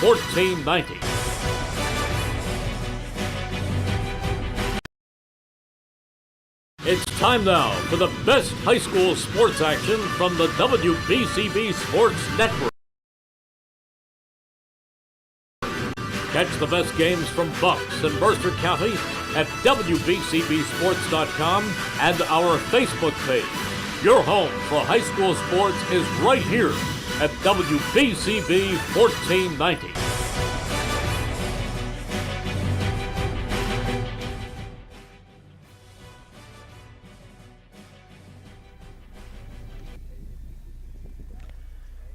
1490. It's time now for the best high school sports action from the WBCB Sports Network. Catch the best games from Bucks and Mercer County at WBCBSports.com and our Facebook page. Your home for high school sports is right here at WBCB 1490.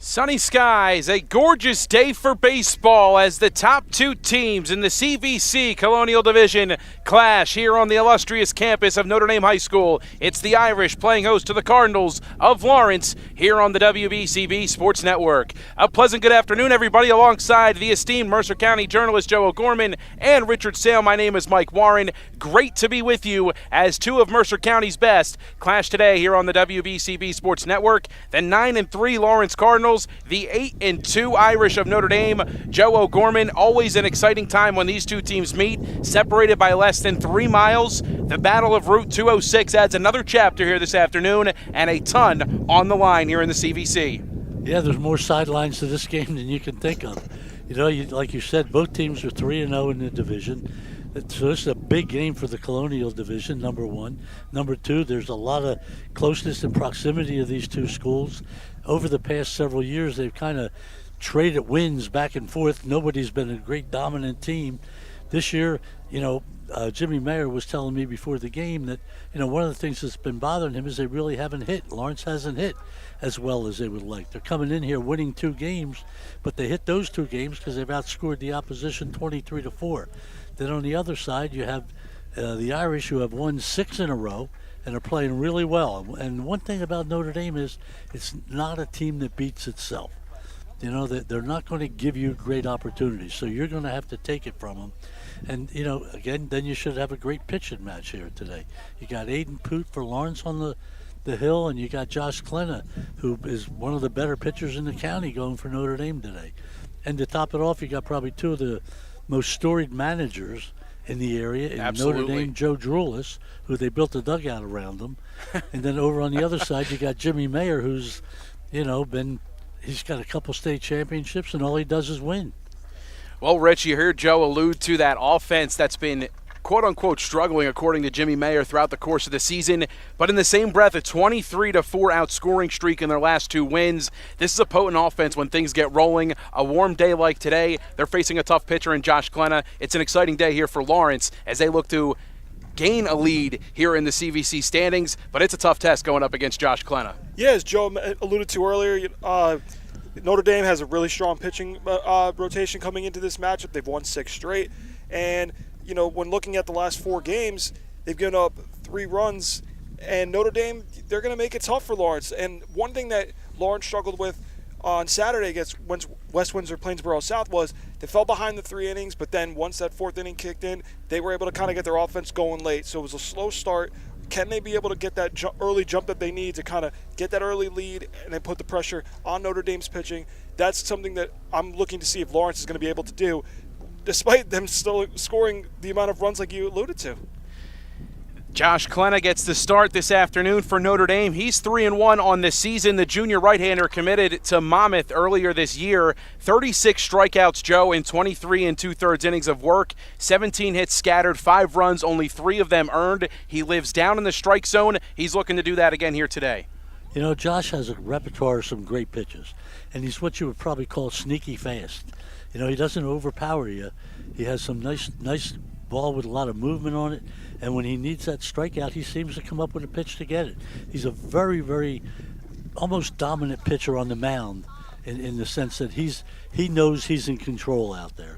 Sunny skies, a gorgeous day for baseball as the top two teams in the CVC Colonial Division clash here on the illustrious campus of Notre Dame High School. It's the Irish playing host to the Cardinals of Lawrence here on the WBCB Sports Network. A pleasant good afternoon, everybody, alongside the esteemed Mercer County journalist Joe O'Gorman and Richard Sale. My name is Mike Warren. Great to be with you as two of Mercer County's best clash today here on the WBCB Sports Network. The 9-3 Lawrence Cardinals, the 8-2 Irish of Notre Dame. Joe O'Gorman, always an exciting time when these two teams meet, separated by less than 3 miles. The Battle of Route 206 adds another chapter here this afternoon, and a ton on the line here in the CVC. Yeah, there's more sidelines to this game than you can think of. You know, like you said, both teams are 3-0 in the division. So this is a big game for the Colonial Division, number one. Number two, there's a lot of closeness and proximity of these two schools. Over the past several years, they've kind of traded wins back and forth. Nobody's been a great dominant team. This year, you know, Jimmy Mayer was telling me before the game that, you know, one of the things that's been bothering him is they really haven't hit. Lawrence hasn't hit as well as they would like. They're coming in here winning 2 games, but they hit those 2 games because they've outscored the opposition 23-4. Then on the other side, you have the Irish, who have won 6 in a row and are playing really well. And one thing about Notre Dame is it's not a team that beats itself. You know, they're not going to give you great opportunities, so you're going to have to take it from them. And, you know, again, then you should have a great pitching match here today. You got Aiden Poot for Lawrence on the hill, and you got Josh Klena, who is one of the better pitchers in the county, going for Notre Dame today. And to top it off, you got probably 2 of the most storied managers in the area in Notre Dame, Joe Drulis, who they built a dugout around him. And then over on the other side, you got Jimmy Mayer, who's, you know, he's got a couple state championships, and all he does is win. Well, Rich, you heard Joe allude to that offense that's been quote-unquote struggling, according to Jimmy Mayer, throughout the course of the season. But in the same breath, a 23-4 outscoring streak in their last 2 wins. This is a potent offense when things get rolling. A warm day like today, they're facing a tough pitcher in Josh Klena. It's an exciting day here for Lawrence as they look to gain a lead here in the CVC standings. But it's a tough test going up against Josh Klena. Yeah, as Joe alluded to earlier, Notre Dame has a really strong pitching rotation coming into this matchup. They've won 6 straight. And you know, when looking at the last 4 games, they've given up 3 runs, and Notre Dame, they're going to make it tough for Lawrence. And one thing that Lawrence struggled with on Saturday against West Windsor Plainsboro South was they fell behind the 3 innings, but then once that 4th inning kicked in, they were able to kind of get their offense going late. So it was a slow start. Can they be able to get that early jump that they need to kind of get that early lead and then put the pressure on Notre Dame's pitching? That's something that I'm looking to see if Lawrence is going to be able to do, despite them still scoring the amount of runs like you alluded to. Josh Klena gets the start this afternoon for Notre Dame. He's 3-1 on the season. The junior right-hander committed to Monmouth earlier this year. 36 strikeouts, Joe, in 23 2/3 innings of work. 17 hits scattered, 5 runs, only 3 of them earned. He lives down in the strike zone. He's looking to do that again here today. You know, Josh has a repertoire of some great pitches, and he's what you would probably call sneaky fast. You know, he doesn't overpower you. He has some nice ball with a lot of movement on it, and when he needs that strikeout, he seems to come up with a pitch to get it. He's a very, very almost dominant pitcher on the mound in the sense that he knows he's in control out there.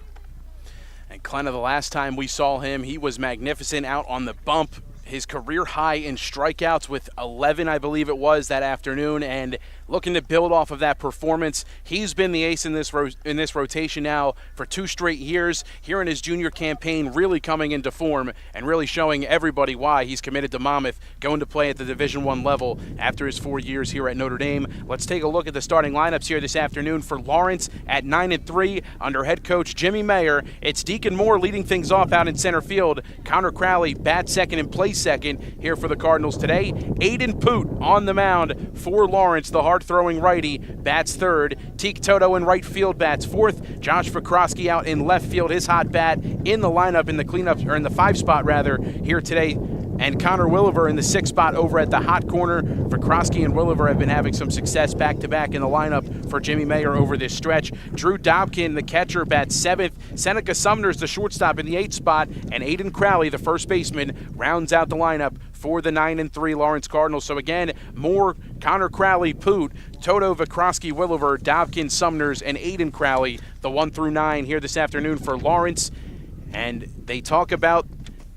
And Klena, the last time we saw him, he was magnificent out on the bump. His career high in strikeouts with 11, I believe it was, that afternoon, and looking to build off of that performance. He's been the ace in this rotation now for 2 straight years. Here in his junior campaign, really coming into form and really showing everybody why he's committed to Monmouth, going to play at the Division I level after his 4 years here at Notre Dame. Let's take a look at the starting lineups here this afternoon for Lawrence at 9-3 under head coach Jimmy Mayer. It's Deacon Moore leading things off out in center field. Connor Crowley bats second and plays second here for the Cardinals today. Aiden Poot on the mound for Lawrence, the hard-throwing righty, bats third. Teak Toto in right field bats fourth. Josh Vikrosky out in left field, his hot bat in the lineup in the cleanup, or in the 5 spot rather, here today. And Connor Williver in the 6 spot over at the hot corner. Vikrosky and Williver have been having some success back-to-back in the lineup for Jimmy Mayer over this stretch. Drew Dobkin, the catcher, bats 7th. Seneca Sumner's the shortstop in the 8 spot. And Aiden Crowley, the first baseman, rounds out the lineup for the 9-3 Lawrence Cardinals. So again, more Connor Crowley, Poot, Toto, Vikrosky, Williver, Dobkin, Sumners, and Aiden Crowley, the 1 through 9 here this afternoon for Lawrence. And they talk about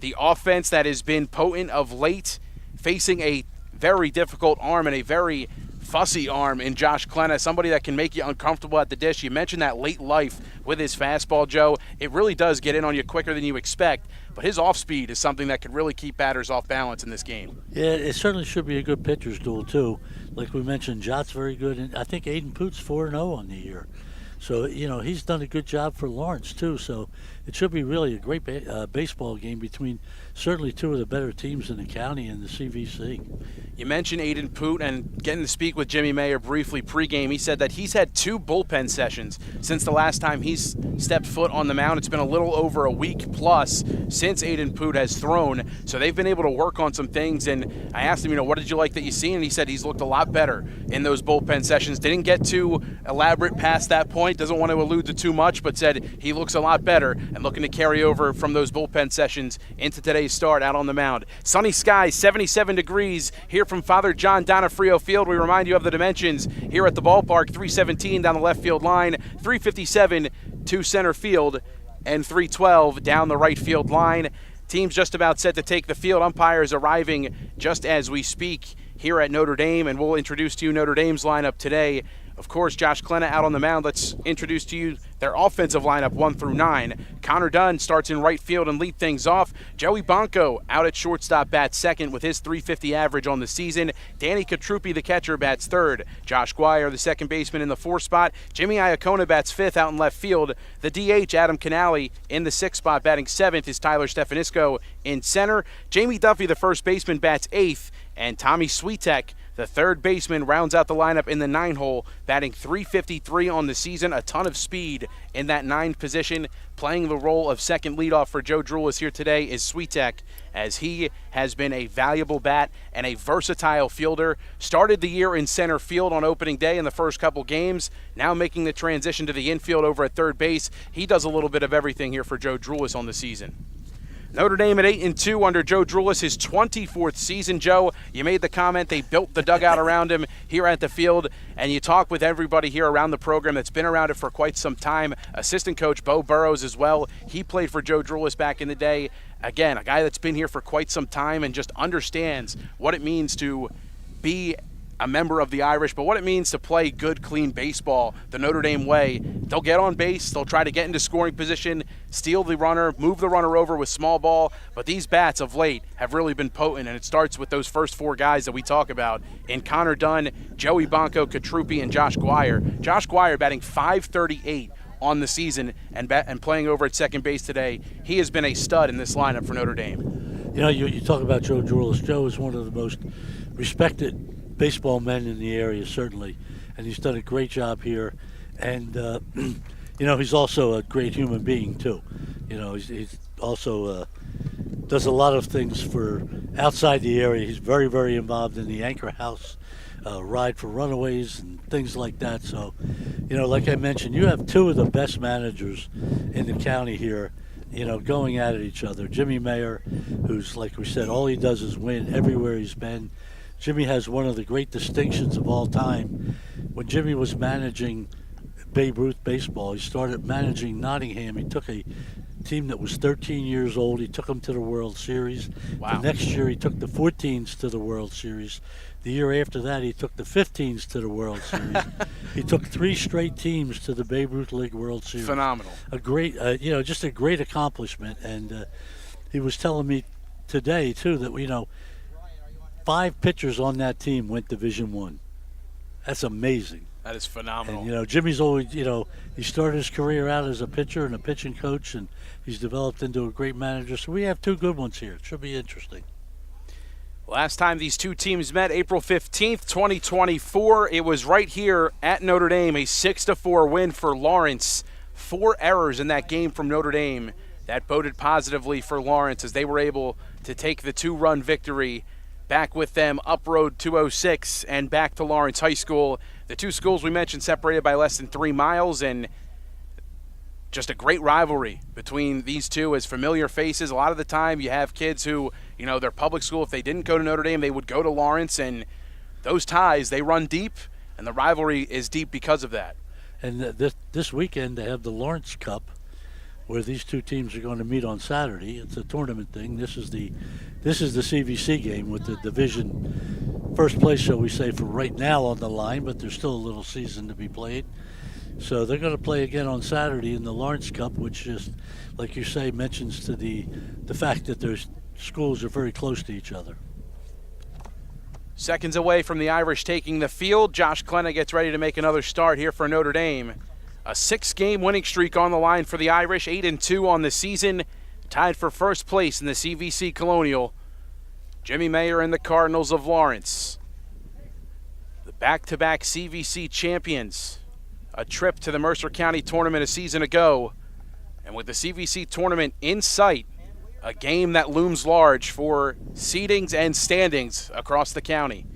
the offense that has been potent of late, facing a very difficult arm and a very fussy arm in Josh Klena, somebody that can make you uncomfortable at the dish. You mentioned that late life with his fastball, Joe. It really does get in on you quicker than you expect, but his off-speed is something that could really keep batters off balance in this game. Yeah, it certainly should be a good pitcher's duel, too. Like we mentioned, Jot's very good, and I think Aiden Poot's 4-0 on the year. So, he's done a good job for Lawrence, too. So it should be really a great baseball game between certainly 2 of the better teams in the county and the CVC. You mentioned Aiden Poot, and getting to speak with Jimmy Mayer briefly pregame, he said that he's had 2 bullpen sessions since the last time he's stepped foot on the mound. It's been a little over a week plus since Aiden Poot has thrown, so they've been able to work on some things. And I asked him, what did you like that you seen? And he said he's looked a lot better in those bullpen sessions. Didn't get too elaborate past that point, doesn't want to allude to too much, but said he looks a lot better and looking to carry over from those bullpen sessions into today's start out on the mound. Sunny skies, 77 degrees here from Father John Donofrio Field. We remind you of the dimensions here at the ballpark: 317 down the left field line, 357 to center field, and 312 down the right field line. Team's just about set to take the field. Umpires arriving just as we speak here at Notre Dame, and we'll introduce to you Notre Dame's lineup today. Of course, Josh Klena out on the mound. Let's introduce to you their offensive lineup 1 through 9. Connor Dunn starts in right field and lead things off. Joey Bonko out at shortstop bats second with his .350 average on the season. Danny Katrupi, the catcher, bats third. Josh Guire, the second baseman, in the 4 spot. Jimmy Iacona bats 5th out in left field. The DH, Adam Canale, in the 6 spot, batting 7th is Tyler Stefanisco in center. Jamie Duffy, the first baseman, bats 8th. And Tommy Switek, the third baseman, rounds out the lineup in the 9 hole, batting .353 on the season. A ton of speed in that 9th position. Playing the role of second leadoff for Joe Drulis here today is Switek, as he has been a valuable bat and a versatile fielder. Started the year in center field on opening day in the first couple games, now making the transition to the infield over at third base. He does a little bit of everything here for Joe Drulis on the season. Notre Dame at 8-2 under Joe Drulis, his 24th season. Joe, you made the comment they built the dugout around him here at the field, and you talk with everybody here around the program that's been around it for quite some time. Assistant coach Bo Burrows as well. He played for Joe Drulis back in the day. Again, a guy that's been here for quite some time and just understands what it means to be a member of the Irish, but what it means to play good, clean baseball the Notre Dame way. They'll get on base, they'll try to get into scoring position, steal the runner, move the runner over with small ball, but these bats of late have really been potent, and it starts with those first 4 guys that we talk about in Connor Dunn, Joey Bonko, Katrupi, and Josh Guire. Josh Guire batting .538 on the season and playing over at second base today. He has been a stud in this lineup for Notre Dame. You talk about Joe Drulis. Joe is one of the most respected baseball men in the area, certainly, and he's done a great job here. And he's also a great human being too. He's also does a lot of things for outside the area. He's very, very involved in the Anchor House ride for runaways and things like that. So, like I mentioned, you have 2 of the best managers in the county here, going at each other. Jimmy Mayer, who's, like we said, all he does is win everywhere he's been. Jimmy has one of the great distinctions of all time. When Jimmy was managing Babe Ruth baseball, he started managing Nottingham. He took a team that was 13 years old. He took them to the World Series. Wow. The next year, he took the 14s to the World Series. The year after that, he took the 15s to the World Series. He took 3 straight teams to the Babe Ruth League World Series. Phenomenal. A great, just a great accomplishment. And he was telling me today too that 5 pitchers on that team went Division I. That's amazing. That is phenomenal. And Jimmy's always, he started his career out as a pitcher and a pitching coach, and he's developed into a great manager. So we have 2 good ones here. It should be interesting. Last time these 2 teams met, April 15th, 2024, it was right here at Notre Dame, a 6-4 win for Lawrence. 4 errors in that game from Notre Dame. That boded positively for Lawrence as they were able to take the 2-run victory back with them up Road 206 and back to Lawrence High School. The 2 schools we mentioned separated by less than 3 miles, and just a great rivalry between these two as familiar faces. A lot of the time you have kids who, their public school, if they didn't go to Notre Dame, they would go to Lawrence, and those ties, they run deep, and the rivalry is deep because of that. And this weekend they have the Lawrence Cup, where these 2 teams are going to meet on Saturday. It's a tournament thing. This is the CVC game with the division first place, shall we say, for right now on the line, but there's still a little season to be played. So they're going to play again on Saturday in the Lawrence Cup, which just, like you say, mentions to the fact that their schools are very close to each other. Seconds away from the Irish taking the field, Josh Klenna gets ready to make another start here for Notre Dame. A 6-game winning streak on the line for the Irish, 8-2 on the season, tied for first place in the CVC Colonial. Jimmy Mayer and the Cardinals of Lawrence, the back-to-back CVC champions. A trip to the Mercer County tournament a season ago, and with the CVC tournament in sight, a game that looms large for seedings and standings across the county.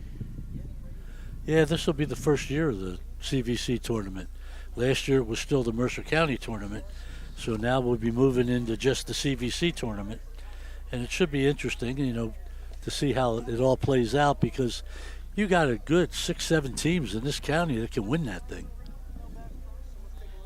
Yeah, this will be the first year of the CVC tournament. Last year it was still the Mercer County tournament, so now we'll be moving into just the CVC tournament. And it should be interesting, to see how it all plays out, because you got a good 6-7 teams in this county that can win that thing.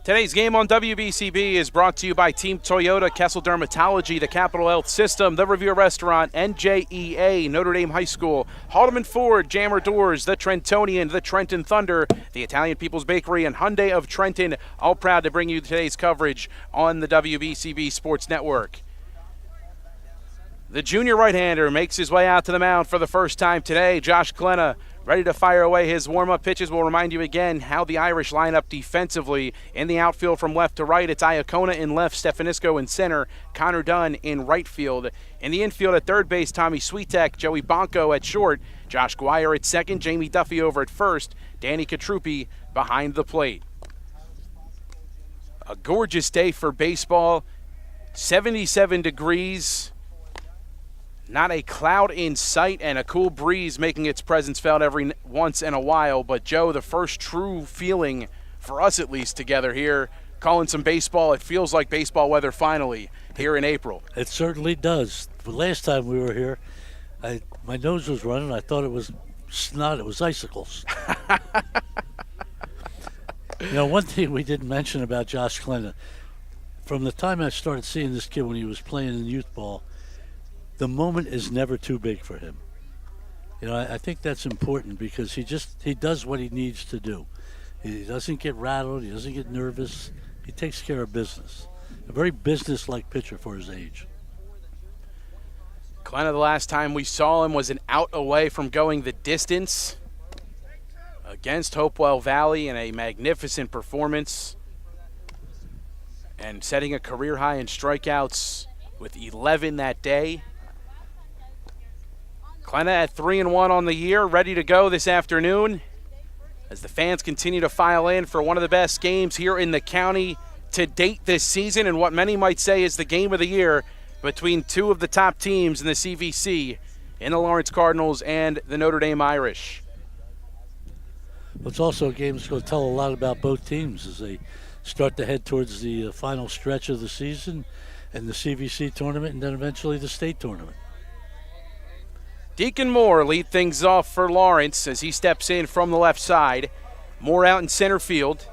Today's game on WBCB is brought to you by Team Toyota, Kessel Dermatology, the Capital Health System, the Revere Restaurant, NJEA, Notre Dame High School, Haldeman Ford, Jammer Doors, the Trentonian, the Trenton Thunder, the Italian People's Bakery, and Hyundai of Trenton, all proud to bring you today's coverage on the WBCB Sports Network. The junior right-hander makes his way out to the mound for the first time today. Josh Klenna ready to fire away his warm-up pitches. We'll remind you again how the Irish line up defensively. In the outfield from left to right, it's Iacona in left, Stefanisco in center, Connor Dunn in right field. In the infield at third base, Tommy Switek, Joey Bonko at short, Josh Guire at second, Jamie Duffy over at first, Danny Katrupi behind the plate. A gorgeous day for baseball, 77 degrees. Not a cloud in sight, and a cool breeze making its presence felt every once in a while. But, Joe, the first true feeling, for us at least, together here, calling some baseball. It feels like baseball weather finally here in April. It certainly does. The last time we were here, my nose was running. I thought it was snot. It was icicles. One thing we didn't mention about Josh Klenna, from the time I started seeing this kid when he was playing in youth ball, the moment is never too big for him. I think that's important, because he does what he needs to do. He doesn't get rattled. He doesn't get nervous. He takes care of business. A very business-like pitcher for his age. Klenna, the last time we saw him was an out away from going the distance against Hopewell Valley in a magnificent performance and setting a career high in strikeouts with 11 that day. Klenna at 3-1 on the year, ready to go this afternoon as the fans continue to file in for one of the best games here in the county to date this season, and what many might say is the game of the year between 2 of the top teams in the CVC, in the Lawrence Cardinals and the Notre Dame Irish. Well, it's also a game that's going to tell a lot about both teams as they start to head towards the final stretch of the season and the CVC tournament, and then eventually the state tournament. Deacon Moore lead things off for Lawrence as he steps in from the left side. Moore out in center field.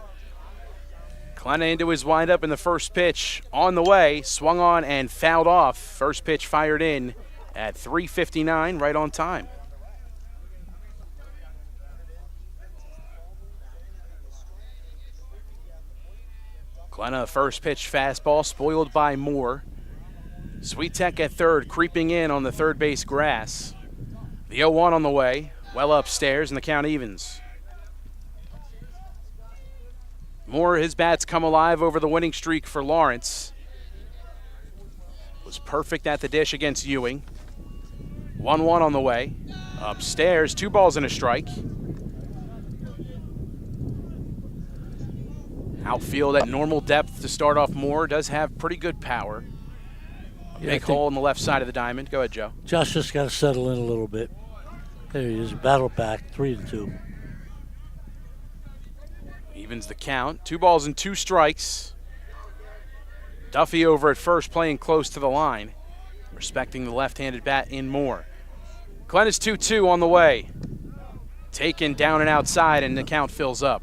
Klenna into his windup in the first pitch on the way, swung on and fouled off. First pitch fired in at 3:59, right on time. Klenna, first pitch fastball, spoiled by Moore. Sweetek at third, creeping in on the third base grass. The 0-1 on the way, well upstairs, and the count evens. Moore, his bats come alive over the winning streak for Lawrence. Was perfect at the dish against Ewing. 1-1 on the way. Upstairs, 2 balls and a strike. Outfield at normal depth to start off. Moore does have pretty good power. Big hole in the left side of the diamond. Go ahead, Joe. Josh just got to settle in a little bit. There he is, battle back, 3-2. Evens the count. 2 balls and 2 strikes. Duffy over at first, playing close to the line, respecting the left-handed bat in Moore. Glenn is 2-2 on the way. Taken down and outside, and the count fills up.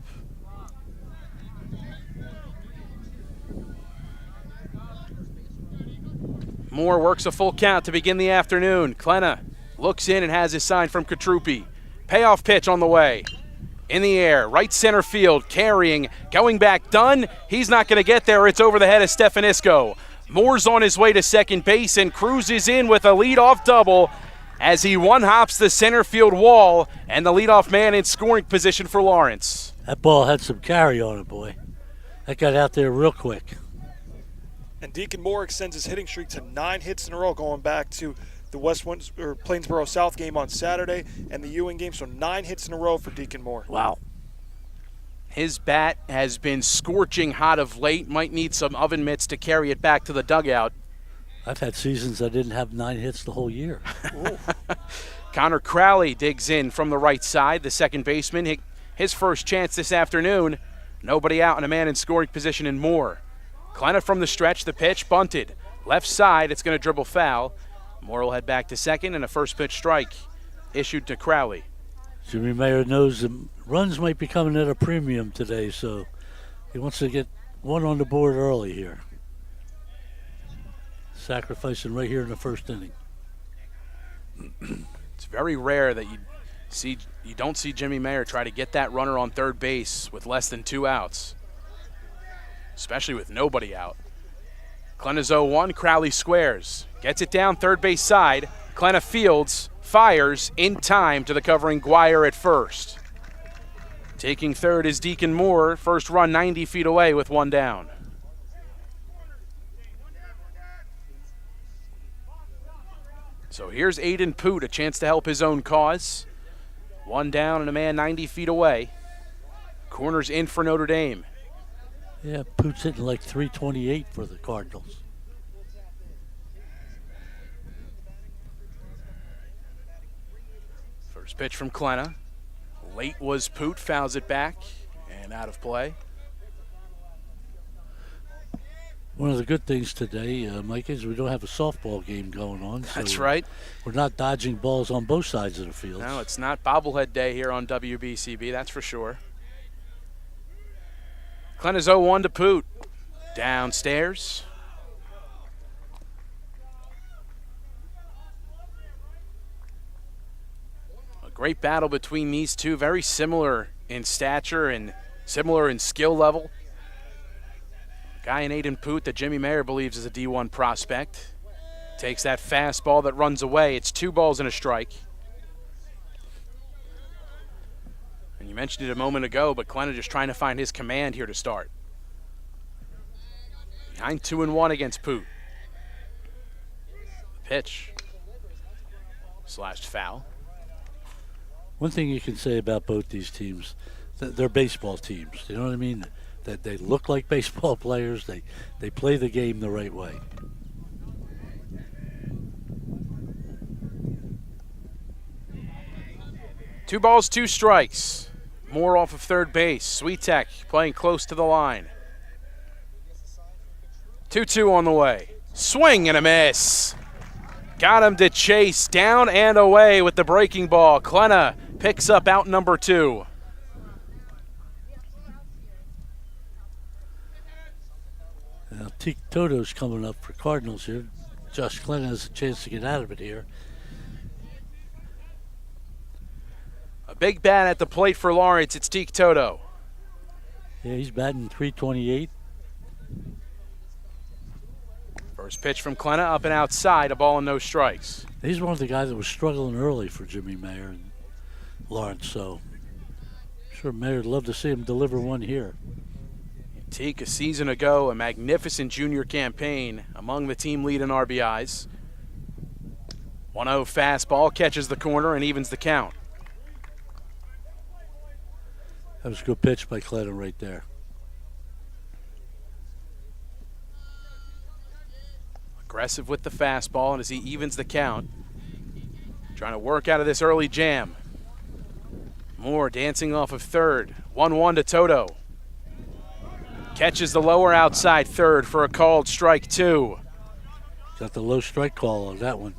Moore works a full count to begin the afternoon. Klenna looks in and has his sign from Katrupi. Payoff pitch on the way. In the air, right center field, carrying, going back, done. He's not going to get there. It's over the head of Stefanisco. Moore's on his way to second base and cruises in with a leadoff double as he one-hops the center field wall, and the leadoff man in scoring position for Lawrence. That ball had some carry on it, boy. That got out there real quick. And Deacon Moore extends his hitting streak to 9 hits in a row, going back to the Plainsboro South game on Saturday and the Ewing game. So 9 hits in a row for Deacon Moore. Wow. His bat has been scorching hot of late. Might need some oven mitts to carry it back to the dugout. I've had seasons I didn't have 9 hits the whole year. Connor Crowley digs in from the right side, the second baseman. His first chance this afternoon. Nobody out and a man in scoring position in Moore. Klenna from the stretch, the pitch, bunted. Left side, it's going to dribble foul. Moore will head back to second, and a first pitch strike issued to Crowley. Jimmy Mayer knows the runs might be coming at a premium today, so he wants to get one on the board early here. Sacrificing right here in the first inning. It's very rare that you don't see Jimmy Mayer try to get that runner on third base with less than 2 outs, especially with nobody out. Klenna's 0-1, Crowley squares. Gets it down third base side. Klenna fields, fires in time to the covering Guire at first. Taking third is Deacon Moore. First run 90 feet away with 1 down. So here's Aiden Poot, a chance to help his own cause. 1 down and a man 90 feet away. Corners in for Notre Dame. Yeah, Poot's hitting like 328 for the Cardinals. First pitch from Klenna. Late was Poot, fouls it back and out of play. One of the good things today, Mike, is we don't have a softball game going on. So That's right. We're not dodging balls on both sides of the field. No, it's not bobblehead day here on WBCB, that's for sure. Klenna's 0-1 to Poot. Downstairs. A great battle between these two, very similar in stature and similar in skill level. Guy in Aiden Poot that Jimmy Mayer believes is a D1 prospect. Takes that fastball that runs away. It's 2 balls and a strike. And you mentioned it a moment ago, but Klenna just trying to find his command here to start. Behind 2-1 against Poot. Pitch. Slashed foul. One thing you can say about both these teams, they're baseball teams. You know what I mean? That they look like baseball players. They play the game the right way. Two balls, 2 strikes. Moore off of third base. Sweetek playing close to the line. 2-2 on the way. Swing and a miss. Got him to chase down and away with the breaking ball. Klenna picks up out number 2. Teak Toto's coming up for Cardinals here. Josh Clinton has a chance to get out of it here. A big bat at the plate for Lawrence. It's Teak Toto. Yeah, he's batting .328. First pitch from Clenna, up and outside, a ball and no strikes. He's one of the guys that was struggling early for Jimmy Mayer and Lawrence, so I'm sure Mayer would love to see him deliver one here. Teak, a season ago, a magnificent junior campaign among the team lead in RBIs. 1-0 fastball, catches the corner and evens the count. That was a good pitch by Clinton right there. Aggressive with the fastball, and as he evens the count, trying to work out of this early jam. Moore dancing off of third. 1-1 to Toto. Catches the lower outside third for a called strike 2. Got the low strike call on that one.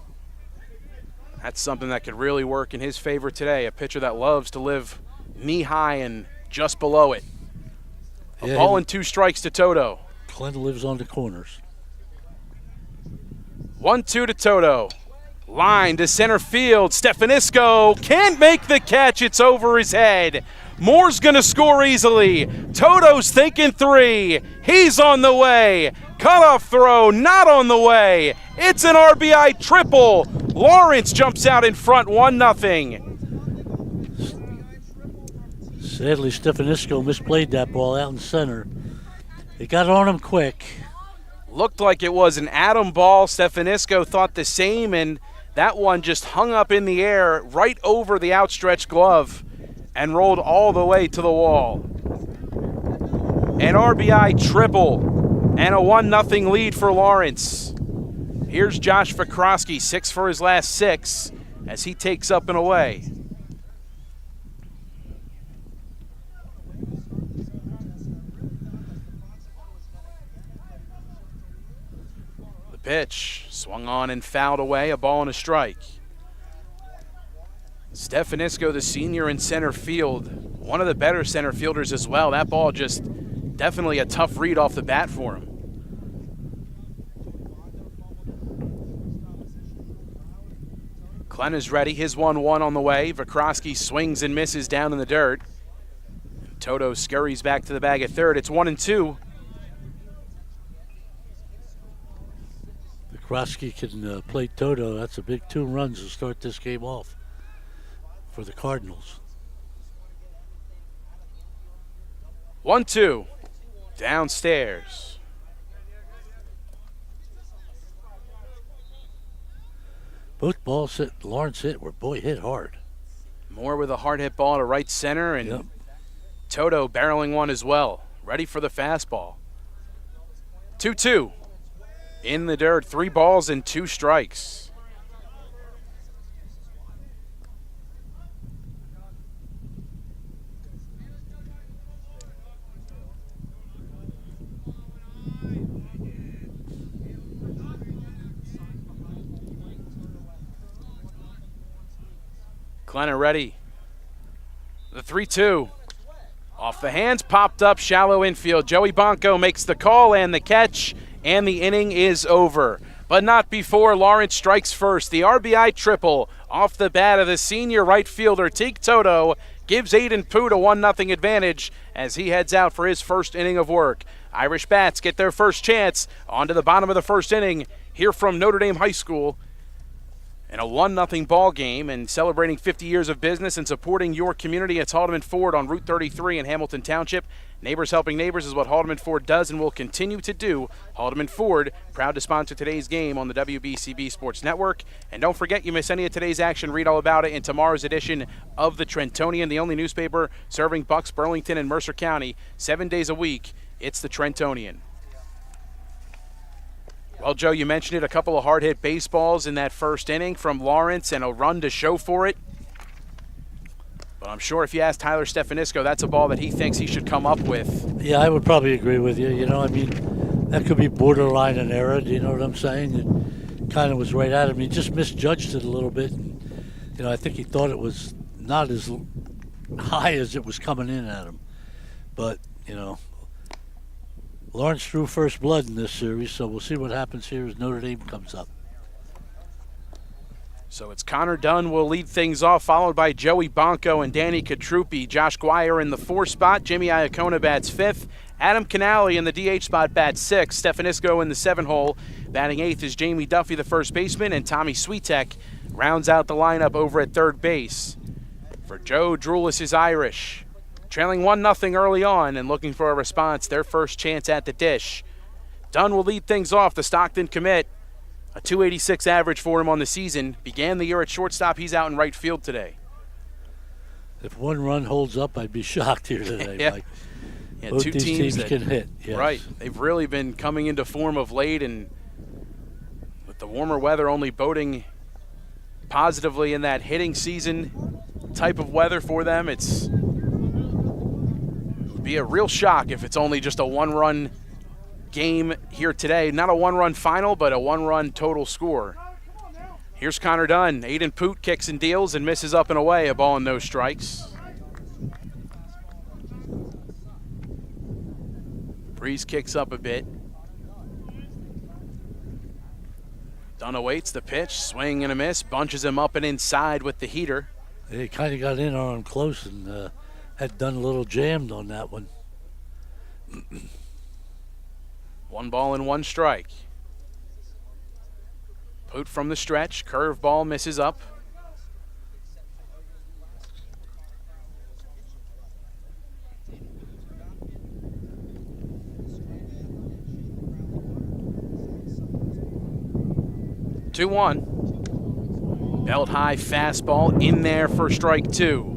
That's something that could really work in his favor today. A pitcher that loves to live knee high and just below it. A ball and 2 strikes to Toto. Clinton lives on the corners. 1-2 to Toto. Line to center field. Stefanisco can't make the catch. It's over his head. Moore's going to score easily. Toto's thinking 3. He's on the way. Cutoff throw, not on the way. It's an RBI triple. Lawrence jumps out in front 1-0. Sadly, Stefanisco misplayed that ball out in center. He got on him quick. Looked like it was an atom ball. Stefanisco thought the same, and that one just hung up in the air right over the outstretched glove and rolled all the way to the wall. An RBI triple and a 1-0 lead for Lawrence. Here's Josh Vikrosky, 6 for his last 6, as he takes up and away. The pitch swung on and fouled away, a ball and a strike. Stefanisco, the senior in center field, one of the better center fielders as well. That ball just definitely a tough read off the bat for him. Glenn is ready, his 1-1 on the way. Vikrosky swings and misses down in the dirt. Toto scurries back to the bag at third. It's 1-2. Vikrosky can play Toto. That's a big 2 runs to start this game off for the Cardinals. 1-2. Downstairs. Both balls that Lawrence hit were, boy, hit hard. Moore with a hard hit ball to right center, and Toto barreling one as well. Ready for the fastball. 2-2. In the dirt, 3 balls and 2 strikes. Glenna ready. The 3-2. Off the hands, popped up, shallow infield. Joey Bonco makes the call and the catch, and the inning is over. But not before Lawrence strikes first. The RBI triple off the bat of the senior right fielder, Teak Toto, gives Aiden Poot a 1-0 advantage as he heads out for his first inning of work. Irish bats get their first chance on to the bottom of the first inning here from Notre Dame High School. In a 1-0 ball game and celebrating 50 years of business and supporting your community, it's Haldeman Ford on Route 33 in Hamilton Township. Neighbors helping neighbors is what Haldeman Ford does and will continue to do. Haldeman Ford, proud to sponsor today's game on the WBCB Sports Network. And don't forget, you miss any of today's action, read all about it in tomorrow's edition of the Trentonian, the only newspaper serving Bucks, Burlington, and Mercer County 7 days a week. It's the Trentonian. Well, Joe, you mentioned it, a couple of hard-hit baseballs in that first inning from Lawrence and a run to show for it. But I'm sure if you ask Tyler Stefanisco, that's a ball that he thinks he should come up with. Yeah, I would probably agree with you. You know, I mean, that could be borderline an error. Do you know what I'm saying? It kind of was right at him. He just misjudged it a little bit. And, you know, I think he thought it was not as high as it was coming in at him. But, you know, Lawrence drew first blood in this series, so we'll see what happens here as Notre Dame comes up. So it's Connor Dunn will lead things off, followed by Joey Bonco and Danny Katrupi. Josh Guire in the 4 spot. Jimmy Iacona bats 5th. Adam Canali in the DH spot bats 6th. Stefanisco in the 7 hole. Batting 8th is Jamie Duffy, the first baseman, and Tommy Swiatek rounds out the lineup over at third base. For Joe Drulis' Irish, trailing 1-0 early on and looking for a response, their first chance at the dish. Dunn will lead things off, the Stockton commit. A .286 average for him on the season. Began the year at shortstop. He's out in right field today. If one run holds up, I'd be shocked here today, yeah. Mike. Yeah, both two these teams teams can hit. Yes. Right. They've really been coming into form of late, and with the warmer weather only boding positively in that hitting season type of weather for them, it would be a real shock if it's only just a 1-run game here today. Not a 1-run final, but a 1-run total score. Here's Connor Dunn. Aiden Poot kicks and deals and misses up and away. A ball and no strikes. Breeze kicks up a bit. Dunn awaits the pitch. Swing and a miss. Bunches him up and inside with the heater. They kind of got in on him close and had done a little jammed on that one. 1 ball and 1 strike. Poot from the stretch. Curveball misses up. Two one. Belt high fastball in there for strike 2.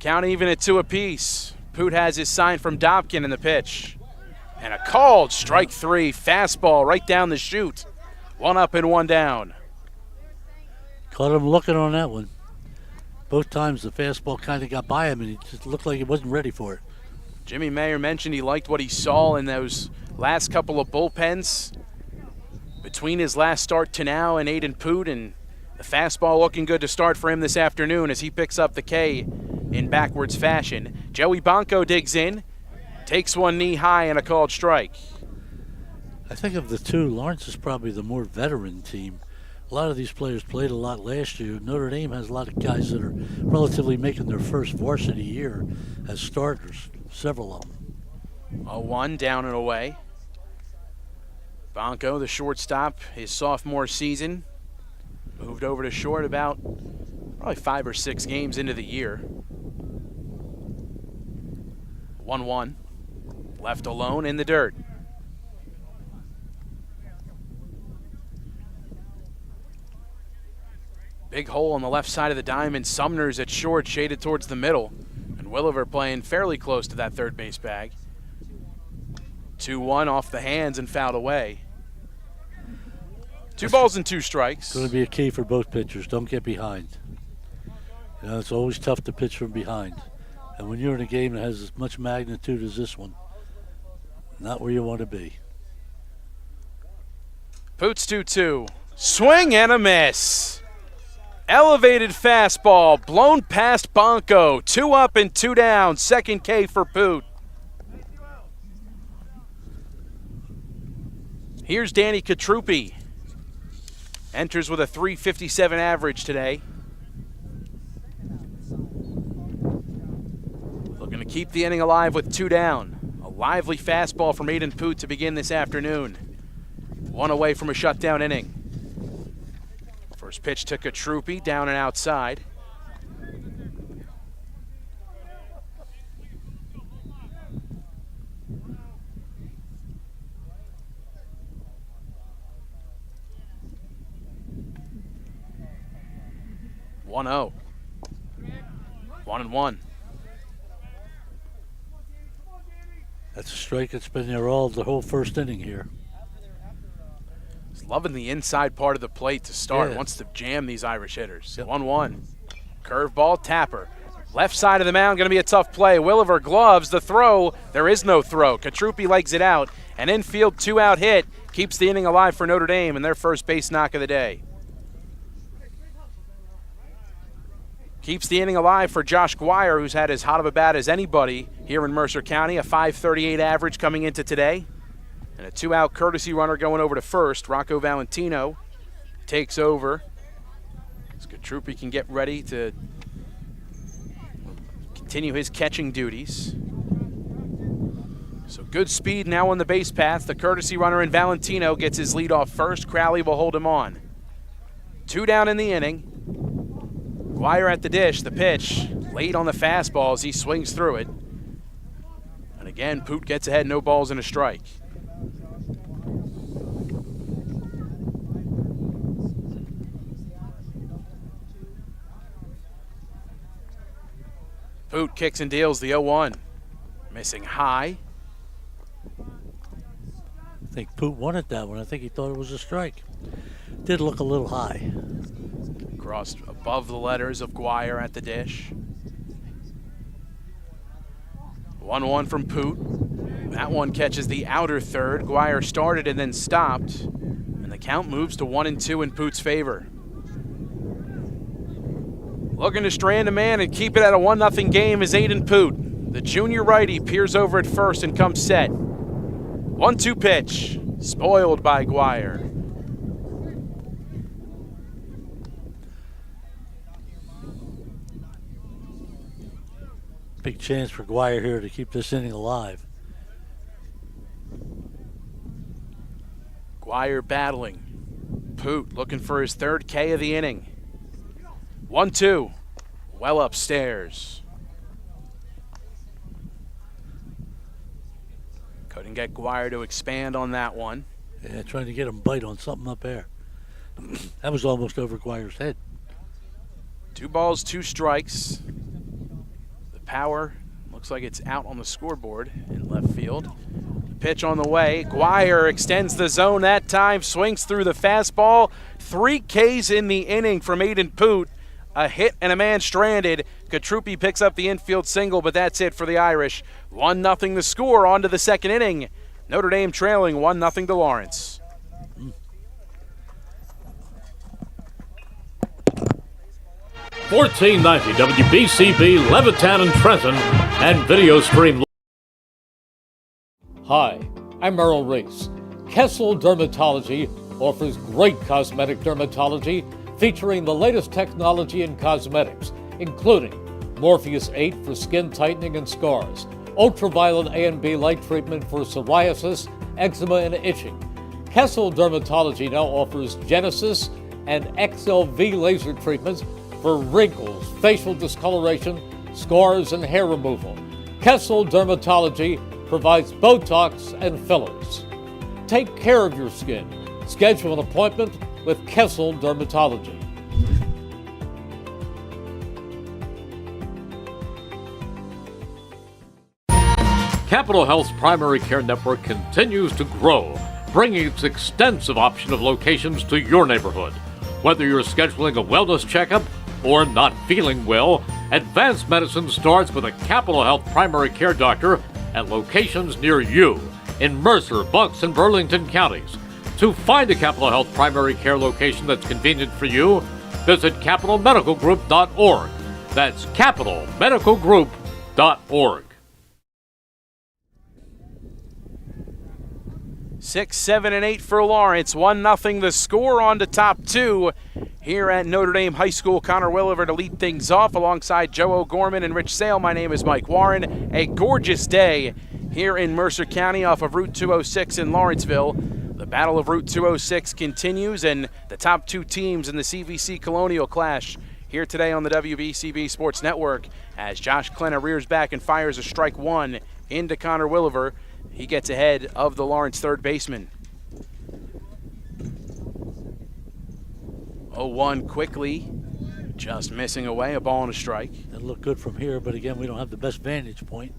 Count even at 2 apiece. Poot has his sign from Dobkin in the pitch. And a called strike 3. Fastball right down the chute. 1 up and 1 down. Caught him looking on that one. Both times the fastball kind of got by him and he just looked like he wasn't ready for it. Jimmy Mayer mentioned he liked what he saw in those last couple of bullpens between his last start to now and Aiden Poot, and the fastball looking good to start for him this afternoon as he picks up the K in backwards fashion. Joey Bonco digs in, takes one knee high and a called strike. I think of the two, Lawrence is probably the more veteran team. A lot of these players played a lot last year. Notre Dame has a lot of guys that are relatively making their first varsity year as starters, several of them. 0-1 down and away. Bonco, the shortstop, his sophomore season, moved over to short about probably 5 or 6 games into the year. 1-1, left alone in the dirt. Big hole on the left side of the diamond. Sumner's at short, shaded towards the middle. And Williver playing fairly close to that third base bag. 2-1 off the hands and fouled away. 2 balls and 2 strikes. It's going to be a key for both pitchers. Don't get behind. You know, it's always tough to pitch from behind. And when you're in a game that has as much magnitude as this one, not where you want to be. Poots 2-2. Swing and a miss. Elevated fastball, blown past Bonco. 2 up and 2 down. Second K for Poot. Here's Danny Katrupi. Enters with a .357 average today. Looking to keep the inning alive with 2 down. A lively fastball from Aiden Poot to begin this afternoon. 1 away from a shutdown inning. First pitch to Katrupi, down and outside. One 0. 1-1. That's a strike that's been there all the whole first inning here. He's loving the inside part of the plate to start. Yeah. Wants to jam these Irish hitters. Yep. 1-1. Curveball, Tapper. Left side of the mound, going to be a tough play. Williver gloves the throw. There is no throw. Katrupi legs it out. An infield 2-out hit keeps the inning alive for Notre Dame and their first base knock of the day. Keeps the inning alive for Josh Guire, who's had as hot of a bat as anybody here in Mercer County. A .538 average coming into today. And a 2-out courtesy runner going over to first. Rocco Valentino takes over. Truppy can get ready to continue his catching duties. So good speed now on the base path. The courtesy runner in Valentino gets his lead off first. Crowley will hold him on. 2 down in the inning. Guire at the dish. The pitch late on the fastball as he swings through it. And again, Poot gets ahead, no balls and a strike. Poot kicks and deals the 0-1. Missing high. I think Poot wanted that one. I think he thought it was a strike. Did look a little high. Crossed above the letters of Guire at the dish. 1-1 from Poot. That one catches the outer third. Guire started and then stopped. And the count moves to 1-2 in Poot's favor. Looking to strand a man and keep it at a 1-0 game is Aiden Poot. The junior righty peers over at first and comes set. 1-2 pitch, spoiled by Guire. Big chance for Guire here to keep this inning alive. Guire battling. Poot looking for his third K of the inning. 1-2, well upstairs. Couldn't get Guire to expand on that one. Yeah, trying to get him bite on something up there. That was almost over Guire's head. 2 balls, 2 strikes. The power looks like it's out on the scoreboard in left field. Pitch on the way. Guire extends the zone that time, swings through the fastball. 3 Ks in the inning from Aiden Poot. A hit and a man stranded. Katrupi picks up the infield single, but that's it for the Irish. 1-0 the score, on to the second inning. Notre Dame trailing 1-0 to Lawrence. $14.90 WBCB, Levittown and Trenton, and video stream. Hi, I'm Merrill Reese. Kessel Dermatology offers great cosmetic dermatology featuring the latest technology in cosmetics, including Morpheus 8 for skin tightening and scars, ultraviolet A and B light treatment for psoriasis, eczema, and itching. Kessel Dermatology now offers Genesis and XLV laser treatments for wrinkles, facial discoloration, scars, and hair removal. Kessel Dermatology provides Botox and fillers. Take care of your skin. Schedule an appointment with Kessel Dermatology. Capital Health's primary care network continues to grow, bringing its extensive option of locations to your neighborhood. Whether you're scheduling a wellness checkup or not feeling well, advanced medicine starts with a Capital Health primary care doctor at locations near you in Mercer, Bucks, and Burlington counties. To find a Capital Health primary care location that's convenient for you, visit capitalmedicalgroup.org. That's capitalmedicalgroup.org. 6, 7, and 8 for Lawrence. 1-0 the score, on to top 2 here at Notre Dame High School. Connor Williver to lead things off alongside Joe O'Gorman and Rich Sale. My name is Mike Warren. A gorgeous day here in Mercer County off of Route 206 in Lawrenceville. The Battle of Route 206 continues, and the top 2 teams in the CVC Colonial clash here today on the WBCB Sports Network as Josh Klenna rears back and fires a strike 1 into Connor Williver. He gets ahead of the Lawrence third baseman. 0-1 quickly, just missing away, a ball and a strike. That looked good from here, but again, we don't have the best vantage point.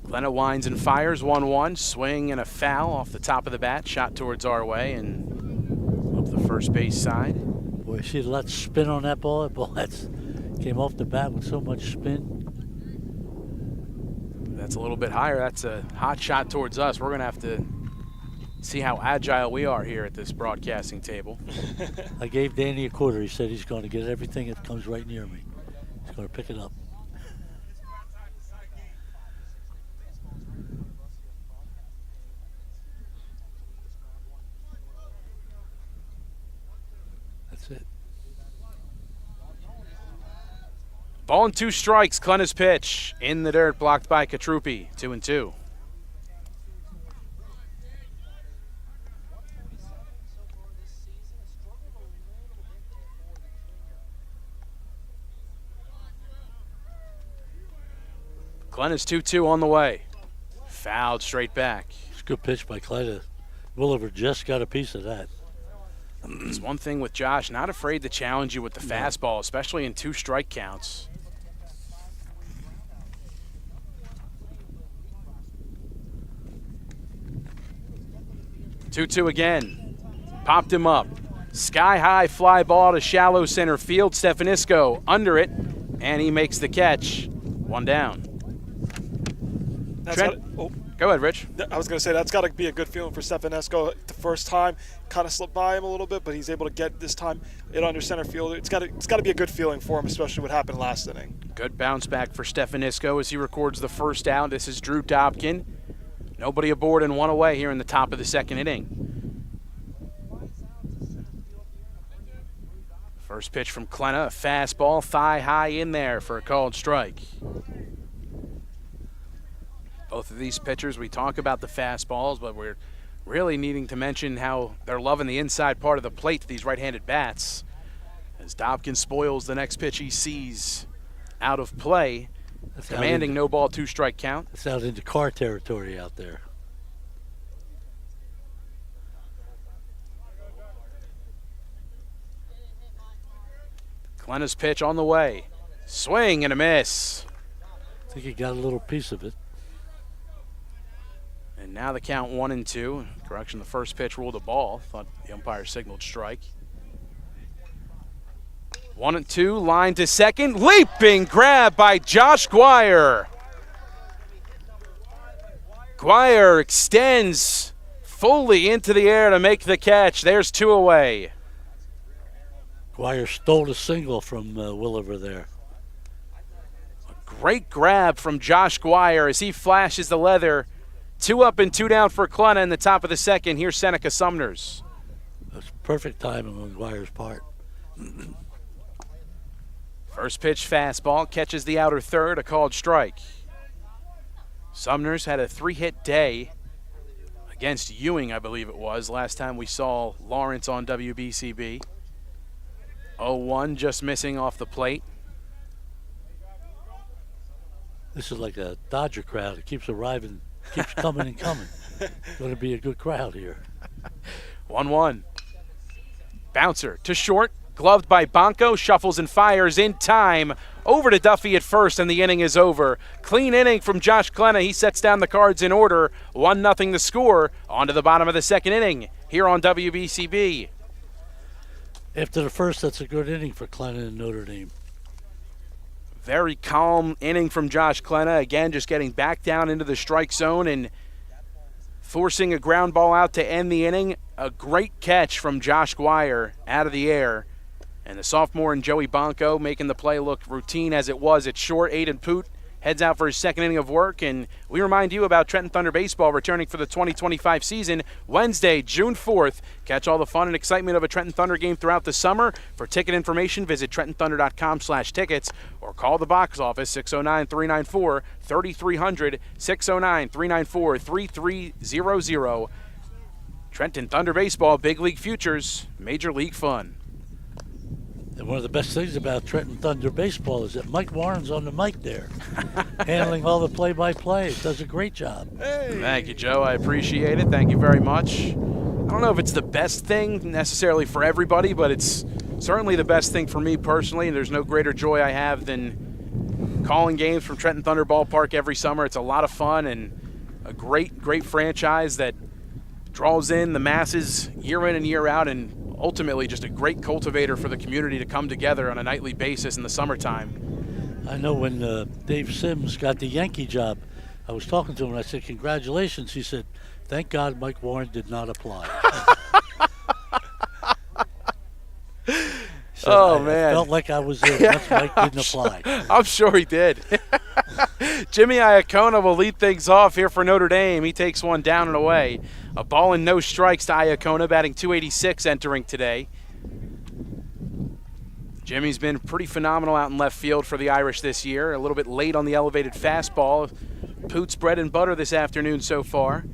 Klenna winds and fires, 1-1, swing and a foul off the top of the bat, shot towards our way and up the first base side. Boy, see a lot of spin on that ball. That ball came off the bat with so much spin. That's a little bit higher. That's a hot shot towards us. We're going to have to See how agile we are here at this broadcasting table. I gave Danny a quarter. He said he's going to get everything that comes right near me. He's going to pick it up. That's it. Ball and 2 strikes. Klenna's pitch in the dirt, blocked by Katrupi. 2-2. Klenna's 2-2 on the way. Fouled straight back. It's a good pitch by Clyde. Williver just got a piece of that. It's one thing with Josh, not afraid to challenge you with the fastball, especially in 2 strike counts. Two again. Popped him up. Sky high fly ball to shallow center field. Stefanisco under it, and he makes the catch. 1 down. Go ahead, Rich. I was going to say that's got to be a good feeling for Stefanesco. The first time, kind of slipped by him a little bit, but he's able to get this time it under center field. It's got to be a good feeling for him, especially what happened last inning. Good bounce back for Stefanisco as he records the first out. This is Drew Dobkin. Nobody aboard and 1 away here in the top of the 2nd inning. First pitch from Klenna, a fastball, thigh high in there for a called strike. Both of these pitchers, we talk about the fastballs, but we're really needing to mention how they're loving the inside part of the plate to these right-handed bats. As Dobkin spoils the next pitch he sees out of play, commanding no ball, 2 strike count. It's out into car territory out there. Klenna's pitch on the way. Swing and a miss. I think he got a little piece of it. And now the count 1-2. Correction, the first pitch ruled a ball. Thought the umpire signaled strike. 1-2, line to second. Leaping grab by Josh Guire. Guire extends fully into the air to make the catch. There's 2 away. Guire stole a single from Williver there. A great grab from Josh Guire as he flashes the leather. 2 up and 2 down for Klenna in the top of the 2nd. Here's Seneca Sumners. That's perfect timing on Guire's part. First pitch fastball, catches the outer third, a called strike. Sumners had a 3-hit day against Ewing, I believe it was, last time we saw Lawrence on WBCB. 0-1, just missing off the plate. This is like a Dodger crowd. It keeps arriving, keeps coming and coming. It's going to be a good crowd here. 1-1. Bouncer to short, gloved by Bonko, shuffles and fires in time. Over to Duffy at first, and the inning is over. Clean inning from Josh Klenna. He sets down the cards in order. 1-0 the score. On to the bottom of the 2nd inning here on WBCB. After the first, that's a good inning for Klenna and Notre Dame. Very calm inning from Josh Klenna. Again, just getting back down into the strike zone and forcing a ground ball out to end the inning. A great catch from Josh Guire out of the air. And the sophomore and Joey Bonko making the play look routine as it was at short. Aiden Poot heads out for his 2nd inning of work. And we remind you about Trenton Thunder Baseball returning for the 2025 season Wednesday, June 4th. Catch all the fun and excitement of a Trenton Thunder game throughout the summer. For ticket information, visit TrentonThunder.com/tickets or call the box office 609-394-3300, 609-394-3300. Trenton Thunder Baseball, Big League Futures, Major League Fun. And one of the best things about Trenton Thunder Baseball is that Mike Warren's on the mic there, handling all the play-by-play. Does a great job. Hey. Thank you, Joe. I appreciate it. Thank you very much. I don't know if it's the best thing necessarily for everybody, but it's certainly the best thing for me personally. There's no greater joy I have than calling games from Trenton Thunder Ballpark every summer. It's a lot of fun and a great, great franchise that draws in the masses year in and year out, and ultimately just a great cultivator for the community to come together on a nightly basis in the summertime. I know when Dave Sims got the Yankee job, I was talking to him and I said, congratulations. He said, thank God Mike Warren did not apply. Oh, I man. felt like I was in once Mike didn't apply. I'm sure he did. Jimmy Iacona will lead things off here for Notre Dame. He takes one down and away. A ball and no strikes to Iacona, batting .286 entering today. Jimmy's been pretty phenomenal out in left field for the Irish this year. A little bit late on the elevated fastball. Poot's bread and butter this afternoon so far.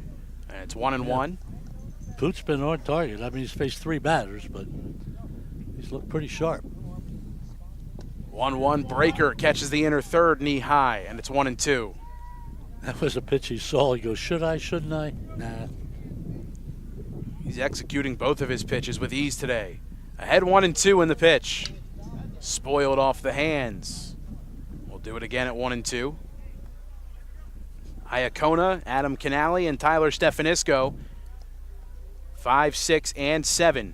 And it's 1-1. Poot's been on target. I mean, he's faced 3 batters, but he's looked pretty sharp. 1-1. Breaker catches the inner third knee high, and it's 1-2. That was a pitch he saw. He goes, should I, shouldn't I? Nah. He's executing both of his pitches with ease today. Ahead 1-2 in the pitch. Spoiled off the hands. We'll do it again at 1-2. Iacona, Adam Canale, and Tyler Stefanisco. 5, 6, and 7.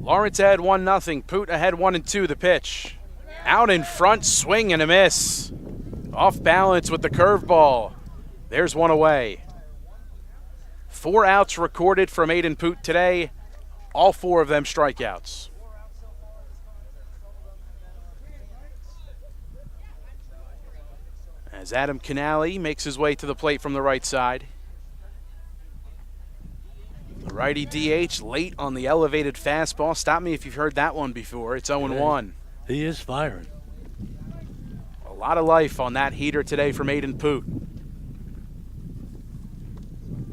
Lawrence ahead 1-0. Poot ahead 1-2. The pitch. Out in front, swing and a miss. Off balance with the curveball. There's one away. 4 outs recorded from Aiden Poot today. All 4 of them strikeouts. As Adam Canale makes his way to the plate from the right side. The righty DH late on the elevated fastball. Stop me if you've heard that one before. It's 0-1. He is firing. A lot of life on that heater today from Aiden Poot.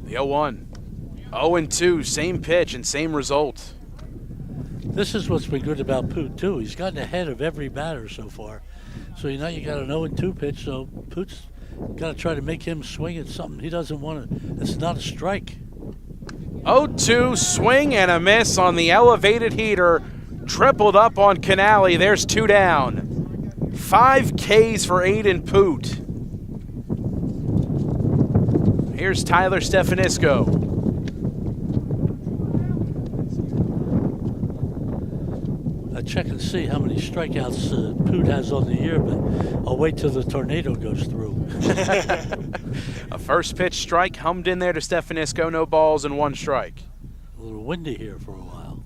The 0-1. 0-2, same pitch and same result. This is what's been good about Poot, too. He's gotten ahead of every batter so far. So you got an 0-2 pitch, so Poot's got to try to make him swing at something he doesn't want to. It's not a strike. 0-2, swing and a miss on the elevated heater. Tripled up on Canale. There's 2 down. 5 Ks for Aiden Poot. Here's Tyler Stefanisco. I check and see how many strikeouts Poot has on the year, but I'll wait till the tornado goes through. A first pitch strike hummed in there to Stefanisco. No balls and 1 strike. A little windy here for a while.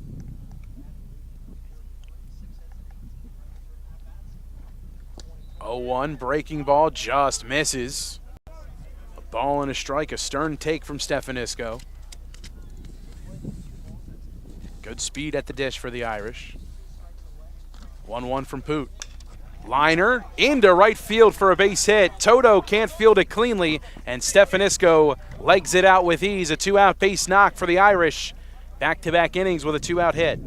Oh, 0-1, breaking ball just misses. A ball and a strike, a stern take from Stefanisco. Good speed at the dish for the Irish. 1-1 from Poot. Liner into right field for a base hit. Toto can't field it cleanly, and Stefanisco legs it out with ease. A 2-out base knock for the Irish. Back-to-back innings with a 2-out hit.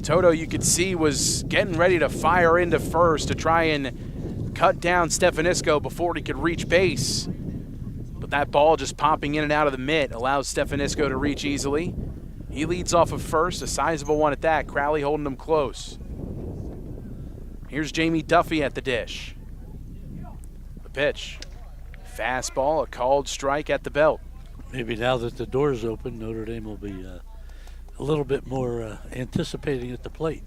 Toto, you could see, was getting ready to fire into first to try and cut down Stefanisco before he could reach base. But that ball just popping in and out of the mitt allows Stefanisco to reach easily. He leads off of first, a sizable one at that. Crowley holding him close. Here's Jamie Duffy at the dish. The pitch. Fastball, a called strike at the belt. Maybe now that the door's open, Notre Dame will be a little bit more anticipating at the plate.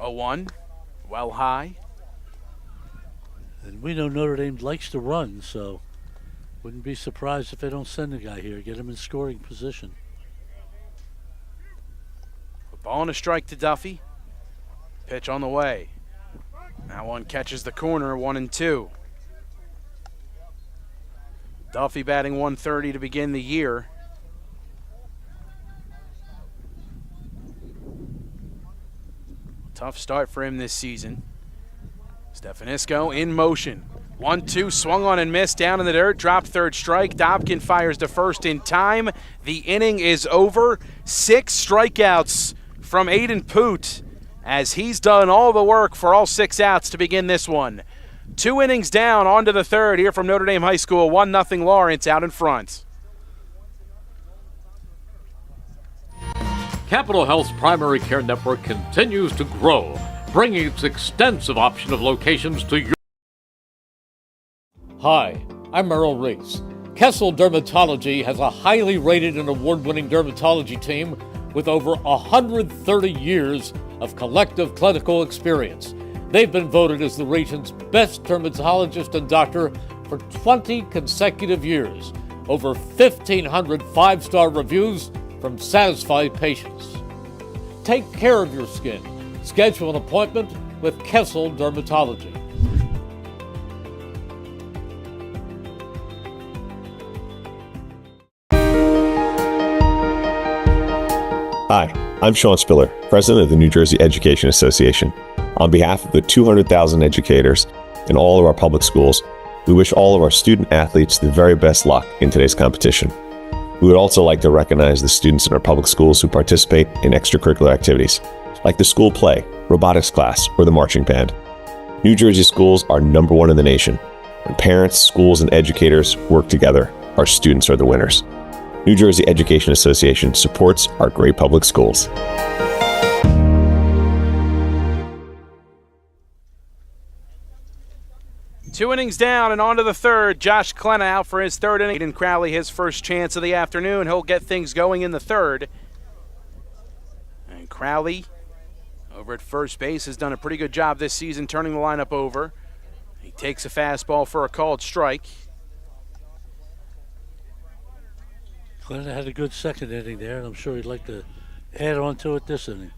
0-1, well high. And we know Notre Dame likes to run, so wouldn't be surprised if they don't send the guy here, get him in scoring position. A ball and a strike to Duffy. Pitch on the way. That one catches the corner, 1-2. Duffy batting .130 to begin the year. Tough start for him this season. Stefanisco in motion. 1-2, swung on and missed, down in the dirt, dropped third strike. Dobkin fires to first in time. The inning is over. 6 strikeouts from Aiden Poot, as he's done all the work for all 6 outs to begin this one. 2 innings down, on to the third here from Notre Dame High School. 1-0 Lawrence out in front. Capital Health's primary care network continues to grow, bringing its extensive option of locations to you. Hi, I'm Merrill Reese. Kessel Dermatology has a highly rated and award-winning dermatology team with over 130 years of collective clinical experience. They've been voted as the region's best dermatologist and doctor for 20 consecutive years. Over 1,500 five-star reviews from satisfied patients. Take care of your skin. Schedule an appointment with Kessel Dermatology. Hi, I'm Sean Spiller, President of the New Jersey Education Association. On behalf of the 200,000 educators in all of our public schools, we wish all of our student athletes the very best luck in today's competition. We would also like to recognize the students in our public schools who participate in extracurricular activities, like the school play, robotics class, or the marching band. New Jersey schools are number one in the nation. When parents, schools, and educators work together, our students are the winners. New Jersey Education Association supports our great public schools. Two innings down and on to the third. Josh Klenna out for his third inning. And Crowley, his first chance of the afternoon. He'll get things going in the third. And Crowley, over at first base, has done a pretty good job this season turning the lineup over. He takes a fastball for a called strike. Klenna had a good second inning there, and I'm sure he'd like to add on to it this inning.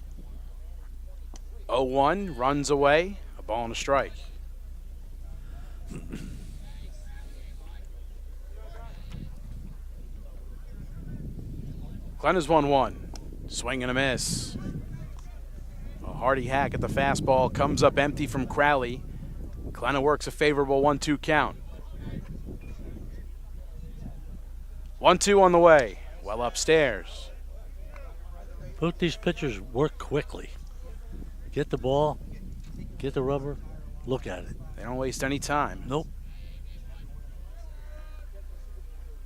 0-1, runs away, a ball and a strike. Klenna's 1-1. Swing and a miss. A hearty hack at the fastball comes up empty from Crowley. Klenna works a favorable 1-2 count. 1-2 on the way. Well upstairs. Both these pitchers work quickly. Get the ball, get the rubber, look at it. They don't waste any time. Nope.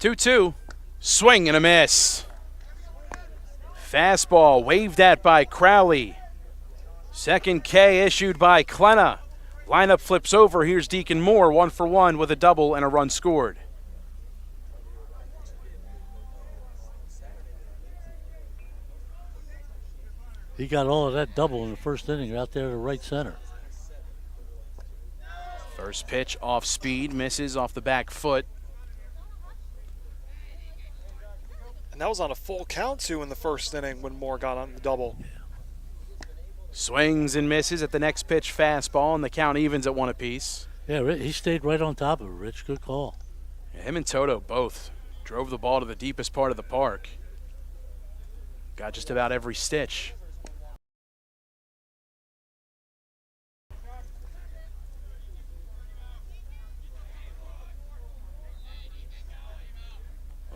2-2. Swing and a miss. Fastball waved at by Crowley. Second K issued by Klenna. Lineup flips over. Here's Deacon Moore, 1 for 1 with a double and a run scored. He got all of that double in the first inning out there to right center. First pitch off speed, misses off the back foot. And that was on a full count, too, in the first inning when Moore got on the double. Swings and misses at the next pitch fastball, and the count evens at 1 apiece. Yeah, he stayed right on top of it, Rich. Good call. Yeah, him and Toto both drove the ball to the deepest part of the park. Got just about every stitch.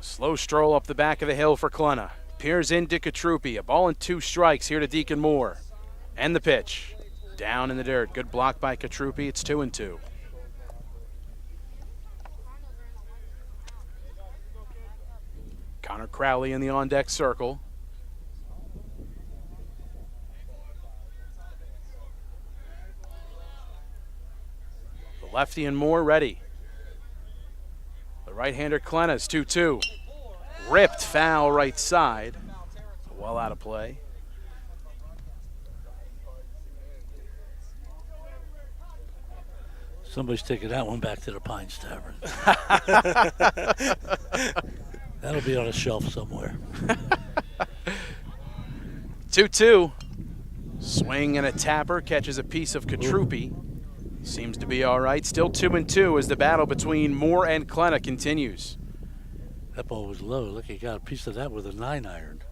Slow stroll up the back of the hill for Klenna. Peers into Katrupi. A ball and 2 strikes here to Deacon Moore. And the pitch. Down in the dirt. Good block by Katrupi. It's 2-2. Connor Crowley in the on-deck circle. The lefty and Moore ready. The right-hander Klenna's 2-2. Ripped foul right side. Well out of play. Somebody's taking that one back to the Pines Tavern. That'll be on a shelf somewhere. 2-2. Swing and a tapper. Catches a piece of Katrupi. Seems to be all right. Still 2-2 as the battle between Moore and Klenna continues. That ball was low. Look, he got a piece of that with a 9-iron.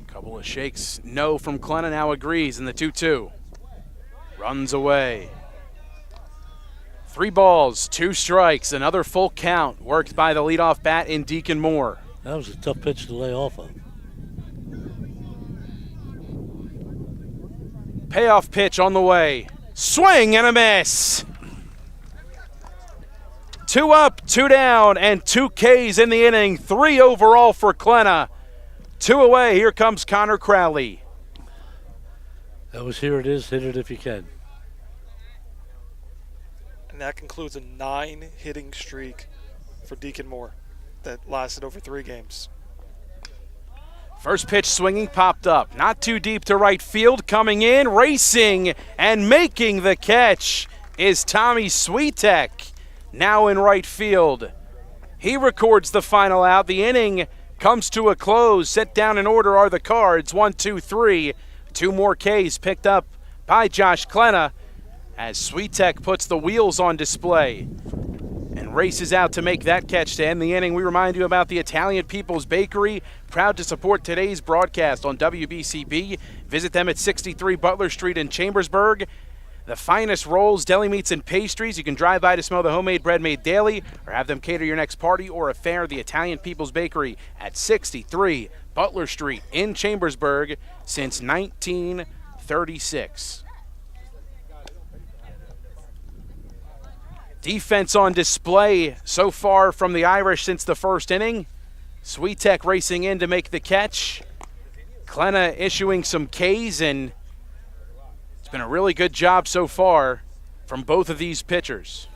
Couple of shakes. No from Klenna. Now agrees in the 2-2. Runs away. 3 balls, 2 strikes, another full count worked by the leadoff bat in Deacon Moore. That was a tough pitch to lay off of. Payoff pitch on the way. Swing and a miss. 2 up, 2 down, and 2 Ks in the inning. 3 overall for Klenna. 2 away. Here comes Connor Crowley. That was Here It Is, hit it if you can. And that concludes a 9-hitting streak for Deacon Moore that lasted over 3 games. First pitch swinging, popped up. Not too deep to right field. Coming in, racing, and making the catch is Tommy Switek, now in right field. He records the final out. The inning comes to a close. Set down in order are the Cards. 1, 2, 3. 2 more Ks picked up by Josh Klena as Switek puts the wheels on display and races out to make that catch to end the inning. We remind you about the Italian People's Bakery, proud to support today's broadcast on WBCB. Visit them at 63 Butler Street in Chambersburg. The finest rolls, deli meats, and pastries. You can drive by to smell the homemade bread made daily or have them cater your next party or affair. The Italian People's Bakery at 63 Butler Street in Chambersburg since 1936. Defense on display so far from the Irish since the first inning. Switek racing in to make the catch. Klena issuing some Ks, and it's been a really good job so far from both of these pitchers.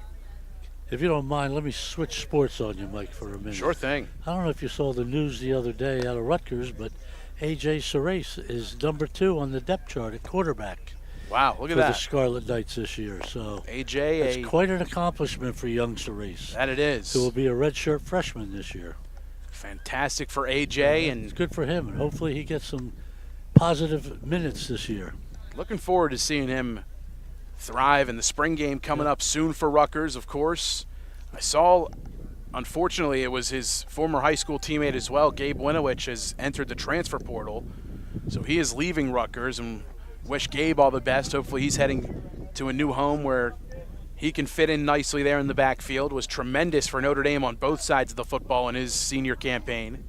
If you don't mind, let me switch sports on you, Mike, for a minute. Sure thing. I don't know if you saw the news the other day out of Rutgers, but A.J. Sarace is number 2 on the depth chart at quarterback. Wow, look at for that. the Scarlet Knights this year. So AJ, it's quite an accomplishment for young Sarace. That it is. Who will be a redshirt freshman this year. Fantastic for AJ, and it's good for him, and hopefully he gets some positive minutes this year. Looking forward to seeing him thrive in the spring game coming up soon for Rutgers, of course. I saw, unfortunately, it was his former high school teammate as well, Gabe Winowich, has entered the transfer portal. So he is leaving Rutgers, and wish Gabe all the best. Hopefully he's heading to a new home where he can fit in nicely there in the backfield. Was tremendous for Notre Dame on both sides of the football in his senior campaign.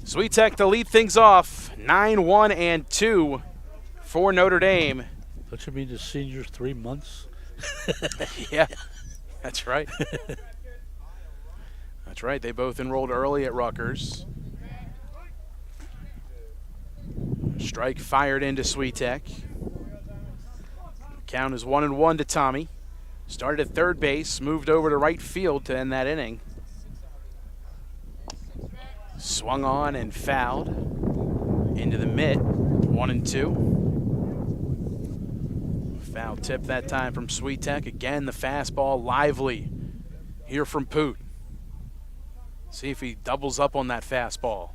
Switek to lead things off, 9-1-2 for Notre Dame. Don't you mean the seniors 3 months? Yeah, that's right. That's right. They both enrolled early at Rutgers. Strike fired into Switek. Count is 1-1 to Tommy. Started at third base, moved over to right field to end that inning. Swung on and fouled into the mitt. 1-2. Foul tip that time from Switek. Again, the fastball lively here from Poot. See if he doubles up on that fastball.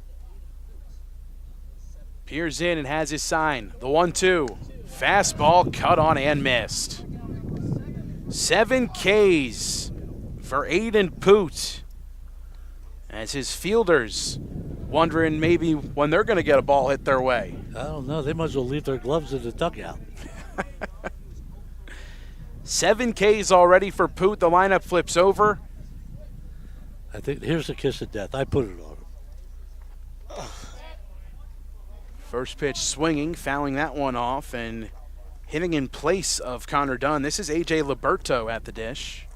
Peers in and has his sign. The 1-2. Fastball cut on and missed. 7 Ks for Aiden Poot, as his fielders wondering maybe when they're going to get a ball hit their way. I don't know. They might as well leave their gloves in the dugout. 7 Ks already for Poot. The lineup flips over. I think here's the kiss of death. I put it on him. First pitch swinging, fouling that one off, and hitting in place of Connor Dunn. This is A.J. Liberto at the dish.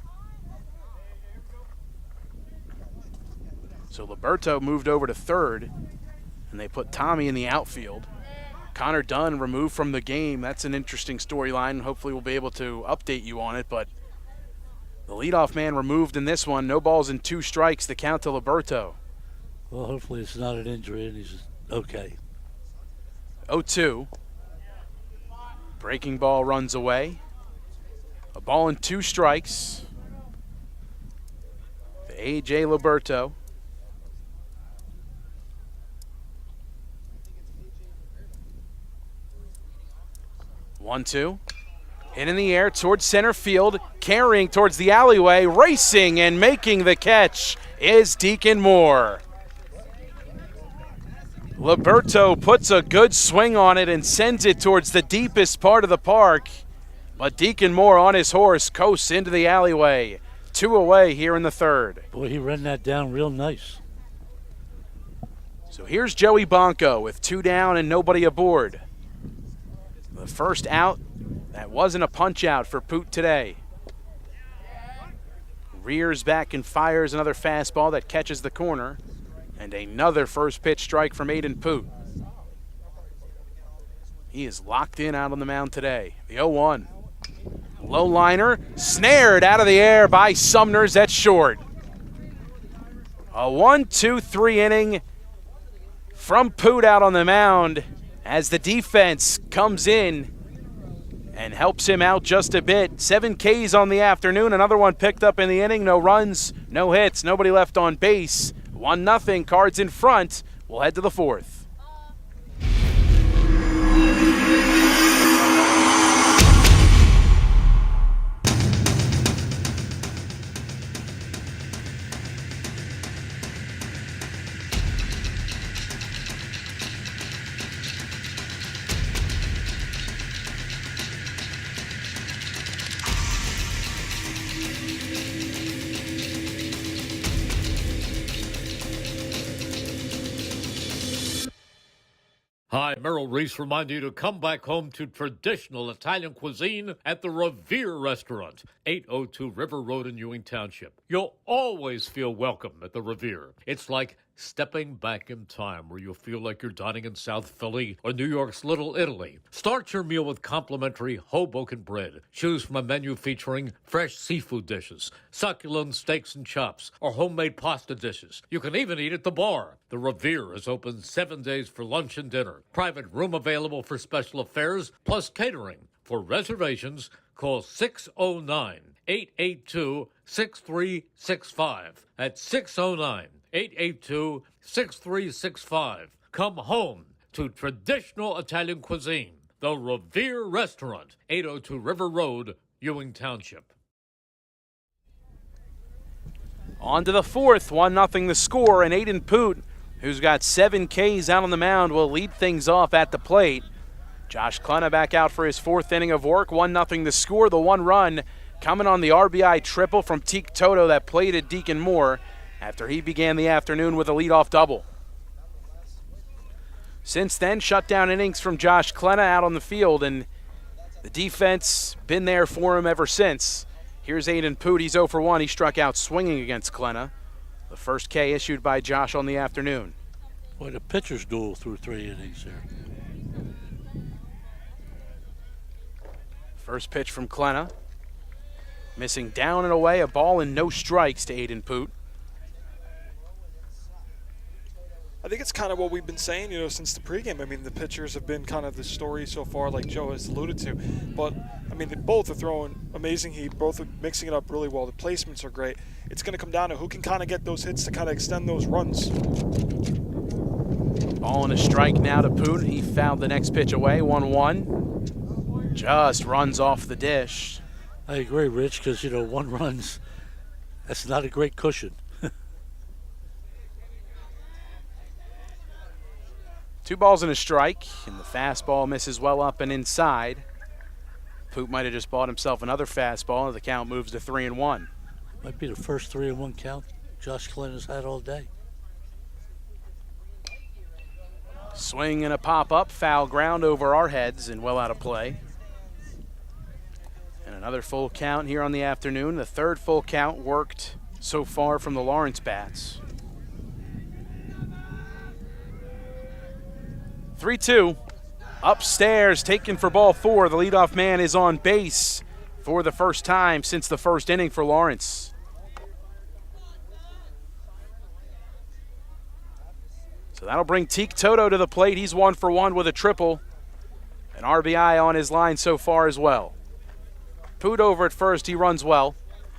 So Liberto moved over to third, and they put Tommy in the outfield. Connor Dunn removed from the game. That's an interesting storyline. Hopefully we'll be able to update you on it, but the leadoff man removed in this one. No balls and 2 strikes, the count to Liberto. Well, hopefully it's not an injury and he's okay. 0-2. Breaking ball runs away. A ball and 2 strikes. The A.J. Liberto. One, 2. Hit in the air towards center field, carrying towards the alleyway, racing and making the catch is Deacon Moore. Liberto puts a good swing on it and sends it towards the deepest part of the park. But Deacon Moore on his horse coasts into the alleyway. 2 away here in the third. Boy, he ran that down real nice. So here's Joey Bonco with 2 down and nobody aboard. The first out, that wasn't a punch out for Poot today. Rears back and fires another fastball that catches the corner. And And another first pitch strike from Aiden Poot. He is locked in out on the mound today. The 0-1. Low liner, snared out of the air by Sumners at short. A 1-2-3 inning from Poot out on the mound as the defense comes in and helps him out just a bit. 7 Ks on the afternoon, another one picked up in the inning. No runs, no hits, nobody left on base. 1-0, Cards in front. We'll head to the 4th. Hi, Merrill Reese reminding you to come back home to traditional Italian cuisine at the Revere Restaurant, 802 River Road in Ewing Township. You'll always feel welcome at the Revere. It's like stepping back in time where you'll feel like you're dining in South Philly or New York's Little Italy. Start your meal with complimentary Hoboken bread. Choose from a menu featuring fresh seafood dishes, succulent steaks and chops, or homemade pasta dishes. You can even eat at the bar. The Revere is open 7 days for lunch and dinner. Private room available for special affairs, plus catering. For reservations, call 609-882-6365. That's 609-882-6365. Come home to traditional Italian cuisine. The Revere Restaurant, 802 River Road, Ewing Township. On to the 4th, 1-0 the score, and Aiden Poot, who's got 7 Ks out on the mound, will lead things off at the plate. Josh Klena back out for his 4th inning of work. 1-0 the score. The 1 run coming on the RBI triple from Teak Toto that played at Deacon Moore after he began the afternoon with a leadoff double. Since then, shutdown innings from Josh Klena out on the field, and the defense been there for him ever since. Here's Aiden Poot. He's 0 for 1. He struck out swinging against Klena. The first K issued by Josh on the afternoon. Boy, the pitcher's duel through 3 innings there. First pitch from Klena. Missing down and away, a ball and no strikes to Aiden Poot. I think it's kind of what we've been saying, since the pregame. I mean, the pitchers have been kind of the story so far, like Joe has alluded to. But, I mean, they both are throwing amazing heat. Both are mixing it up really well. The placements are great. It's going to come down to who can kind of get those hits to kind of extend those runs. Ball and a strike now to Poot. He fouled the next pitch away, 1-1. Just runs off the dish. I agree, Rich, because, 1 run's, that's not a great cushion. 2 balls and a strike, and the fastball misses well up and inside. Poot might have just bought himself another fastball, and the count moves to 3-1. Might be the first 3-1 count Josh Klena's had all day. Swing and a pop-up, foul ground over our heads and well out of play. And another full count here on the afternoon. The 3rd full count worked so far from the Lawrence bats. 3-2. Upstairs, taken for ball 4. The leadoff man is on base for the first time since the first inning for Lawrence. So that'll bring Teak Toto to the plate. He's 1 for 1 with a triple. An RBI on his line so far as well. Poot over at first. He runs well.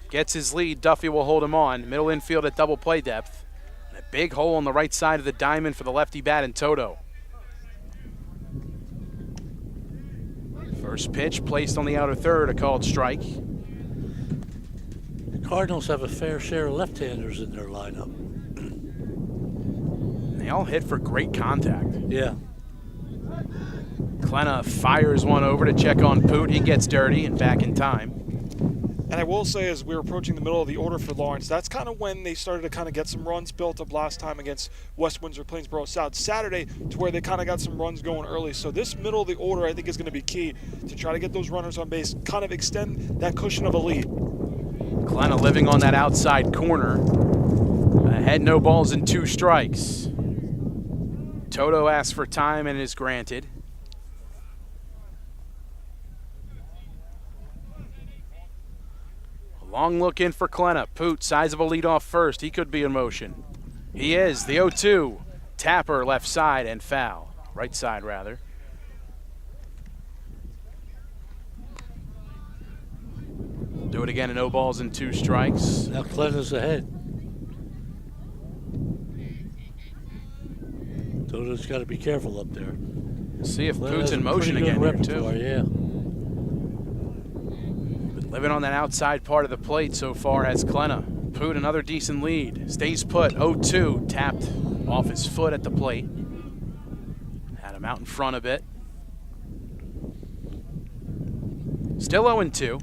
Gets his lead. Duffy will hold him on. Middle infield at double play depth. And a big hole on the right side of the diamond for the lefty bat in Toto. First pitch placed on the outer third, a called strike. The Cardinals have a fair share of left-handers in their lineup. They all hit for great contact. Yeah. Klena fires one over to check on Poot. He gets dirty and back in time. And I will say, as we're approaching the middle of the order for Lawrence, that's kind of when they started to kind of get some runs built up last time against West Windsor, Plainsboro South Saturday, to where they kind of got some runs going early. So this middle of the order, I think, is going to be key to try to get those runners on base, kind of extend that cushion of a lead. Klena living on that outside corner. Ahead, no balls and 2 strikes. Toto asks for time and is granted. A long look in for Klenna. Poot, sizable lead off first. He could be in motion. He is. The 0-2. Tapper left side and foul. Right side, rather. Do it again, and no balls and 2 strikes. Now Klenna's ahead. Toto's got to be careful up there. See if Klenna Poot's has in a motion pretty good again here, repertoire, too. Yeah. Been living on that outside part of the plate so far has Klenna. Poot, another decent lead. Stays put. 0-2. Tapped off his foot at the plate. Had him out in front a bit. Still 0-2.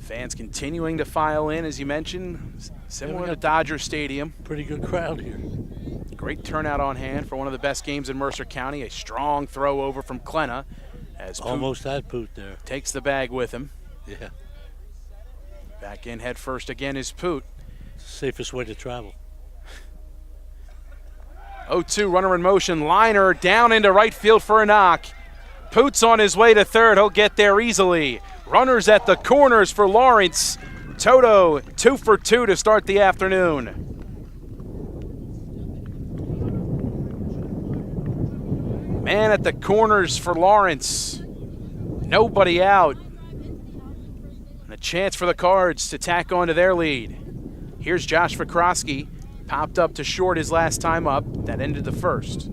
Fans continuing to file in, as you mentioned, similar to Dodger Stadium. Pretty good crowd here. Great turnout on hand for one of the best games in Mercer County. A strong throw over from Klenna as Poot Almost had Poot there. takes the bag with him. Yeah. Back in head first again is Poot. Safest way to travel. 0-2, runner in motion. Liner down into right field for a knock. Poot's on his way to third. He'll get there easily. Runners at the corners for Lawrence. Toto 2 for 2 to start the afternoon. Man at the corners for Lawrence. Nobody out. And a chance for the Cards to tack on to their lead. Here's Josh Vikrosky. Popped up to short his last time up. That ended the first.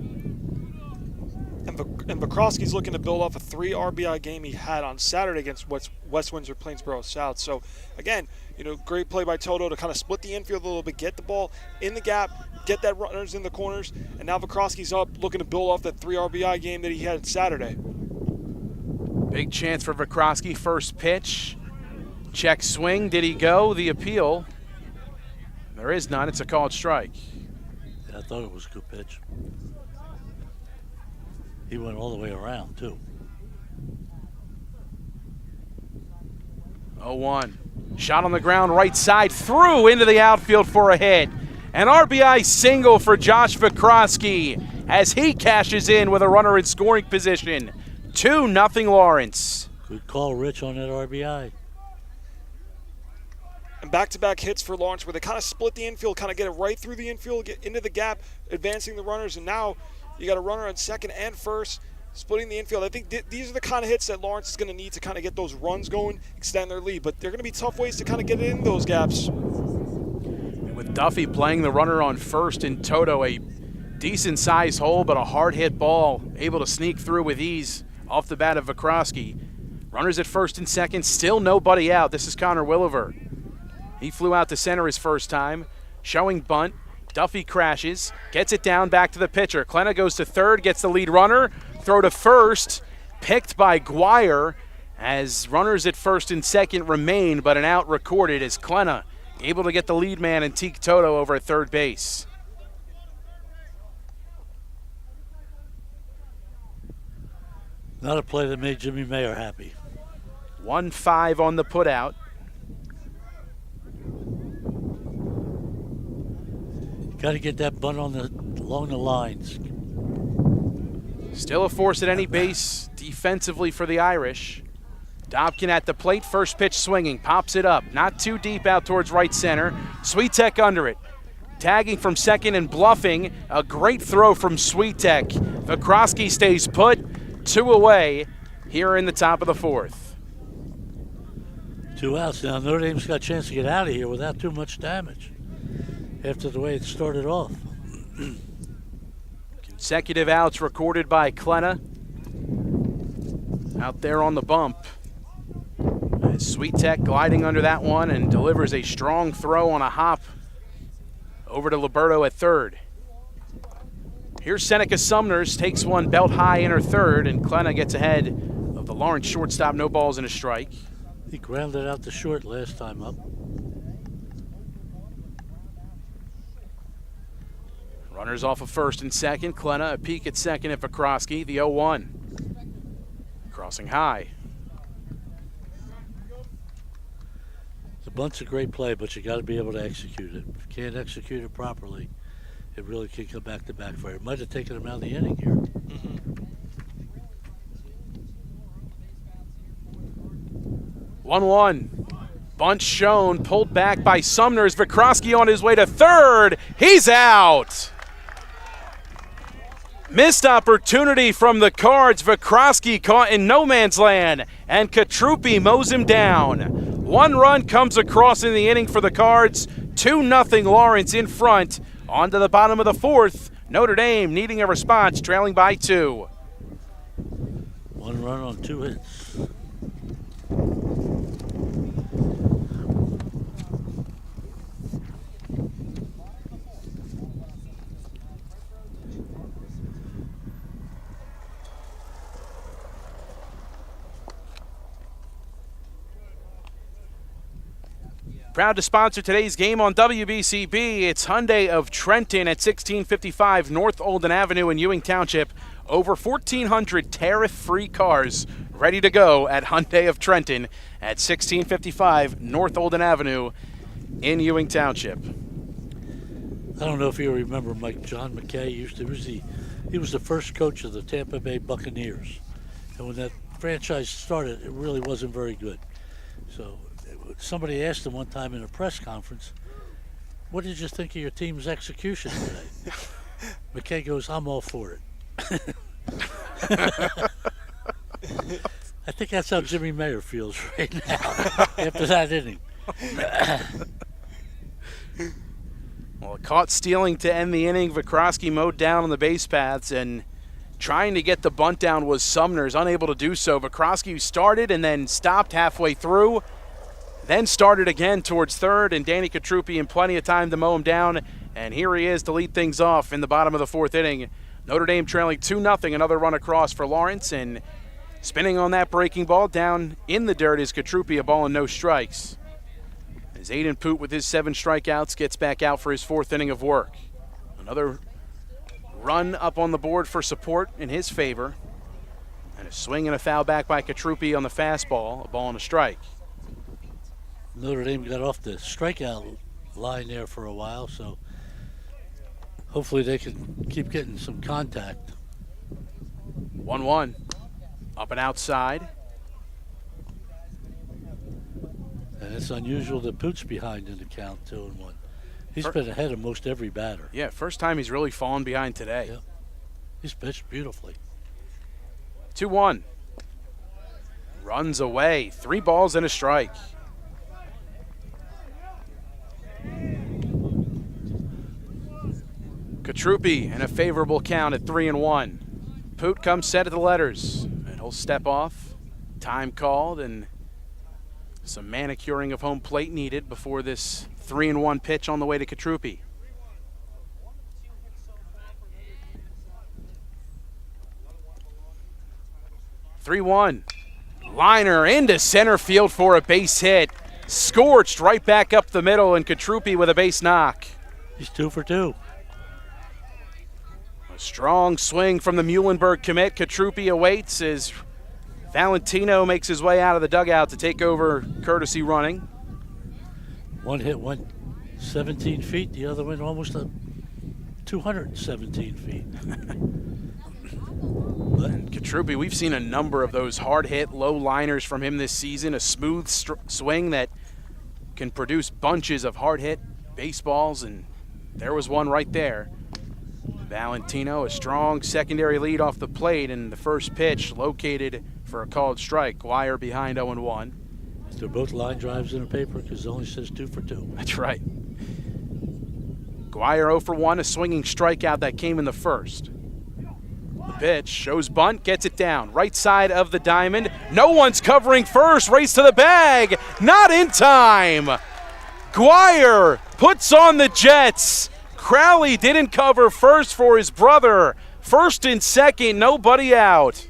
And Vikrosky's looking to build off a 3 RBI game he had on Saturday against West Windsor Plainsboro South. So, again, great play by Toto to kind of split the infield a little bit, get the ball in the gap, get that runners in the corners, and now Vikrosky's up looking to build off that 3 RBI game that he had Saturday. Big chance for Vikrosky. First pitch. Check swing. Did he go? The appeal. There is none. It's a called strike. Yeah, I thought it was a good pitch. He went all the way around, too. 0-1. Shot on the ground, right side, through into the outfield for a hit. An RBI single for Josh Vikrosky as he cashes in with a runner in scoring position. 2-0 Lawrence. Good call, Rich, on that RBI. And back-to-back hits for Lawrence where they kind of split the infield, kind of get it right through the infield, get into the gap, advancing the runners, and now you got a runner on second and first, splitting the infield. I think these are the kind of hits that Lawrence is going to need to kind of get those runs going, extend their lead. But they're going to be tough ways to kind of get in those gaps. With Duffy playing the runner on first and Toto, a decent-sized hole, but a hard-hit ball, able to sneak through with ease off the bat of Vikrosky. Runners at first and second, still nobody out. This is Connor Williver. He flew out to center his first time, showing bunt. Duffy crashes, gets it down back to the pitcher. Klenna goes to third, gets the lead runner. Throw to first, picked by Guire as runners at first and second remain, but an out recorded as Klenna able to get the lead man and Teak Toto over at third base. Not a play that made Jimmy Mayer happy. 1-5 on the putout. Got to get that bunt along the lines. Still a force at any base defensively for the Irish. Dobkin at the plate, first pitch swinging, pops it up. Not too deep out towards right center. Sweetek under it. Tagging from second and bluffing. A great throw from Sweetek. Vikrosky stays put. 2 away here in the top of the fourth. 2 outs. Now Notre Dame's got a chance to get out of here without too much damage after the way it started off. Consecutive outs recorded by Klenna. Out there on the bump. Sweetek gliding under that one and delivers a strong throw on a hop over to Liberto at third. Here's Seneca Sumners, takes one belt high inner third, and Klenna gets ahead of the Lawrence shortstop, no balls and a strike. He grounded out to short last time up. Runners off of first and second. Klenna a peek at second at Vikrosky, the 0-1. Crossing high. The bunt's a great play, but you got to be able to execute it. If you can't execute it properly, it really can come back to backfire. It might have taken him out of the inning here. 1-1. Bunt shown, pulled back by Sumner as Vikroski on his way to third. He's out. Missed opportunity from the Cards. Vikroski caught in no man's land, and Katrupi mows him down. 1 run comes across in the inning for the Cards. 2-0 Lawrence in front. On to the bottom of the 4th. Notre Dame needing a response, trailing by 2. 1 run on 2 hits. Proud to sponsor today's game on WBCB. It's Hyundai of Trenton at 1655 North Olden Avenue in Ewing Township. Over 1,400 tariff-free cars ready to go at Hyundai of Trenton at 1655 North Olden Avenue in Ewing Township. I don't know if you remember Mike. John McKay he was the first coach of the Tampa Bay Buccaneers. And when that franchise started, it really wasn't very good. So somebody asked him one time in a press conference, "What did you think of your team's execution today?" McKay goes, "I'm all for it." I think that's how Jimmy Mayer feels right now after that inning. Well, caught stealing to end the inning. Vikroski mowed down on the base paths, and trying to get the bunt down was Sumner's, unable to do so. Vikroski started and then stopped halfway through, then started again towards third, and Danny Katrupi in plenty of time to mow him down. And here he is to lead things off in the bottom of the 4th inning. Notre Dame trailing 2-0, another run across for Lawrence, and spinning on that breaking ball down in the dirt is Katrupi, a ball and no strikes. As Aiden Poot with his 7 strikeouts gets back out for his 4th inning of work. Another run up on the board for support in his favor. And a swing and a foul back by Katrupi on the fastball, a ball and a strike. Notre Dame got off the strikeout line there for a while, so hopefully they can keep getting some contact. 1-1, up and outside. And it's unusual that Poot's behind in the count, 2-1. He's been ahead of most every batter. Yeah, first time he's really fallen behind today. Yeah. He's pitched beautifully. 2-1. Runs away, 3 balls and a strike. Katrupi in a favorable count at 3-1. Poot comes set at the letters, and he'll step off. Time called, and some manicuring of home plate needed before this 3-1 pitch on the way to Katrupi. (3-1). Liner into center field for a base hit. Scorched right back up the middle, and Katrupi with a base knock. He's 2 for 2. A strong swing from the Muhlenberg commit. Katrupi awaits as Valentino makes his way out of the dugout to take over courtesy running. One hit went 17 feet. The other went almost 217 feet. And Katrupi, we've seen a number of those hard-hit, low liners from him this season. A smooth swing that can produce bunches of hard-hit baseballs, and there was one right there. Valentino, a strong secondary lead off the plate, and the first pitch located for a called strike. Guire behind 0-1. They're both line drives in the paper because it only says 2 for 2. That's right. Guire 0 for 1, a swinging strikeout that came in the first. The pitch shows bunt, gets it down. Right side of the diamond. No one's covering first. Race to the bag. Not in time. Guire puts on the Jets. Crowley didn't cover first for his brother. First and second, nobody out.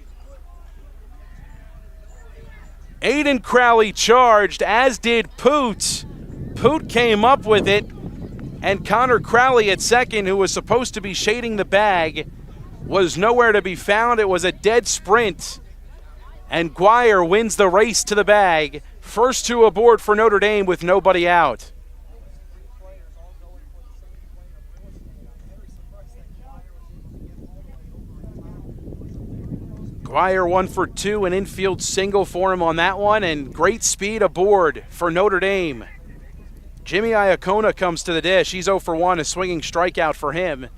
Aiden Crowley charged, as did Poot. Poot came up with it, and Connor Crowley at second, who was supposed to be shading the bag, was nowhere to be found. It was a dead sprint, and Guire wins the race to the bag First two aboard for Notre Dame with nobody out. Guire 1 for 2, an infield single for him on that one, and great speed aboard for Notre Dame. Jimmy Iacona comes to the dish. He's 0 for 1, a swinging strikeout for him.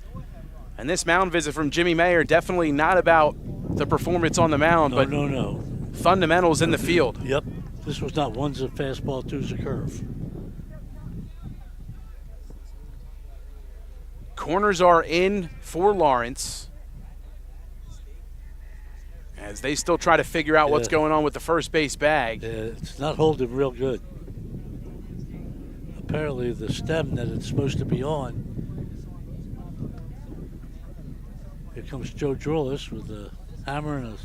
And this mound visit from Jimmy Mayer, definitely not about the performance on the mound, but No. fundamentals in the field. Yep. This was not one's a fastball, two's a curve. Corners are in for Lawrence, as they still try to figure out what's going on with the first base bag. Yeah, it's not holding real good. Apparently the stem that it's supposed to be on. Here comes Joe Drulis with a hammer and a...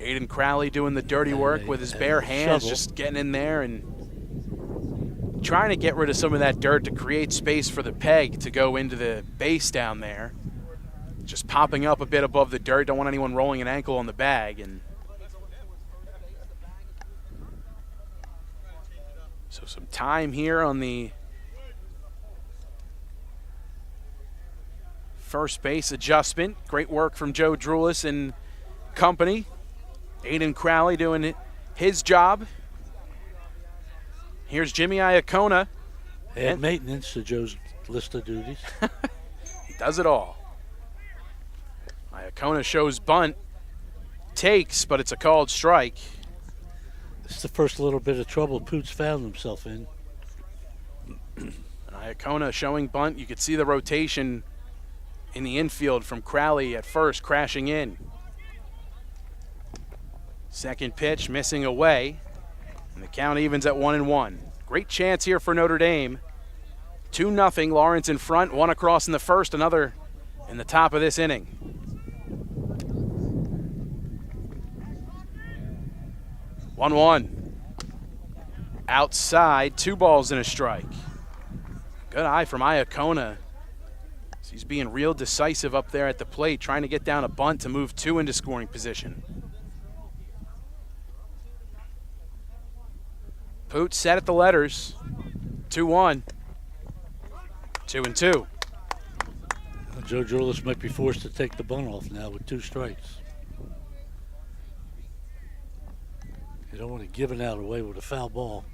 Aiden Crowley doing the dirty work with his bare hands, shovel. just getting in there and trying to get rid of some of that dirt to create space for the peg to go into the base down there. Just popping up a bit above the dirt. Don't want anyone rolling an ankle on the bag. And so some time here on the first base adjustment. Great work from Joe Drulis and company. Aiden Crowley doing his job. Here's Jimmy Iacona. Add maintenance to Joe's list of duties. He does it all. Iacona shows bunt, takes, but it's a called strike. It's the first little bit of trouble Poots found himself in. And Iacona showing bunt. You could see the rotation in the infield from Crowley at first crashing in. Second pitch missing away, and the count evens at 1-1. Great chance here for Notre Dame. 2-0, Lawrence in front, one across in the first, another in the top of this inning. 1-1. Outside, 2 balls and a strike. Good eye from Iacona. He's being real decisive up there at the plate, trying to get down a bunt to move 2 into scoring position. Poot set at the letters. 2-1. 2-2. Joe Drulis might be forced to take the bunt off now with 2 strikes. You don't want to give it out away with a foul ball.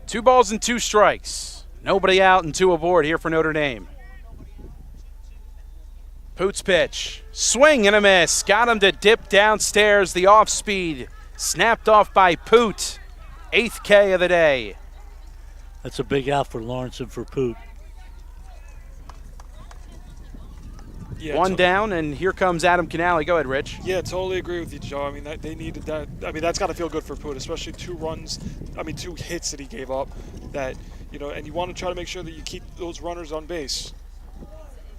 2 balls and 2 strikes. Nobody out and 2 aboard here for Notre Dame. Poot's pitch. Swing and a miss. Got him to dip downstairs. The off speed snapped off by Poot. 8th K of the day. That's a big out for Lawrence and for Poot. Yeah, One down, and here comes Adam Canale. Go ahead, Rich. Yeah, totally agree with you, Joe. I mean, they needed that. I mean, that's got to feel good for Poot, especially 2 hits that he gave up. That, and you want to try to make sure that you keep those runners on base.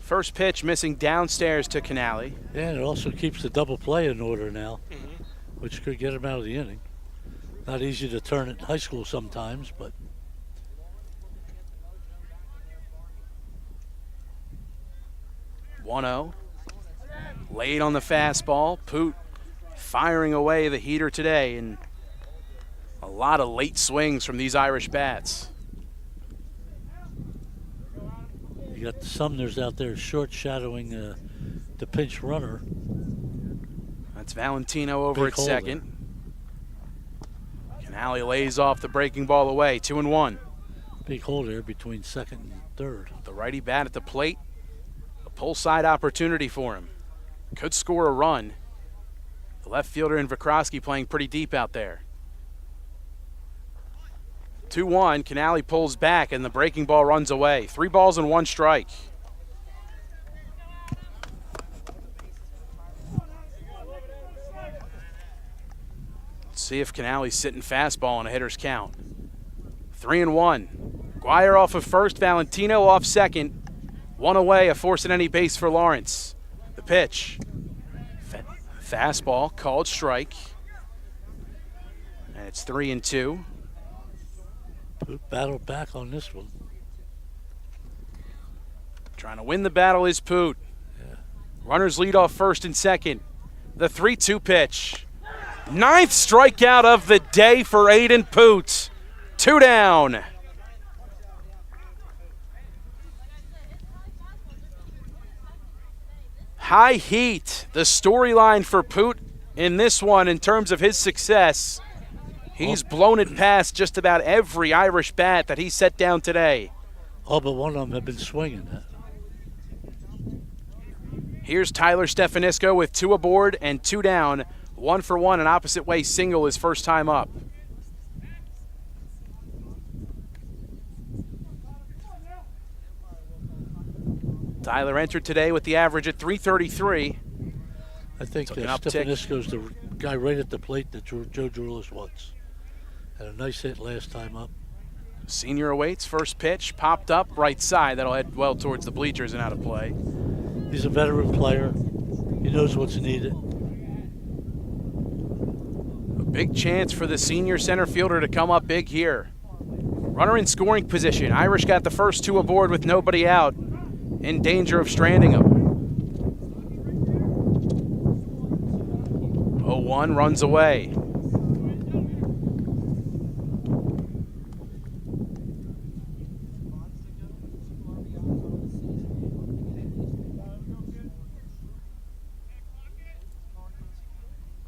First pitch missing downstairs to Canale. Yeah, and it also keeps the double play in order now, which could get him out of the inning. Not easy to turn it in high school sometimes, but 1-0. Late on the fastball. Poot firing away the heater today, and a lot of late swings from these Irish bats. you got the Sumners out there short shadowing the pinch runner. That's Valentino over Big at hole second. Canale lays off the breaking ball away, 2-1. Big hole there between second and third. The righty bat at the plate. A pull side opportunity for him. Could score a run. The left fielder in Vikroski playing pretty deep out there. 2-1, Canale pulls back and the breaking ball runs away. 3 balls and 1 strike. Let's see if Canale's sitting fastball on a hitter's count. 3-1. Guire off of first, Valentino off second. 1 away, a force at any base for Lawrence. The pitch. Fastball, called strike. And it's 3-2. Battle back on this one. Trying to win the battle is Poot. Yeah. Runners lead off first and second. The 3-2 pitch. Ninth strikeout of the day for Aiden Poots. 2 down. High heat, the storyline for Poot in this one in terms of his success. He's blown it past just about every Irish bat that he set down today. All but one of them have been swinging. Here's Tyler Stefanisco with 2 aboard and 2 down. 1 for 1, an opposite way single his first time up. Tyler entered today with the average at 333. I think Took an uptick. Stefanisco's the guy right at the plate that Joe Droulis wants. Had a nice hit last time up. Senior awaits, first pitch, popped up, right side. That'll head well towards the bleachers and out of play. He's a veteran player. He knows what's needed. A big chance for the senior center fielder to come up big here. Runner in scoring position. Irish got the first 2 aboard with nobody out, in danger of stranding him. 0-1 runs away.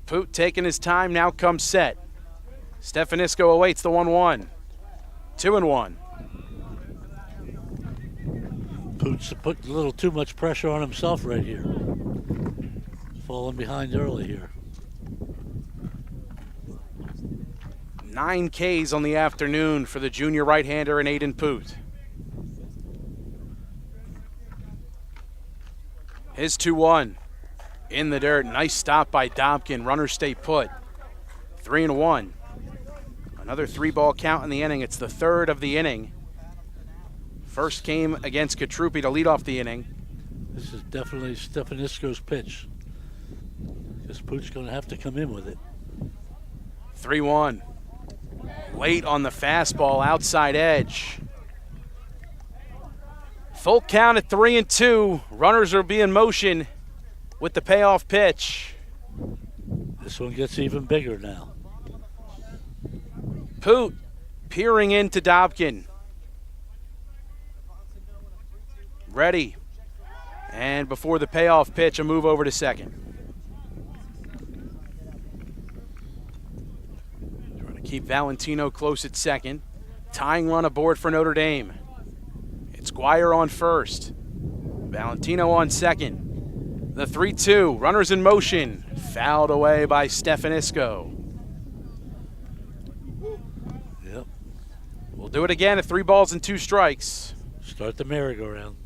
Poot taking his time, now comes set. Stefanisco awaits the 1-1. 2-1. Poots put a little too much pressure on himself right here. Falling behind early here. 9 Ks on the afternoon for the junior right-hander in Aiden Poot. His 2-1 in the dirt. Nice stop by Dobkin. Runners stay put. 3-1. Another 3-ball count in the inning. It's the 3rd of the inning. First came against Katrupi to lead off the inning. This is definitely Stefanisco's pitch. This Poot's going to have to come in with it. 3-1. Late on the fastball, outside edge. Full count at 3-2. Runners will be in motion with the payoff pitch. This one gets even bigger now. Poot peering into Dobkin. Ready. And before the payoff pitch, a move over to second. Trying to keep Valentino close at second. Tying run aboard for Notre Dame. It's Guire on first. Valentino on second. The 3-2, runners in motion. Fouled away by Stefanisco. Yep. We'll do it again at 3 balls and 2 strikes. Start the merry-go-round.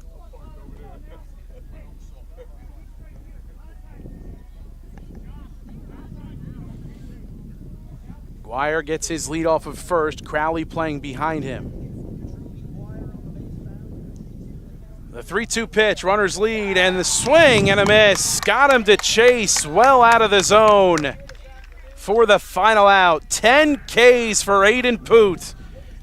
Guire gets his lead off of first. Crowley playing behind him. The 3-2 pitch, runners lead, and the swing and a miss. Got him to chase well out of the zone for the final out. 10 Ks for Aiden Poot.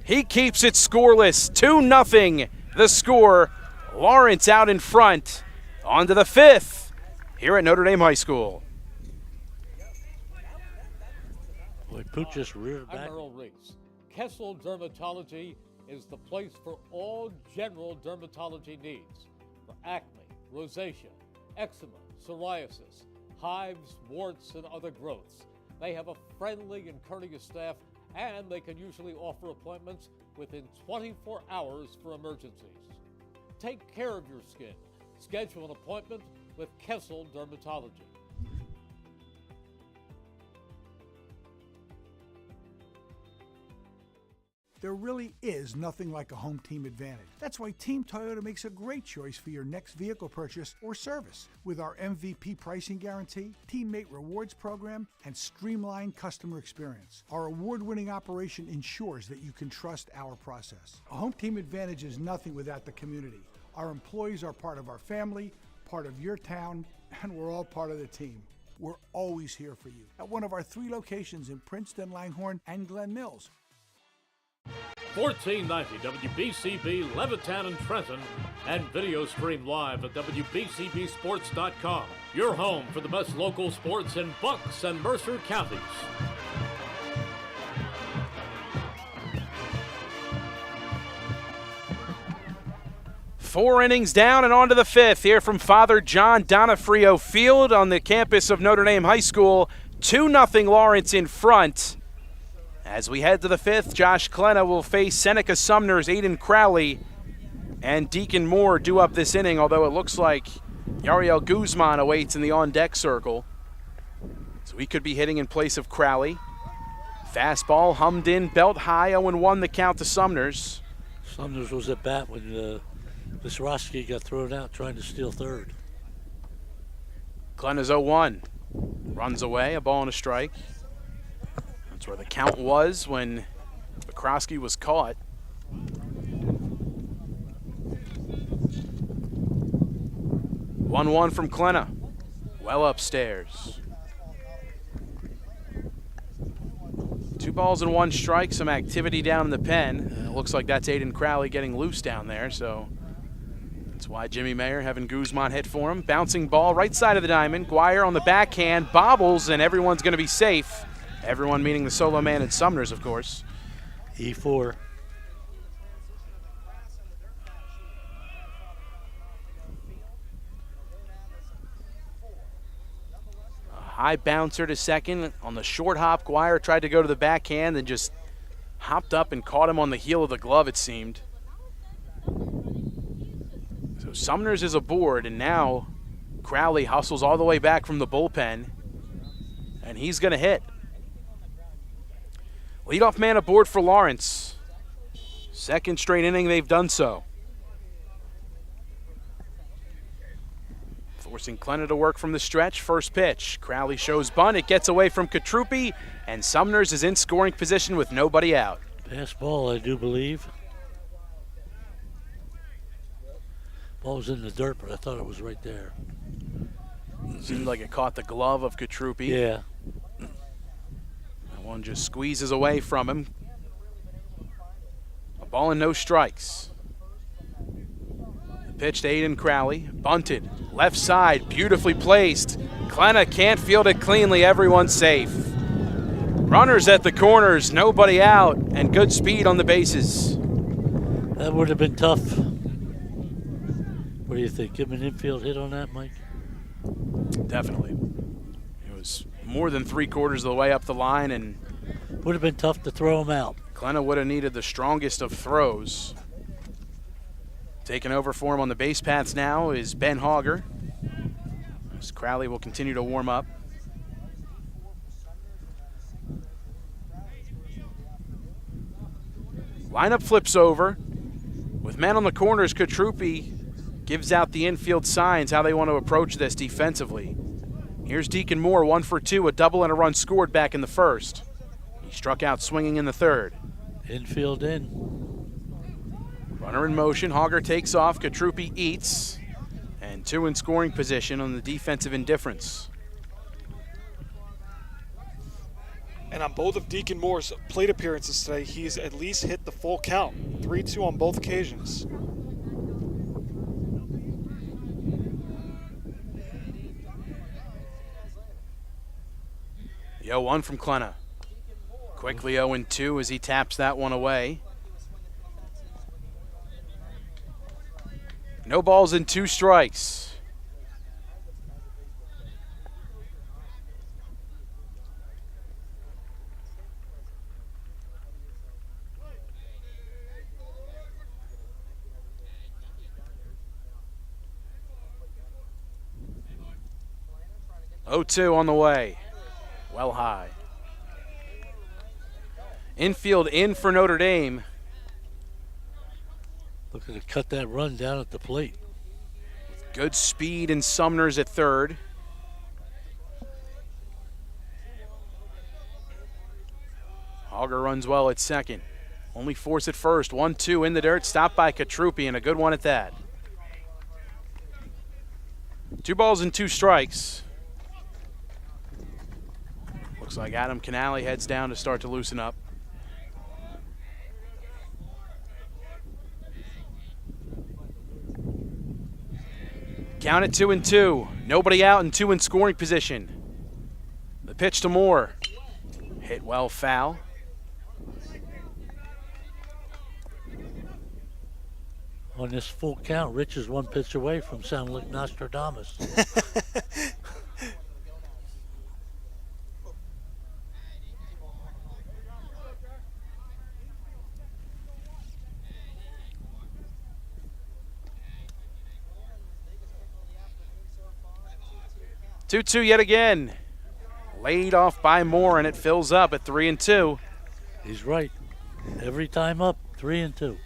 He keeps it scoreless, 2-0 the score. Lawrence out in front. On to the 5th here at Notre Dame High School. Boy, Poot just reared I'm back. Earl Reese. Kessel Dermatology is the place for all general dermatology needs. For acne, rosacea, eczema, psoriasis, hives, warts, and other growths. They have a friendly and courteous staff, and they can usually offer appointments within 24 hours for emergencies. Take care of your skin. Schedule an appointment with Kessel Dermatology. There really is nothing like a home team advantage. That's why Team Toyota makes a great choice for your next vehicle purchase or service. With our MVP pricing guarantee, teammate rewards program, and streamlined customer experience, our award-winning operation ensures that you can trust our process. A home team advantage is nothing without the community. Our employees are part of our family, part of your town, and we're all part of the team. We're always here for you at one of our 3 locations in Princeton, Langhorne, and Glen Mills. 1490 WBCB Levittown and Trenton, and video stream live at WBCBsports.com. Your home for the best local sports in Bucks and Mercer counties. Four innings down and on to the fifth here from Father John Donofrio Field on the campus of Notre Dame High School. 2-0 Lawrence in front. As we head to the fifth, Josh Klenna will face Seneca Sumner's Aiden Crowley and Deacon Moore due up this inning, although it looks like Yariel Guzman awaits in the on-deck circle. So he could be hitting in place of Crowley. Fastball hummed in, belt high, 0-1 the count to Sumner's. Sumner's was at bat when Visrosky got thrown out trying to steal third. Klenna's 0-1. Runs away, a ball and a strike. That's where the count was when Visrosky was caught. 1-1 from Klenna. Well upstairs. 2 balls and 1 strike, some activity down in the pen. It looks like that's Aiden Crowley getting loose down there, so that's why Jimmy Mayer having Guzman hit for him. Bouncing ball right side of the diamond. Guire on the backhand, bobbles, and everyone's going to be safe. Everyone meaning the solo man and Sumner's, of course. E4. A high bouncer to second. On the short hop, Guire tried to go to the backhand and just hopped up and caught him on the heel of the glove, it seemed. So Sumner's is aboard, and now Crowley hustles all the way back from the bullpen, and he's going to hit. Leadoff man aboard for Lawrence. Second straight inning they've done so. Forcing Klenna to work from the stretch. First pitch. Crowley shows bunt. It gets away from Katrupi, and Sumner's is in scoring position with nobody out. Pass ball, I do believe. Ball was in the dirt, but I thought it was right there. Seemed like it caught the glove of Katrupi. Yeah. That one just squeezes away from him. A ball and no strikes. The pitch to Aiden Crowley. Bunted. Left side. Beautifully placed. Klenna can't field it cleanly. Everyone's safe. Runners at the corners. Nobody out. And good speed on the bases. That would have been tough. What do you think? Give him an infield hit on that, Mike? Definitely. It was more than 3/4 of the way up the line, and would have been tough to throw him out. Klenna would have needed the strongest of throws. Taking over for him on the base paths now is Ben Hauger, as Crowley will continue to warm up. Lineup flips over. With men on the corners, Katrupi gives out the infield signs how they want to approach this defensively. Here's Deacon Moore, 1 for 2, a double and a run scored back in the first. He struck out swinging in the third. Infield in. Runner in motion, Hauger takes off, Katrupi eats, and 2 in scoring position on the defensive indifference. And on both of Deacon Moore's plate appearances today, he's at least hit the full count. 3-2 on both occasions. 0-1 from Klenna. Quickly 0-2 as he taps that one away. No balls and 2 strikes. Oh-2 on the way. Well high. Infield in for Notre Dame. Looking to cut that run down at the plate. Good speed in Sumner's at third. Hauger runs well at second. Only force at first. 1-2 in the dirt. Stopped by Katrupi, and a good one at that. 2 balls and 2 strikes. Looks like Adam Canale heads down to start to loosen up. Count it 2-2. Nobody out and 2 in scoring position. The pitch to Moore. Hit well, foul. On this full count, Rich is 1 pitch away from sounding like Nostradamus. 2-2 yet again. Laid off by Moore, and it fills up at 3-2. He's right. Every time up, 3-2.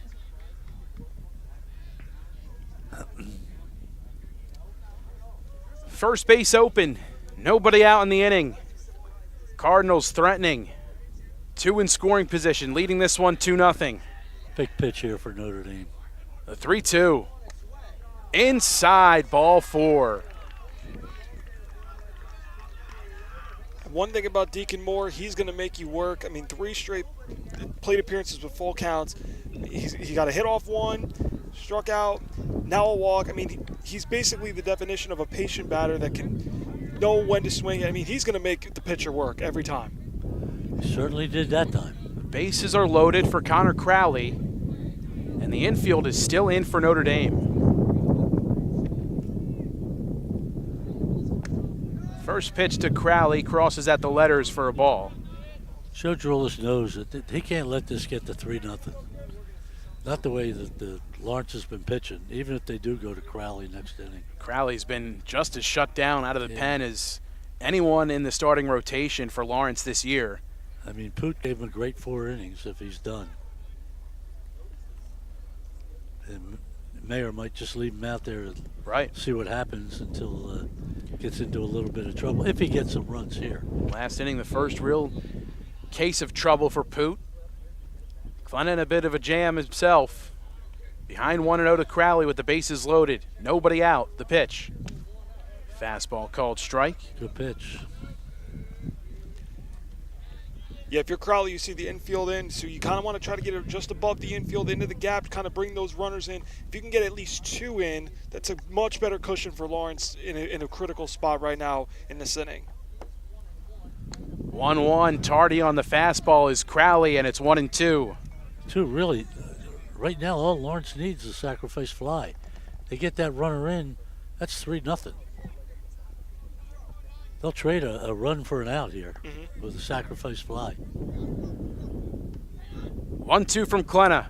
First base open. Nobody out in the inning. Cardinals threatening. 2 in scoring position, leading this one 2-0. Big pitch here for Notre Dame. The 3-2. Inside, ball 4. One thing about Deacon Moore, he's going to make you work. I mean, 3 straight plate appearances with full counts. He got a hit off 1, struck out, now a walk. I mean, he's basically the definition of a patient batter that can know when to swing. I mean, he's going to make the pitcher work every time. He certainly did that time. Bases are loaded for Connor Crowley, and the infield is still in for Notre Dame. First pitch to Crowley, crosses at the letters for a ball. Joe Droulis knows that he can't let this get to 3-0. Not the way that the Lawrence has been pitching, even if they do go to Crowley next inning. Crowley's been just as shut down out of the pen as anyone in the starting rotation for Lawrence this year. I mean, Poot gave him a great 4 innings if he's done. And Mayer might just leave him out there and see what happens until gets into a little bit of trouble, if he gets some runs here. Last inning, the first real case of trouble for Poot. Glenn in a bit of a jam himself. Behind 1-0 to Crowley with the bases loaded. Nobody out. The pitch. Fastball called strike. Good pitch. Yeah, if you're Crowley, you see the infield in, so you kind of want to try to get it just above the infield into the gap, kind of bring those runners in. If you can get at least 2 in, that's a much better cushion for Lawrence in a critical spot right now in this inning. 1-1, tardy on the fastball is Crowley, and it's 1-2. Really, right now all Lawrence needs is a sacrifice fly. They get that runner in, that's 3-0. They'll trade a run for an out here with a sacrifice fly. 1-2 from Klenna.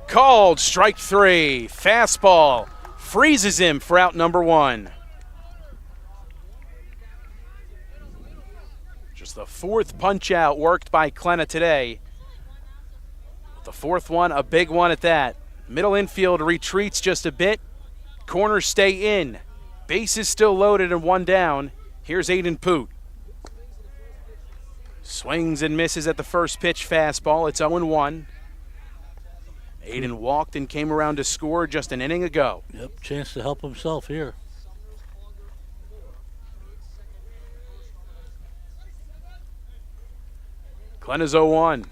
Called strike 3. Fastball freezes him for out number 1. Just the 4th punch out worked by Klenna today. The 4th one, a big one at that. Middle infield retreats just a bit. Corners stay in. Bases still loaded and 1 down. Here's Aiden Poot. Swings and misses at the first pitch fastball. It's 0-1. Aiden walked and came around to score just an inning ago. Yep, chance to help himself here. Glenna's 0-1.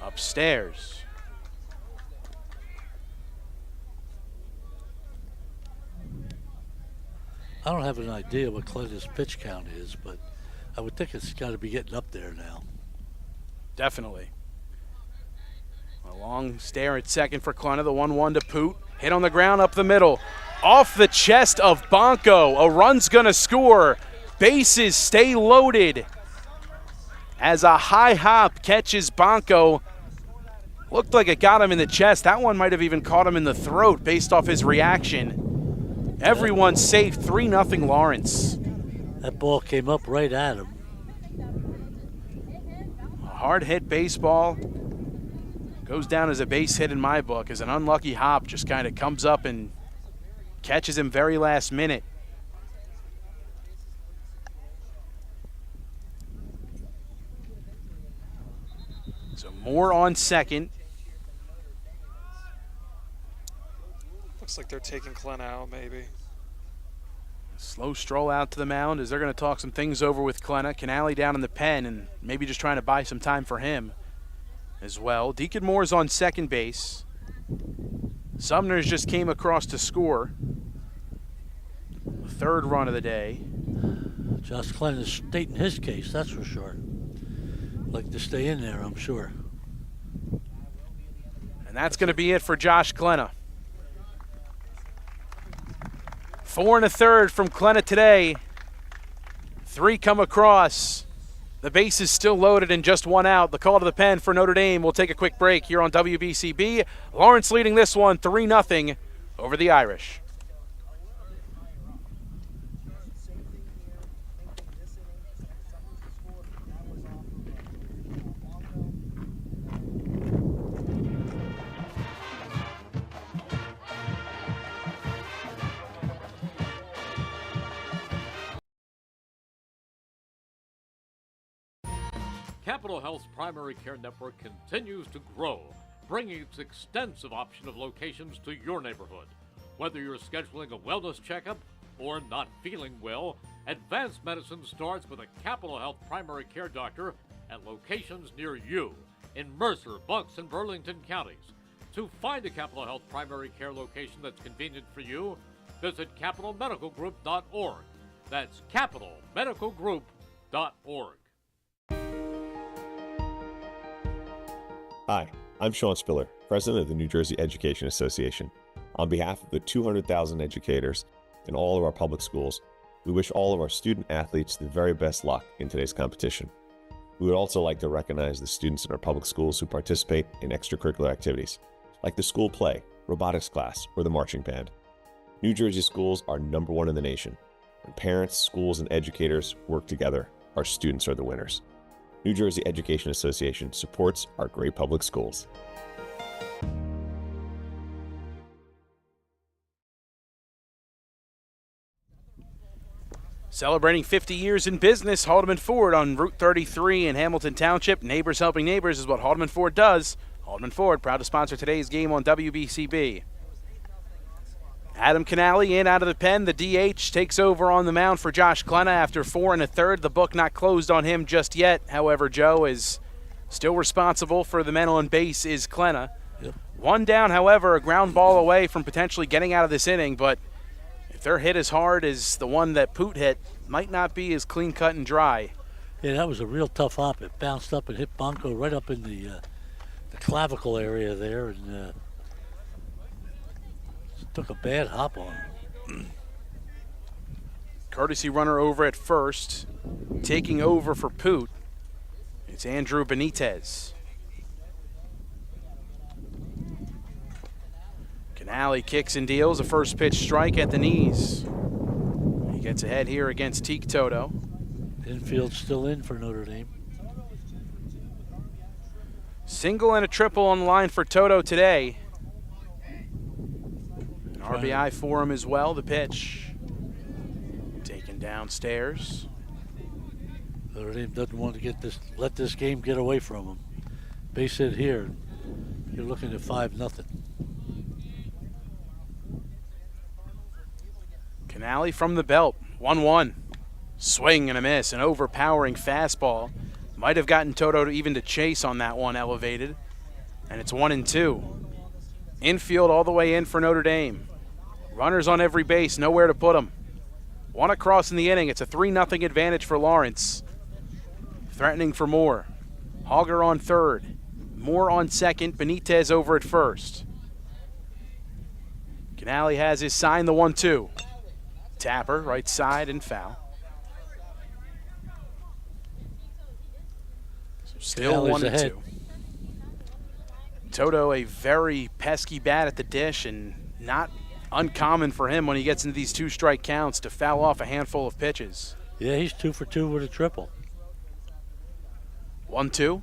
Upstairs. I don't have an idea what Clinton's pitch count is, but I would think it's got to be getting up there now. Definitely. A long stare at second for Klenna. The 1-1 to Poot. Hit on the ground up the middle. Off the chest of Bonko. A run's going to score. Bases stay loaded. As a high hop catches Bonko. Looked like it got him in the chest. That one might have even caught him in the throat based off his reaction. Everyone safe, 3-0 Lawrence. That ball came up right at him. A hard hit baseball. Goes down as a base hit in my book, as an unlucky hop just kind of comes up and catches him very last minute. So Moore on second. Looks like they're taking Klenna out, maybe. Slow stroll out to the mound as they're going to talk some things over with Klenna. Canale down in the pen and maybe just trying to buy some time for him as well. Deacon Moore's on second base. Sumner's just came across to score. Third run of the day. Josh Glenn is stating his case, that's for sure. Like to stay in there, I'm sure. And that's going to be it for Josh Klenna. 4 1/3 from Klenna today. 3 come across. The base is still loaded and just 1 out. The call to the pen for Notre Dame. We'll take a quick break here on WBCB. Lawrence leading this one 3-0 over the Irish. Capital Health's primary care network continues to grow, bringing its extensive option of locations to your neighborhood. Whether you're scheduling a wellness checkup or not feeling well, advanced medicine starts with a Capital Health primary care doctor at locations near you in Mercer, Bucks, and Burlington counties. To find a Capital Health primary care location that's convenient for you, visit capitalmedicalgroup.org. That's capitalmedicalgroup.org. Hi, I'm Sean Spiller, President of the New Jersey Education Association. On behalf of the 200,000 educators in all of our public schools, we wish all of our student athletes the very best luck in today's competition. We would also like to recognize the students in our public schools who participate in extracurricular activities, like the school play, robotics class, or the marching band. New Jersey schools are #1 in the nation. When parents, schools, and educators work together, our students are the winners. New Jersey Education Association supports our great public schools. Celebrating 50 years in business, Haldeman Ford on Route 33 in Hamilton Township. Neighbors helping neighbors is what Haldeman Ford does. Haldeman Ford, proud to sponsor today's game on WBCB. Adam Canali in out of the pen. The DH takes over on the mound for Josh Klenna after 4 1/3. The book not closed on him just yet. However, Joe is still responsible for the men on base is Klenna. Yep. 1 down, however, a ground ball away from potentially getting out of this inning, but if they're hit as hard as the one that Poot hit, might not be as clean cut and dry. Yeah, that was a real tough hop. It bounced up and hit Bonko right up in the clavicle area there, and took a bad hop on him. Courtesy runner over at first. Taking over for Poot, it's Andrew Benitez. Canali kicks and deals a first pitch strike at the knees. He gets ahead here against Teak Toto. Infield still in for Notre Dame. Single and a triple on the line for Toto today. An RBI for him as well. The pitch taken downstairs. Notre Dame doesn't want to let this game get away from him. Base hit here. You're looking at 5-0. Canali from the belt, 1-1. Swing and a miss, an overpowering fastball. Might have gotten Toto even to chase on that one elevated. And it's 1-2. Infield all the way in for Notre Dame. Runners on every base, nowhere to put them. 1 across in the inning. It's a 3-0 advantage for Lawrence. Threatening for Moore. Hogger on third. Moore on second. Benitez over at first. Canali has his sign, the 1-2. Tapper, right side, and foul. So still 1-2. Toto, a very pesky bat at the dish, and not uncommon for him when he gets into these 2-strike counts to foul off a handful of pitches. Yeah, he's 2 for 2 with a triple. 1-2.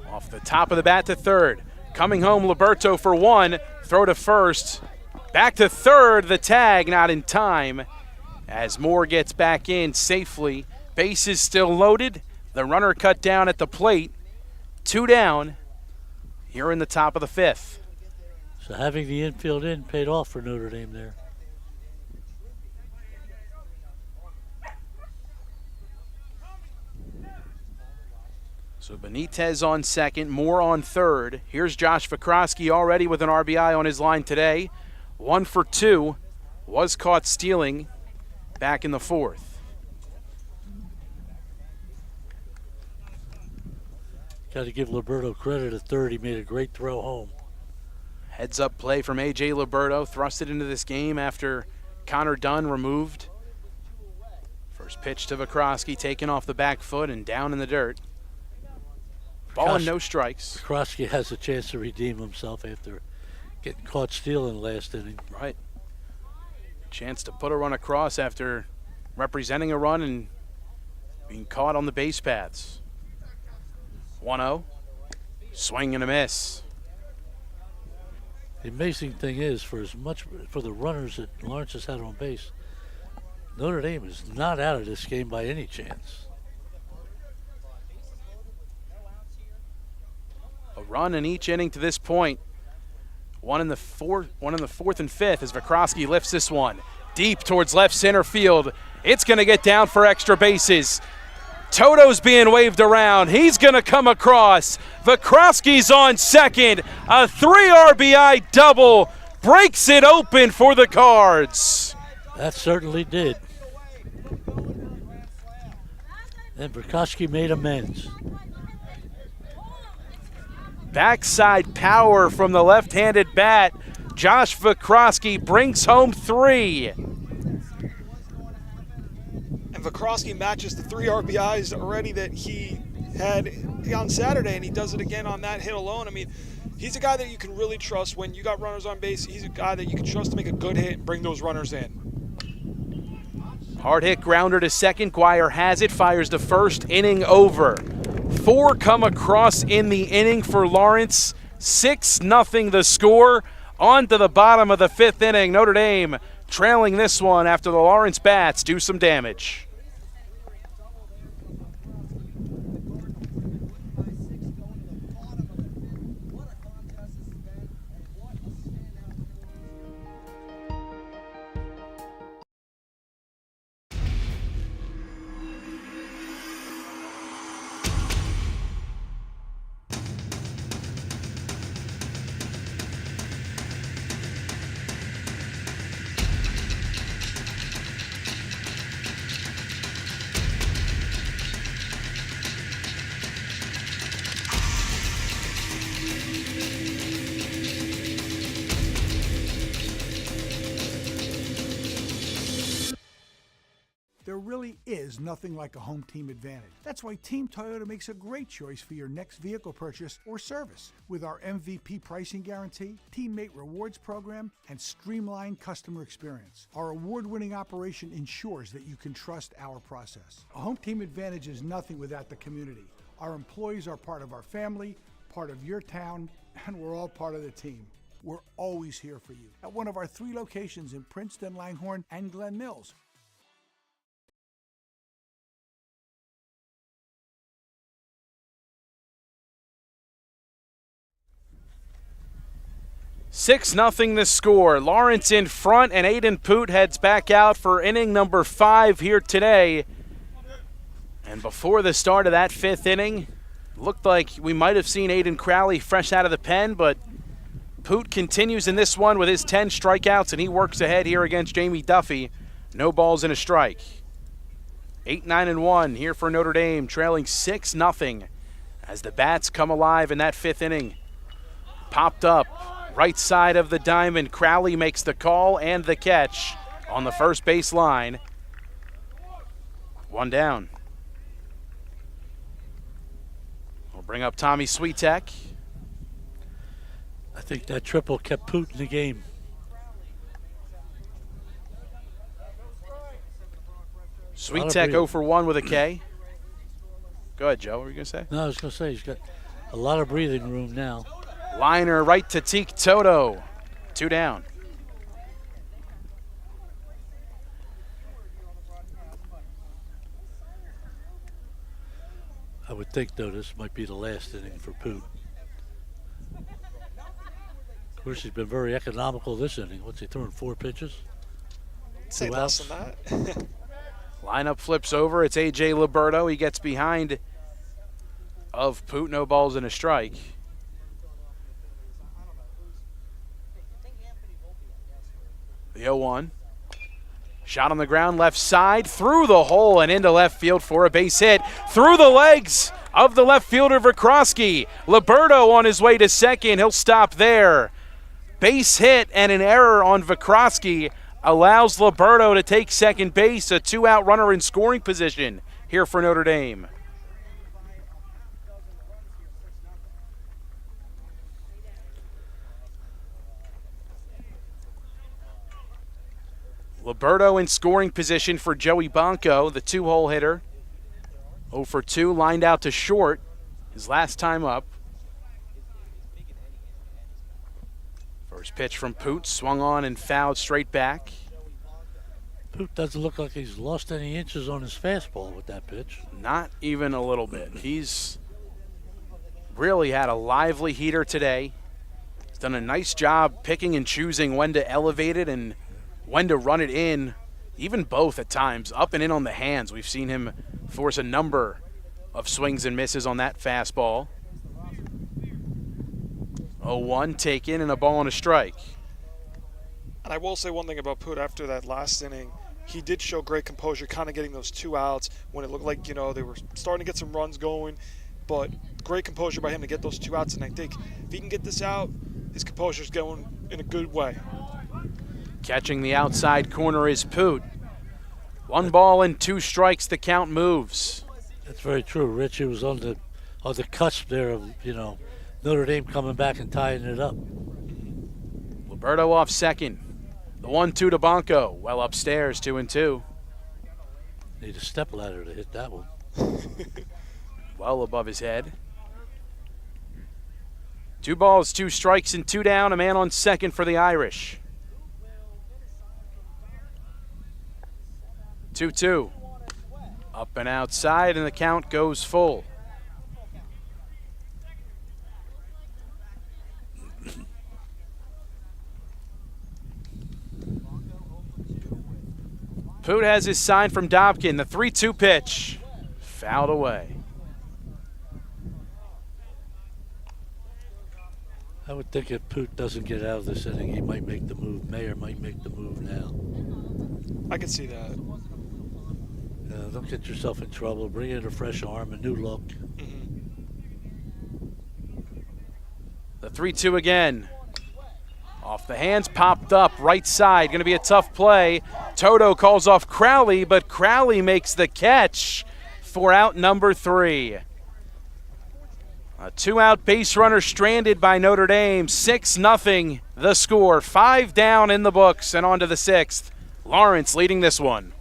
Off the top of the bat to third. Coming home, Liberto for 1. Throw to first. Back to third. The tag not in time as Moore gets back in safely. Bases still loaded. The runner cut down at the plate. 2 down here in the top of the 5th. So having the infield in paid off for Notre Dame there. So Benitez on second, Moore on third. Here's Josh Vikrosky already with an RBI on his line today. 1 for 2. Was caught stealing back in the fourth. Got to give Liberto credit at third. He made a great throw home. Heads up play from A.J. Liberto, thrusted into this game after Connor Dunn removed. First pitch to Vikrosky, taken off the back foot and down in the dirt. Ball and no strikes. Vikrosky has a chance to redeem himself after getting caught stealing last inning. Right. Chance to put a run across after representing a run and being caught on the base paths. 1-0. Swing and a miss. The amazing thing is, for the runners that Lawrence has had on base, Notre Dame is not out of this game by any chance. A run in each inning to this point. One in the fourth and fifth as Vikrosky lifts this one deep towards left center field. It's going to get down for extra bases. Toto's being waved around. He's going to come across. Vikrosky's on second. A 3 RBI double breaks it open for the Cards. That certainly did. And Vikrosky made amends. Backside power from the left-handed bat. Josh Vikrosky brings home 3. And Vikrosky matches the 3 RBIs already that he had on Saturday, and he does it again on that hit alone. I mean, he's a guy that you can really trust when you got runners on base. He's a guy that you can trust to make a good hit and bring those runners in. Hard hit grounder to second. Guire has it, fires the first inning over. 4 come across in the inning for Lawrence. 6-0 the score. On to the bottom of the 5th inning. Notre Dame trailing this one after the Lawrence bats do some damage. There really is nothing like a home team advantage. That's why Team Toyota makes a great choice for your next vehicle purchase or service. With our MVP pricing guarantee, teammate rewards program, and streamlined customer experience, our award-winning operation ensures that you can trust our process. A home team advantage is nothing without the community. Our employees are part of our family, part of your town, and we're all part of the team. We're always here for you at one of our 3 locations in Princeton, Langhorne, and Glen Mills. Six 0 the score. Lawrence in front, and Aiden Poot heads back out for inning number 5 here today. And before the start of that 5th inning, looked like we might have seen Aiden Crowley fresh out of the pen, but Poot continues in this one with his 10 strikeouts, and he works ahead here against Jamie Duffy. No balls and a strike. 8-9-1 here for Notre Dame, trailing 6-0 as the bats come alive in that 5th inning. Popped up. Right side of the diamond, Crowley makes the call and the catch on the first base line. 1 down. We'll bring up Tommy Swiatek. I think that triple kept Poot in the game. Swiatek 0 for 1 with a K. Go ahead, Joe. What were you going to say? No, I was going to say he's got a lot of breathing room now. Liner right to Teak Toto. 2 down. I would think, though, this might be the last inning for Poot. Of course, he's been very economical this inning. What's he throwing, 4 pitches? Say less than that. Lineup flips over. It's A.J. Liberto. He gets behind of Poot. No balls and a strike. The 0-1. Shot on the ground, left side, through the hole and into left field for a base hit. Through the legs of the left fielder, Vikrosky. Liberto on his way to second. He'll stop there. Base hit and an error on Vikrosky allows Liberto to take second base, a 2-out runner in scoring position here for Notre Dame. Liberto in scoring position for Joey Bonco, the 2-hole hitter. 0 for 2, lined out to short his last time up. First pitch from Poot, swung on and fouled straight back. Poot doesn't look like he's lost any inches on his fastball with that pitch. Not even a little bit. He's really had a lively heater today. He's done a nice job picking and choosing when to elevate it and when to run it in, even both at times, up and in on the hands. We've seen him force a number of swings and misses on that fastball. 0-1 taken and a ball and a strike. And I will say one thing about Poot after that last inning. He did show great composure, kind of getting those 2 outs when it looked like, they were starting to get some runs going. But great composure by him to get those 2 outs. And I think if he can get this out, his composure's going in a good way. Catching the outside corner is Poot. 1 ball and 2 strikes, the count moves. That's very true, Rich. He was on the cusp there of, Notre Dame coming back and tying it up. Liberto off second. The 1-2 to Bonco. Well upstairs, 2-2. Need a step ladder to hit that one. Well above his head. 2 balls, 2 strikes, and 2 down. A man on second for the Irish. 2-2. Up and outside, and the count goes full. Poot has his sign from Dobkin. The 3-2 pitch. Fouled away. I would think if Poot doesn't get out of this inning, he might make the move. Mayer might make the move now. I can see that. Don't get yourself in trouble. Bring in a fresh arm, a new look. The 3-2 again. Off the hands, popped up, right side. Going to be a tough play. Toto calls off Crowley, but Crowley makes the catch for out number 3. A 2-out base runner stranded by Notre Dame. 6-0 the score. 5 down in the books and on to the 6th. Lawrence leading this one.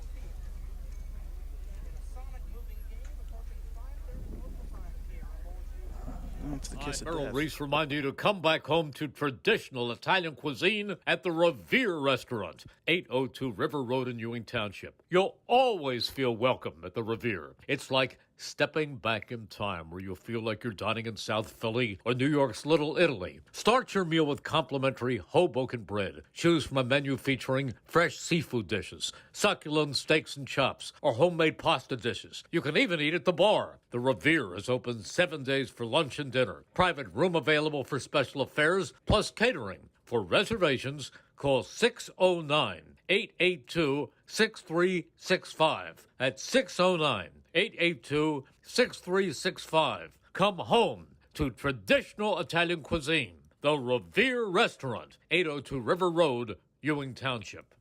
Merrill Reese remind you to come back home to traditional Italian cuisine at the Revere Restaurant, 802 River Road in Ewing Township. You'll always feel welcome at the Revere. It's like stepping back in time where you'll feel like you're dining in South Philly or New York's Little Italy. Start your meal with complimentary Hoboken bread. Choose from a menu featuring fresh seafood dishes, succulent steaks and chops, or homemade pasta dishes. You can even eat at the bar. The Revere is open 7 days for lunch and dinner. Private room available for special affairs, plus catering. For reservations, call 609-882-6365. That's 609-882-6365. Come home to traditional Italian cuisine. The Revere Restaurant, 802 River Road, Ewing Township.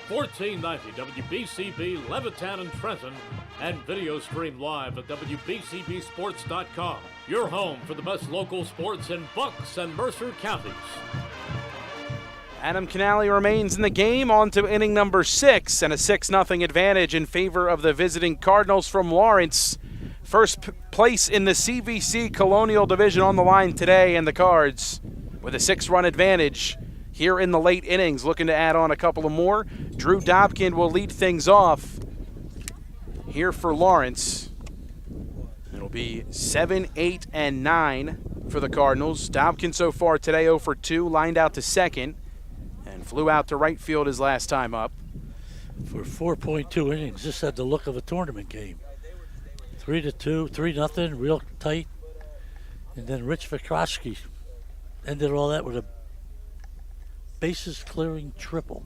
$14.90 WBCB Levittown and Trenton, and video stream live at WBCBsports.com. Your home for the best local sports in Bucks and Mercer counties. Adam Canale remains in the game, on to inning number 6, and a 6-0 advantage in favor of the visiting Cardinals from Lawrence. First place in the CVC Colonial Division on the line today, and the Cards with a 6-run advantage here in the late innings, looking to add on a couple of more. Drew Dobkin will lead things off here for Lawrence. It'll be 7, 8, and 9 for the Cardinals. Dobkin so far today 0 for 2, lined out to second, and flew out to right field his last time up. For 4.2 innings, this had the look of a tournament game. 3-2, 3-0, real tight. And then Rich Vikrosky ended all that with a bases-clearing triple.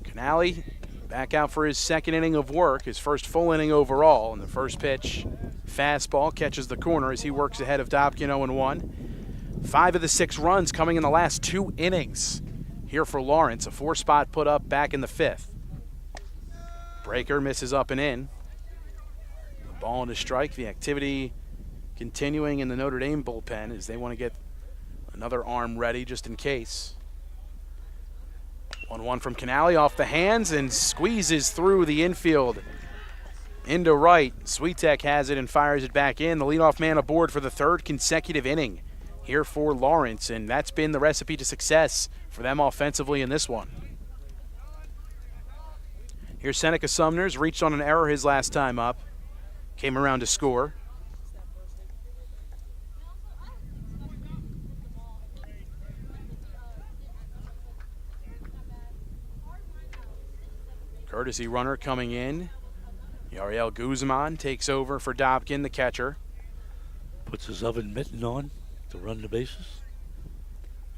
Canale back out for his second inning of work, his first full inning overall. And the first pitch, fastball, catches the corner as he works ahead of Dobkin 0-1. 5 of the 6 runs coming in the last 2 innings here for Lawrence. A 4-spot put up back in the 5th. Breaker misses up and in. The ball and a strike. The activity continuing in the Notre Dame bullpen as they want to get another arm ready just in case. 1-1 from Canale off the hands and squeezes through the infield into right. Swiatek has it and fires it back in. The leadoff man aboard for the 3rd consecutive inning here for Lawrence, and that's been the recipe to success for them offensively in this one. Here's Seneca Sumners, reached on an error his last time up. Came around to score. Courtesy runner coming in. Yariel Guzman takes over for Dobkin, the catcher. Puts his oven mitten on to run the bases.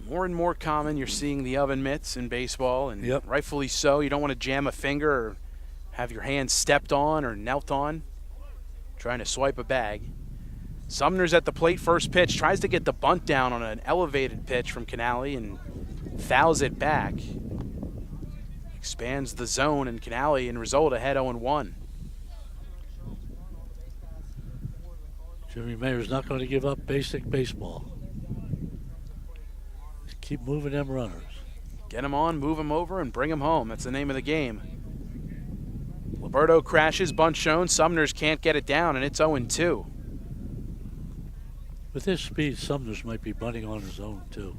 More and more common, you're seeing the oven mitts in baseball, and Yep. rightfully so. You don't want to jam a finger or have your hand stepped on or knelt on trying to swipe a bag. Sumner's at the plate, first pitch, tries to get the bunt down on an elevated pitch from Canale and fouls it back. Expands the zone, and Canale in result ahead 0-1. Jimmy Mayer's not going to give up basic baseball. Just keep moving them runners. Get him on, move him over, and bring him home. That's the name of the game. Liberto crashes, bunt shown. Sumners can't get it down, and it's 0-2. With his speed, Sumners might be bunting on his own, too.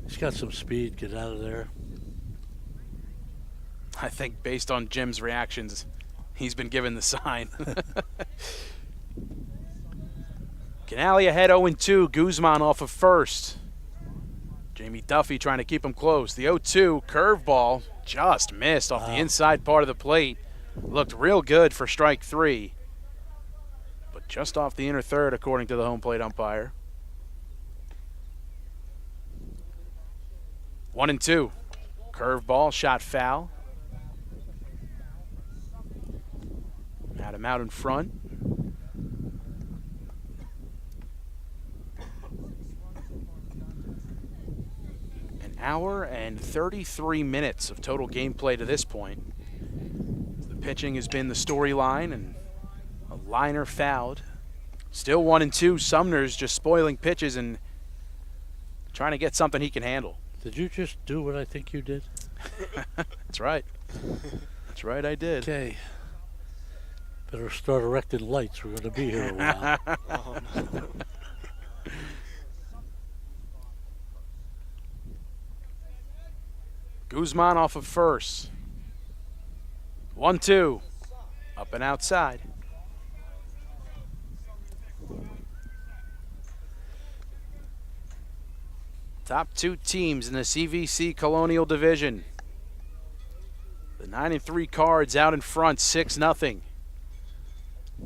He's got some speed. Get out of there. I think based on Jim's reactions, he's been given the sign. Canale ahead 0-2. Guzman off of first. Jamie Duffy trying to keep him close. The 0-2 curveball just missed off the inside part of the plate. Looked real good for strike 3, but just off the inner third according to the home plate umpire. 1-2. Curveball shot foul. Had him out in front. An hour and 33 minutes of total gameplay to this point. The pitching has been the storyline, and a liner fouled. Still 1-2. Sumner's just spoiling pitches and trying to get something he can handle. Did you just do what I think you did? That's right. That's right, I did. Okay. Better start erecting lights. We're going to be here a while. Oh, no. Guzman off of first. 1-2. Up and outside. Top 2 teams in the CVC Colonial Division. The 9-3 Cards out in front, 6-0.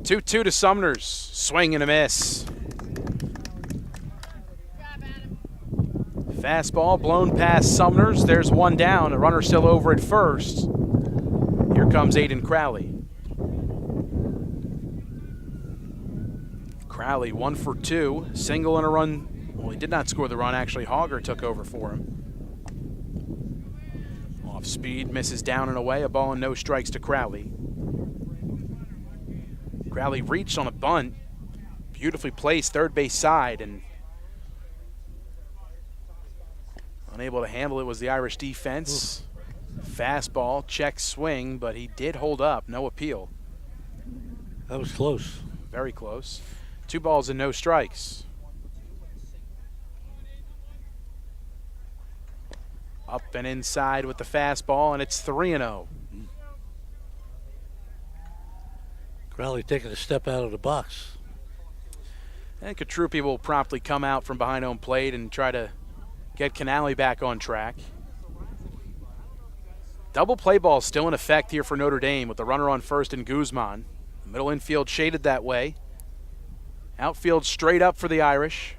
2-2 to Sumners. Swing and a miss. Fastball blown past Sumners. There's one down. A runner still over at first. Here comes Aiden Crowley. Crowley 1 for 2. Single and a run. Well, he did not score the run. Actually, Hogger took over for him. Off speed, misses down and away. A ball and no strikes to Crowley. Crowley reached on a bunt. Beautifully placed third base side, and unable to handle it was the Irish defense. Fastball, check swing, but he did hold up. No appeal. That was close. Very close. 2 balls and no strikes. Up and inside with the fastball, and it's 3-0. Crowley taking a step out of the box. And Katrupi will promptly come out from behind home plate and try to get Canale back on track. Double play ball still in effect here for Notre Dame with the runner on first and Guzman. Middle infield shaded that way. Outfield straight up for the Irish.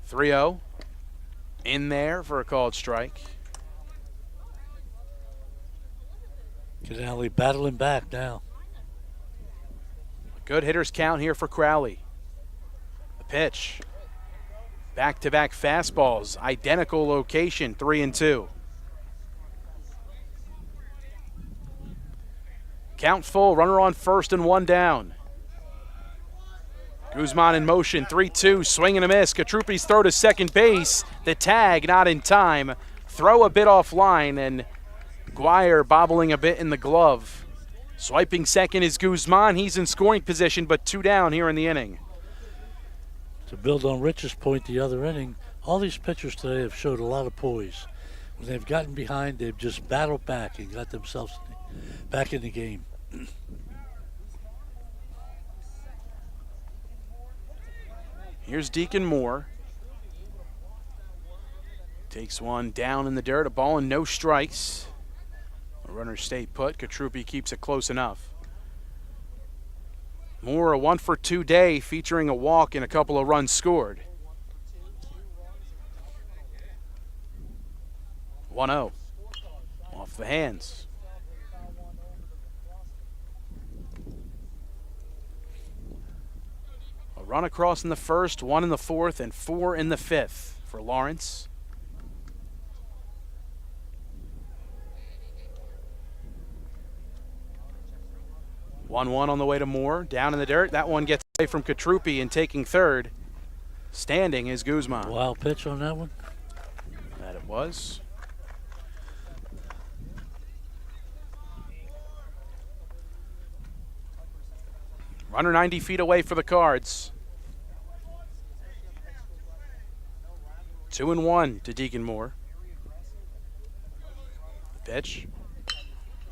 (3-0) in there for a called strike. Canale battling back now. Good hitters count here for Crowley. The pitch. Back-to-back fastballs, identical location, 3-2. Count full, runner on first and one down. Guzman in motion, 3-2, swing and a miss. Katrupi's throw to second base. The tag not in time. Throw a bit offline, and Guire bobbling a bit in the glove. Swiping second is Guzman. He's in scoring position, but 2 down here in the inning. To build on Rich's point the other inning, all these pitchers today have showed a lot of poise. When they've gotten behind, they've just battled back and got themselves back in the game. Here's Deacon Moore. Takes one down in the dirt, a ball and no strikes. The runner stay put. Katrupi keeps it close enough. Moore, a 1-for-2 day, featuring a walk and a couple of runs scored. 1-0. Off the hands. A run across in the first, 1 in the fourth, and 4 in the fifth for Lawrence. (1-1) on the way to Moore. Down in the dirt. That one gets away from Katrupi, and taking third. Standing is Guzman. Wild pitch on that one. That it was. Runner 90 feet away for the Cards. 2-1 to Deacon Moore. The pitch.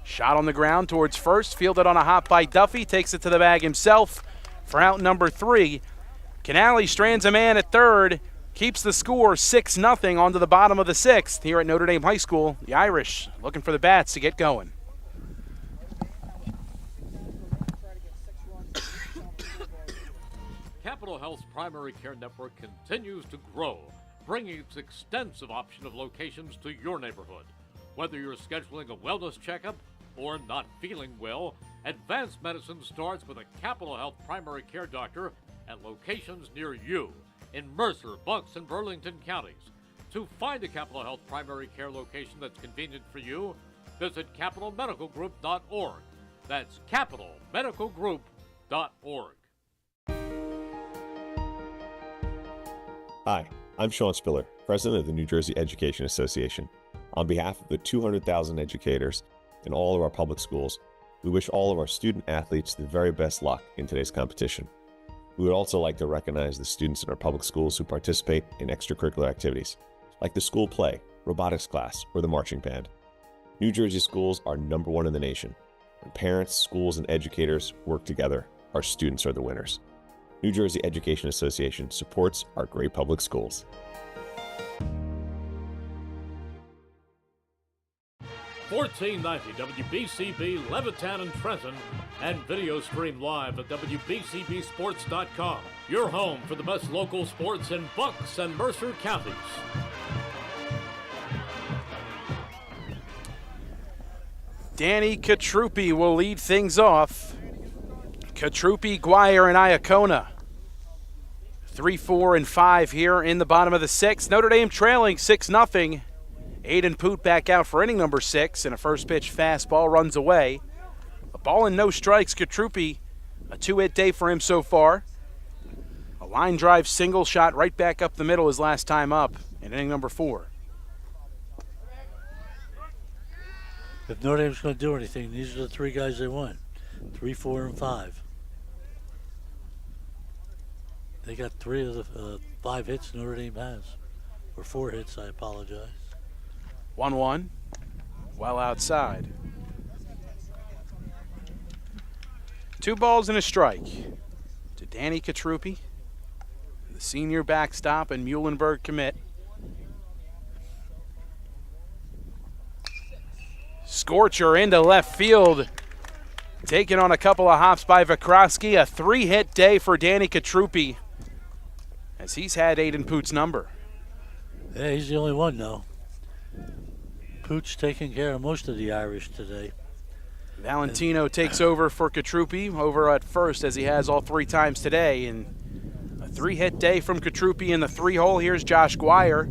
Shot on the ground towards first, fielded on a hop by Duffy, takes it to the bag himself for out number 3. Canale strands a man at third, keeps the score 6-0 onto the bottom of the 6th here at Notre Dame High School. The Irish looking for the bats to get going. Capital Health's primary care network continues to grow, bringing its extensive option of locations to your neighborhood. Whether you're scheduling a wellness checkup or not feeling well, advanced medicine starts with a Capital Health primary care doctor at locations near you in Mercer, Bucks, and Burlington counties. To find a Capital Health primary care location that's convenient for you, visit capitalmedicalgroup.org. That's capitalmedicalgroup.org. Hi, I'm Sean Spiller, President of the New Jersey Education Association. On behalf of the 200,000 educators in all of our public schools, we wish all of our student athletes the very best luck in today's competition. We would also like to recognize the students in our public schools who participate in extracurricular activities, like the school play, robotics class, or the marching band. New Jersey schools are #1 in the nation. When parents, schools, and educators work together, our students are the winners. New Jersey Education Association supports our great public schools. $14.90 WBCB Levittown and Trenton, and video stream live at WBCBsports.com. Your home for the best local sports in Bucks and Mercer counties. Danny Katrupi will lead things off. Katrupi, Guire, and Iacona. 3, 4, and 5 here in the bottom of the 6th. Notre Dame trailing 6-0. Aiden Poot back out for inning number 6, and a first pitch fastball runs away. A ball and no strikes. Katrupi, a 2-hit day for him so far. A line drive single shot right back up the middle his last time up in inning number 4. If Notre Dame's going to do anything, these are the 3 guys they want. 3, 4, and 5. They got 3 of the 5 hits Notre Dame has. Or 4 hits, I apologize. 1-1. Well outside. 2 balls and a strike to Danny Katrupi, the senior backstop and Muhlenberg commit. Scorcher into left field. Taken on a couple of hops by Vikrowski. A 3-hit day for Danny Katrupi, as he's had Aiden Poot's number. Yeah, he's the only one now. Pooch taking care of most of the Irish today. Valentino takes over for Katrupi over at first, as he has all 3 times today. And a 3-hit day from Katrupi in the 3-hole. Here's Josh Guire.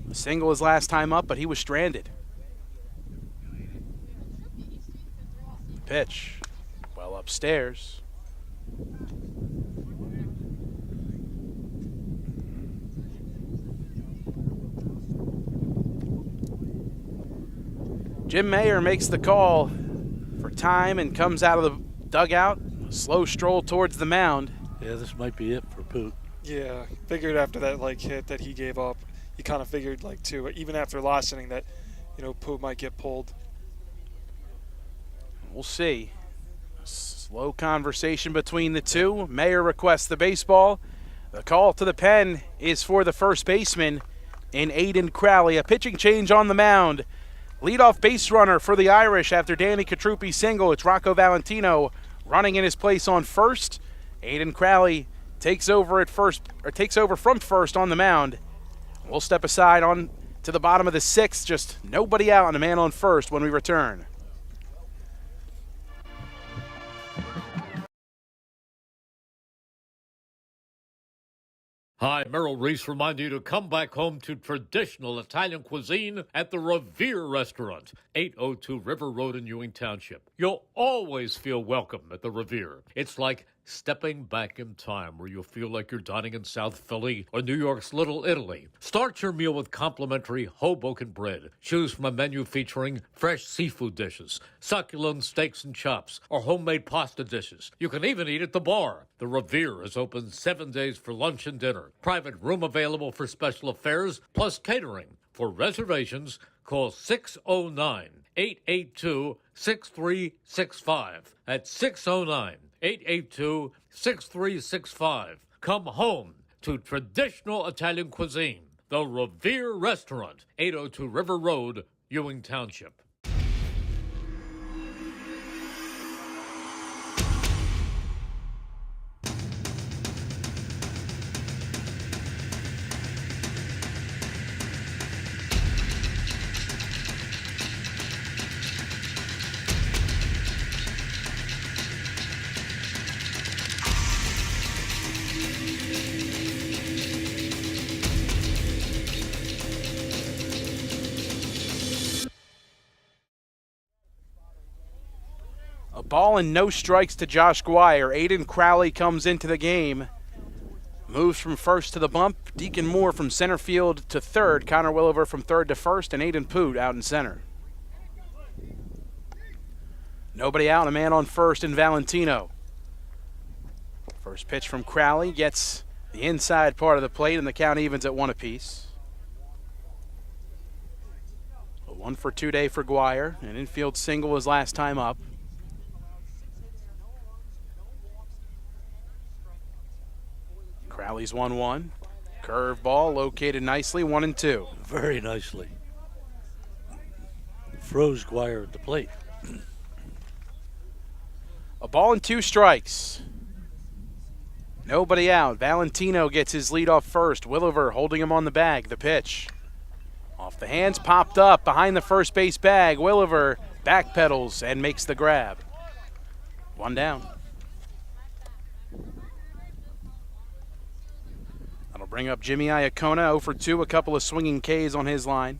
A single his last time up, but he was stranded. Pitch, well upstairs. Jim Mayer makes the call for time and comes out of the dugout. A slow stroll towards the mound. Yeah, this might be it for Poot. Yeah, figured after that hit that he gave up, he kind of figured too, even after last inning that, Poot might get pulled. We'll see. A slow conversation between the two. Mayer requests the baseball. The call to the pen is for the first baseman in Aiden Crowley. A pitching change on the mound. Leadoff base runner for the Irish after Danny Katrupi's single. It's Rocco Valentino running in his place on first. Aiden Crowley takes over from first on the mound. We'll step aside on to the bottom of the 6th. Just nobody out and a man on first when we return. Hi, Merrill Reese reminding you to come back home to traditional Italian cuisine at the Revere Restaurant, 802 River Road in Ewing Township. You'll always feel welcome at the Revere. It's like stepping back in time, where you'll feel like you're dining in South Philly or New York's Little Italy. Start your meal with complimentary Hoboken bread. Choose from a menu featuring fresh seafood dishes, succulent steaks and chops, or homemade pasta dishes. You can even eat at the bar. The Revere is open 7 days for lunch and dinner. Private room available for special affairs, plus catering. For reservations, call 609-882-6365. That's 609-882-6365. Come home to traditional Italian cuisine. The Revere Restaurant, 802 River Road, Ewing Township. A ball and no strikes to Josh Guire. Aiden Crowley comes into the game. Moves from first to the bump. Deacon Moore from center field to third. Connor Williver from third to first. And Aiden Poot out in center. Nobody out. A man on first in Valentino. First pitch from Crowley gets the inside part of the plate, and the count evens at 1 apiece. A 1-for-2 day for Guire. An infield single his last time up. Crowley's 1-1. Curve ball located nicely, 1-2. Very nicely. Froze Guire at the plate. A ball and 2 strikes. Nobody out. Valentino gets his lead off first. Williver holding him on the bag. The pitch. Off the hands, popped up behind the first base bag. Williver backpedals and makes the grab. 1 down. That'll bring up Jimmy Iacona, 0 for 2, a couple of swinging Ks on his line.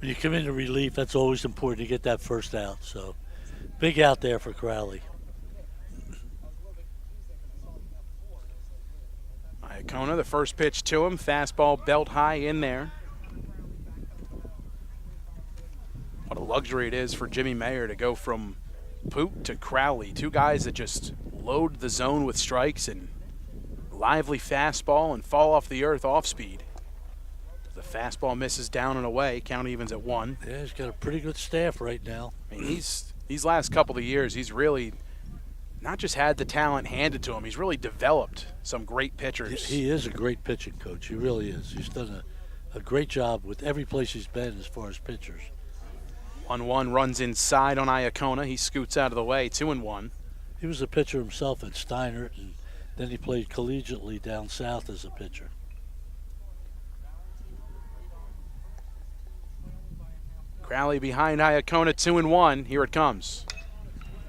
When you come into relief, that's always important to get that first out. So, big out there for Crowley. Iacona, the first pitch to him, fastball belt high in there. What a luxury it is for Jimmy Mayer to go from Poot to Crowley, two guys that just load the zone with strikes and lively fastball and fall off the earth off speed. The fastball misses down and away. Count evens at 1. Yeah, he's got a pretty good staff right now. I mean, these last couple of years, he's really not just had the talent handed to him, he's really developed some great pitchers. He is a great pitching coach. He really is. He's done a great job with every place he's been as far as pitchers. 1-1 runs inside on Iacona. He scoots out of the way, 2-1. He was a pitcher himself at Steiner, and then he played collegiately down south as a pitcher. Crowley behind Iacona, 2-1. Here it comes.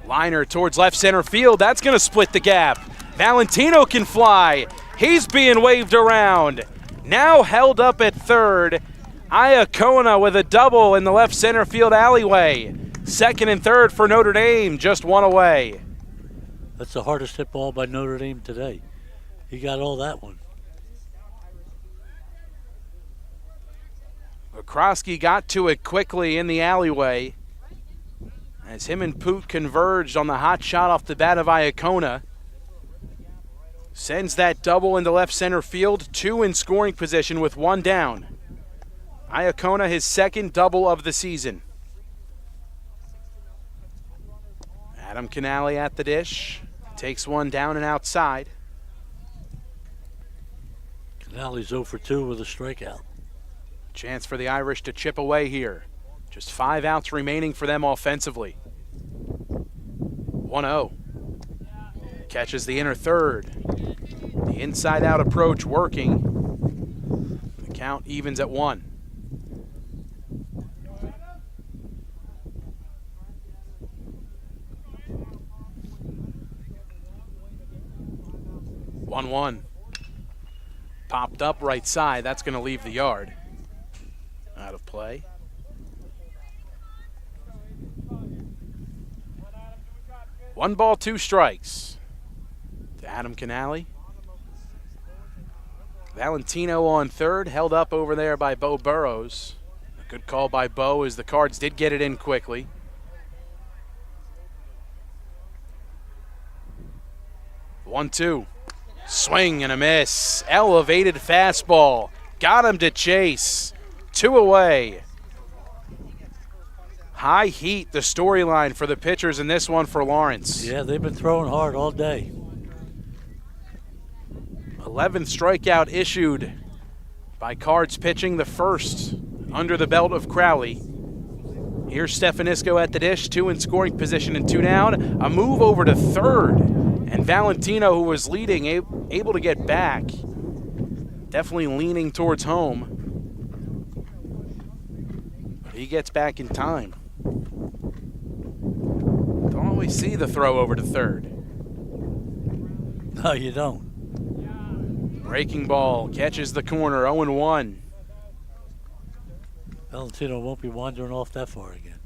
Liner towards left center field. That's going to split the gap. Valentino can fly. He's being waved around. Now held up at third. Iacona with a double in the left center field alleyway. Second and third for Notre Dame, just one away. That's the hardest hit ball by Notre Dame today. He got all that one. Okrosky got to it quickly in the alleyway as him and Poot converged on the hot shot off the bat of Iacona. Sends that double into left center field, 2 in scoring position with 1 down. Iacona, his second double of the season. Adam Canale at the dish. Takes one down and outside. Canale's 0 for 2 with a strikeout. Chance for the Irish to chip away here. Just 5 outs remaining for them offensively. 1-0. Catches the inner third. The inside-out approach working. The count evens at 1. One. Popped up right side. That's going to leave the yard. Out of play. One ball, 2 strikes. To Adam Canale. Valentino on third, held up over there by Bo Burrows. A good call by Bo as the Cards did get it in quickly. One-two. Swing and a miss. Elevated fastball. Got him to chase. 2 away. High heat, the storyline for the pitchers in this one for Lawrence. Yeah, they've been throwing hard all day. 11th strikeout issued by Cards pitching, the first under the belt of Crowley. Here's Stefanisco at the dish, 2 in scoring position and 2 down. A move over to third, and Valentino, who was leading, able to get back. Definitely leaning towards home. But he gets back in time. Don't always see the throw over to third. No, you don't. Breaking ball, catches the corner, 0-1. Valentino won't be wandering off that far again.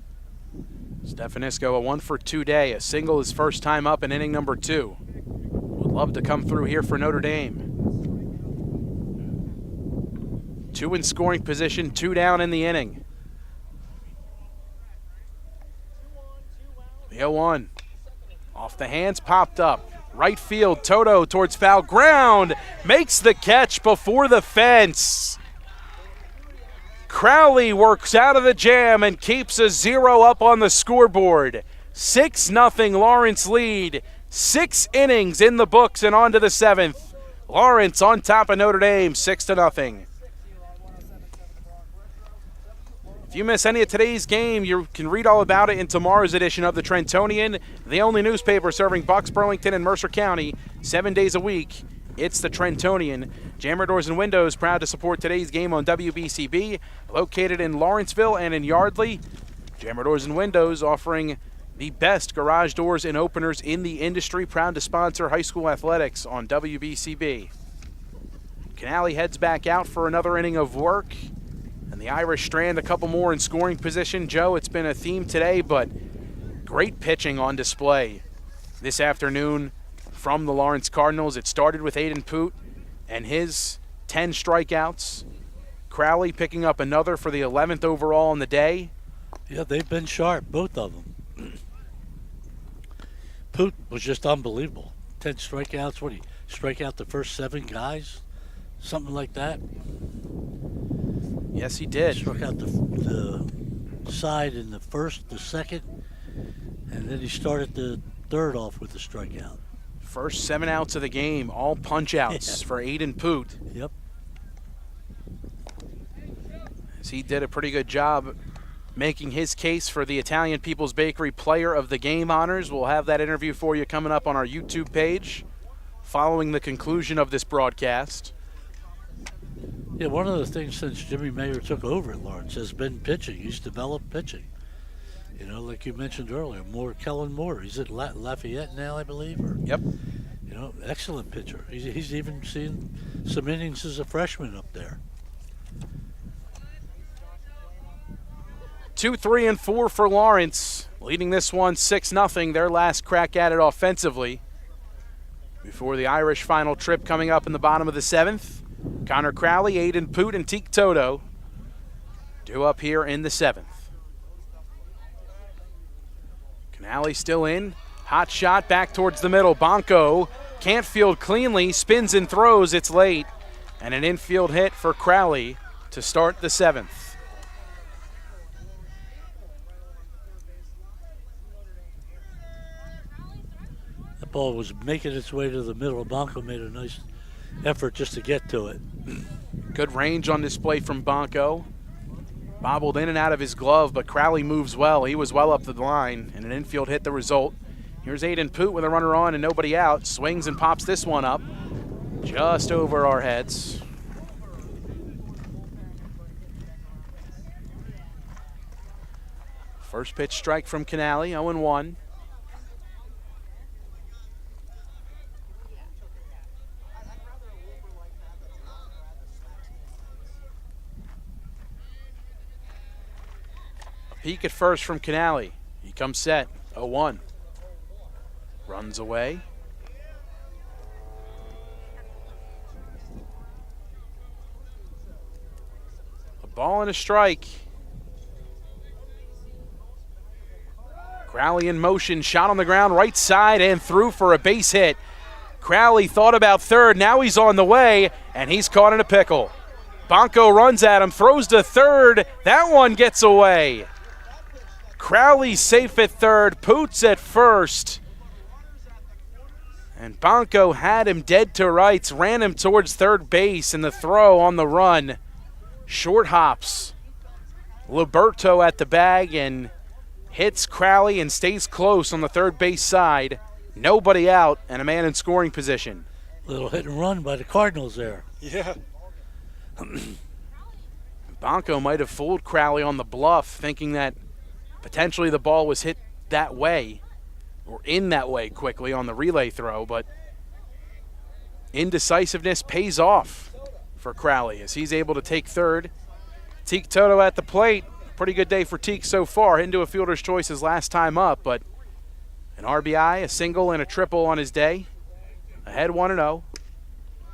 Stefanisco, a 1 for 2 day, a single his first time up in inning number 2. Would love to come through here for Notre Dame. 2 in scoring position, 2 down in the inning. The 0-1. Off the hands, popped up. Right field, Toto towards foul ground. Makes the catch before the fence. Crowley works out of the jam and keeps a 0 up on the scoreboard. 6-0 Lawrence lead. 6 innings in the books and on to the 7th. Lawrence on top of Notre Dame, 6-0. If you miss any of today's game, you can read all about it in tomorrow's edition of the Trentonian, the only newspaper serving Bucks, Burlington, and Mercer County 7 days a week. It's the Trentonian. Jammer Doors and Windows proud to support today's game on WBCB, located in Lawrenceville and in Yardley. Jammer Doors and Windows offering the best garage doors and openers in the industry, proud to sponsor high school athletics on WBCB. Canale heads back out for another inning of work. And the Irish strand a couple more in scoring position. Joe, it's been a theme today, but great pitching on display this afternoon from the Lawrence Cardinals. It started with Aiden Poot and his 10 strikeouts. Crowley picking up another for the 11th overall in the day. Yeah, they've been sharp, both of them. Poot was just unbelievable. 10 strikeouts. What, he strike out the first 7 guys? Something like that. Yes, he did. Struck out the side in the first, the second, and then he started the third off with the strikeout. First 7 outs of the game, all punch outs for Aiden Poot. Yep. As he did a pretty good job making his case for the Italian People's Bakery Player of the Game honors. We'll have that interview for you coming up on our YouTube page following the conclusion of this broadcast. Yeah, one of the things since Jimmy Mayer took over at Lawrence has been pitching. He's developed pitching. You know, like you mentioned earlier, Kellen Moore. He's at Lafayette now, I believe. Yep. You know, excellent pitcher. He's even seen some innings as a freshman up there. 2, 3, and 4 for Lawrence, leading this one 6-0. Their last crack at it offensively before the Irish final trip coming up in the bottom of the 7th. Connor Crowley, Aiden Poot, and Teak Toto due up here in the 7th. Canale still in. Hot shot back towards the middle. Bonko can't field cleanly, spins and throws. It's late. And an infield hit for Crowley to start the 7th. That ball was making its way to the middle. Bonko made a nice effort just to get to it. Good range on display from Bonko. Bobbled in and out of his glove, but Crowley moves well. He was well up the line, and an infield hit the result. Here's Aiden Poot with a runner on and nobody out. Swings and pops this one up just over our heads. First pitch strike from Canale, 0-1. Peek at first from Canale. He comes set, 0-1. Runs away. A ball and a strike. Crowley in motion, shot on the ground, right side and through for a base hit. Crowley thought about third, now he's on the way, and he's caught in a pickle. Bonko runs at him, throws to third, that one gets away. Crowley safe at third, Poots at first. And Bonko had him dead to rights, ran him towards third base, and the throw on the run. Short hops. Liberto at the bag and hits Crowley and stays close on the third base side. Nobody out and a man in scoring position. Little hit and run by the Cardinals there. Yeah. Bonko might have fooled Crowley on the bluff, thinking that potentially the ball was hit that way or in that way quickly on the relay throw, but indecisiveness pays off for Crowley as he's able to take third. Teak Toto at the plate. Pretty good day for Teak so far. Into a fielder's choice his last time up, but an RBI, a single, and a triple on his day. Ahead 1-0.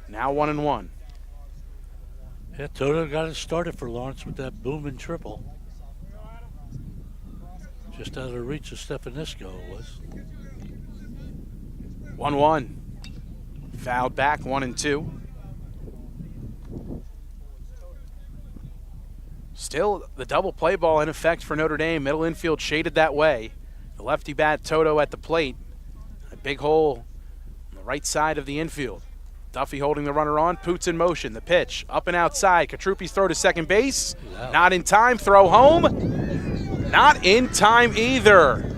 Now 1-1. Yeah, Toto got it started for Lawrence with that booming triple. Just out of reach of Stefanisco it was. 1-1. Fouled back, 1-2. Still the double play ball in effect for Notre Dame. Middle infield shaded that way. The lefty bat Toto at the plate. A big hole on the right side of the infield. Duffy holding the runner on. Poots in motion. The pitch up and outside. Katrupi's throw to second base. Wow. Not in time. Throw home. Not in time either.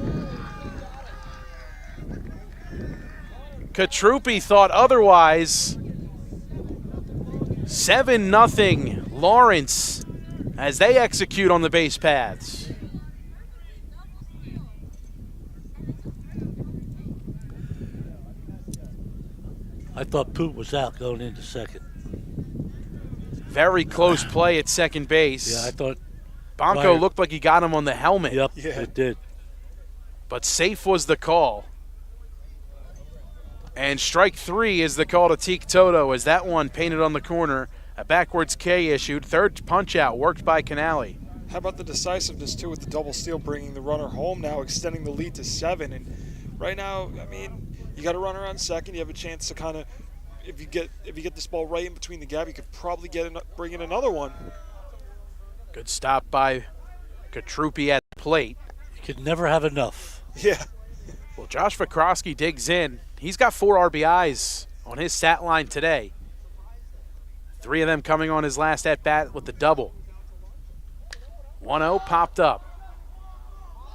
Katrupi thought otherwise. 7-0 Lawrence as they execute on the base paths. I thought Poot was out going into second. Very close play at second base. Yeah, I thought Bonko looked like he got him on the helmet. Yep, Yeah. it did. But safe was the call. And strike 3 is the call to Teak Toto as that one painted on the corner. A backwards K issued. Third punch out worked by Canale. How about the decisiveness, too, with the double steal, bringing the runner home now, extending the lead to 7. And right now, I mean, you got to run around second. You have a chance to kind of, if you get this ball right in between the gap, you could probably bring in another one. Good stop by Katrupi at the plate. You could never have enough. Yeah. Well, Josh Vikrosky digs in. He's got 4 RBIs on his stat line today. 3 of them coming on his last at-bat with the double. 1-0 popped up.